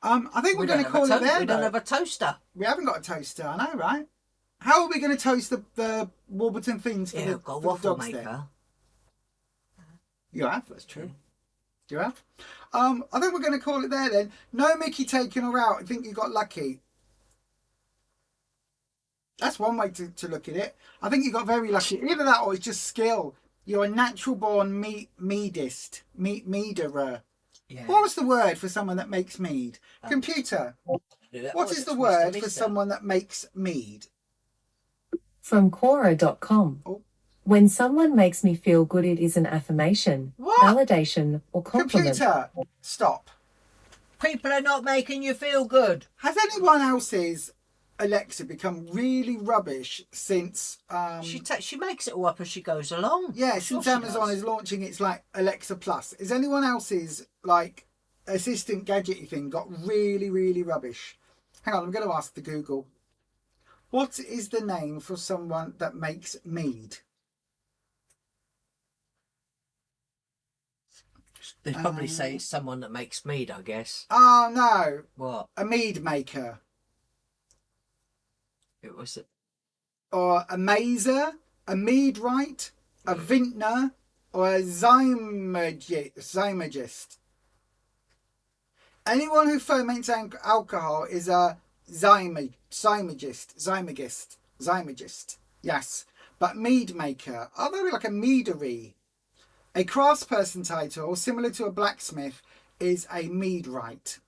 I think we're going to call it there. We don't have a toaster. We haven't got a toaster, I know, right? How are we going to toast the Warburton things for the, got a for waffle the dogs maker. then? You have, that's true. You have. I think we're going to call it there then. No Mickey taking her out. I think you got lucky. That's one way to look at it. I think you got very lucky. Either that or it's just skill. You're a natural born meadist. Meaderer. Yeah. What was the word for someone that makes mead? Computer. What is the word for someone that makes mead? From Quora.com. Oh. When someone makes me feel good, it is an affirmation, What? validation, or compliment. Computer. Stop. People are not making you feel good. Has anyone else's Alexa become really rubbish since She makes it all up as she goes along. yeah, since Amazon is launching its like Alexa Plus? Is anyone else's like assistant gadgety thing got really, really rubbish? Hang on, I'm going to ask the Google. What is the name for someone that makes mead? They'd probably say it's someone that makes mead, I guess. Oh no, What? a mead maker. It was it. Or a mazer, a meadwright, a vintner, or a zymagist. Anyone who ferments alcohol is a zymagist. Yes, but mead maker. Oh, they're like a meadery. A craftsperson title, similar to a blacksmith, is a meadwright.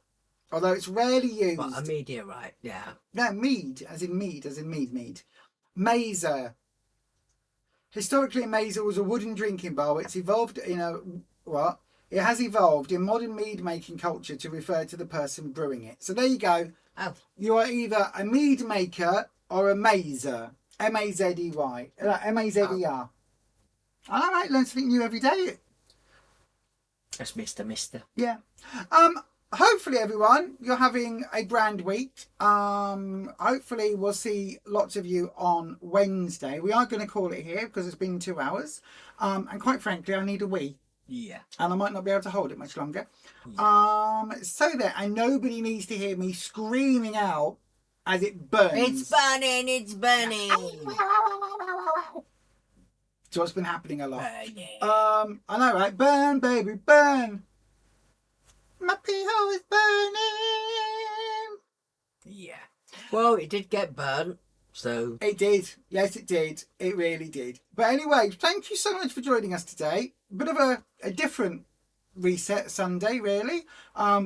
Although it's rarely used. What, a meteorite, yeah. No, mead, as in mead. Mazer. Historically, a mazer was a wooden drinking bowl. It's evolved in a... What? It has evolved in modern mead making culture to refer to the person brewing it. So there you go. Oh. You are either a mead maker or a mazer. M-A-Z-E-Y. M-A-Z-E-R. All right, learn something new every day. That's Mister. Yeah. Hopefully, everyone, you're having a grand week. Hopefully, we'll see lots of you on Wednesday. We are going to call it here because it's been 2 hours. And quite frankly, I need a wee. Yeah. And I might not be able to hold it much longer. So there, and nobody needs to hear me screaming out as it burns. It's burning, it's burning. So what's been happening a lot. Burning. I know, right? Burn, baby, burn. My pee hole is burning. Yeah. Well, it did get burnt, so... It did. Yes, it did. It really did. But anyway, thank you so much for joining us today. A bit of a different reset Sunday, really.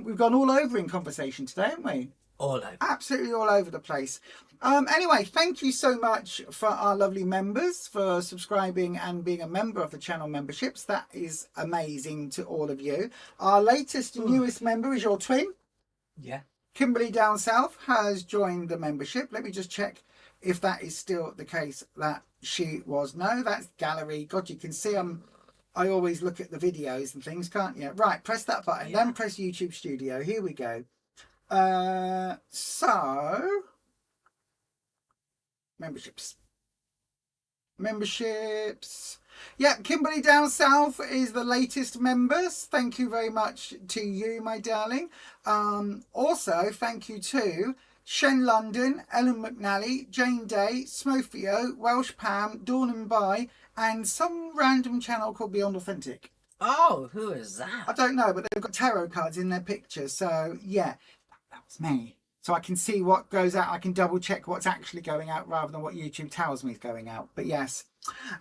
We've gone all over in conversation today, haven't we? All over. Absolutely all over the place. Anyway, thank you so much for our lovely members for subscribing and being a member of the channel memberships. That is amazing to all of you. Our latest and newest member is your twin. Yeah. Kimberly down south has joined the membership. Let me just check if that is still the case that she was. No, that's gallery. God, you can see I always look at the videos and things, can't you? Right, press that button, then press YouTube Studio. Here we go. So memberships. Yeah, Kimberly down south is the latest members. Thank you very much to you, my darling. Also, thank you to Shen London, Ellen McNally, Jane Day, Smofio, Welsh Pam, Dawn and By, and some random channel called Beyond Authentic. Oh, who is that? I don't know, but they've got tarot cards in their picture. So, yeah, that was me. So I can see what goes out. I can double check what's actually going out rather than what YouTube tells me is going out. But yes.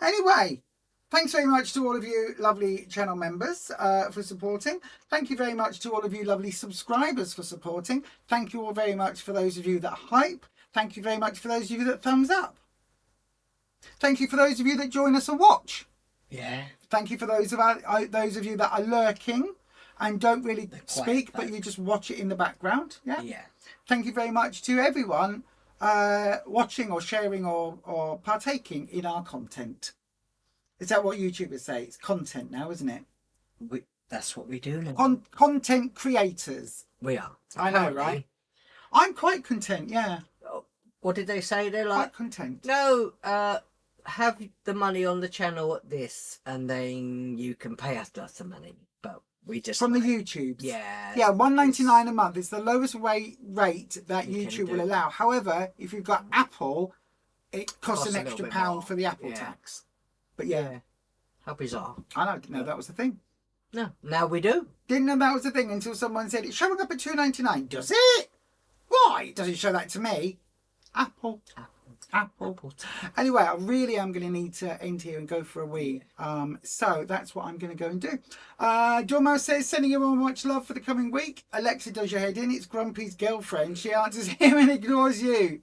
Anyway, thanks very much to all of you lovely channel members for supporting. Thank you very much to all of you lovely subscribers for supporting. Thank you all very much for those of you that hype. Thank you very much for those of you that thumbs up. Thank you for those of you that join us and watch. Yeah. Thank you for those of you that are lurking and don't really speak, but you just watch it in the background. Yeah. Yeah. Thank you very much to everyone watching or sharing or partaking in our content. Is that what YouTubers say? It's content now, isn't it? That's what we do now. Content creators. We are. I know, right? I'm quite content, yeah. What did they say? They're like... Quite content. No, have the money on the channel at this, and then you can pay us lots of money. But We just from the like- YouTubes. Yeah. Yeah, $1.99 a month. It's the lowest rate that You can YouTube do. will allow. However, if you've got Apple, it costs an a little extra bit £1 more. for the Apple Yeah. tax. But yeah, How bizarre. I didn't know that was the thing. No, now we do. Didn't know that was the thing until someone said it's showing up at $2.99. Does it? Why? It doesn't show that to me. Apple. Anyway, I really am going to need to end here and go for a wee. So that's what I'm going to go and do. Dormo says, sending you all much love for the coming week. Alexa does your head in. It's Grumpy's girlfriend. She answers him and ignores you.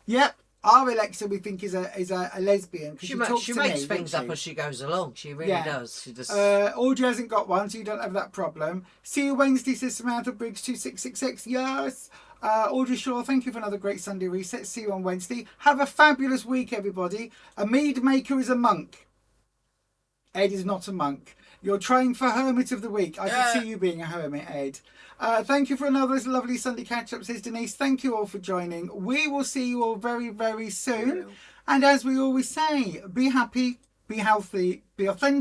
Yep. Our Alexa, we think, is a lesbian. She talks to makes me, things doesn't up she? as she goes along. She really Yeah. does. She just. Audrey hasn't got one, so you don't have that problem. See you Wednesday, says Samantha Briggs 2666. Yes. Audrey Shaw, thank you for another great Sunday reset. See you on Wednesday. Have a fabulous week, everybody. A mead maker is a monk. Ed is not a monk. You're trying for Hermit of the Week. I can see you being a hermit, Ed. Thank you for another lovely Sunday catch-up, says Denise. Thank you all for joining. We will see you all very, very soon. And as we always say, be happy, be healthy, be authentic.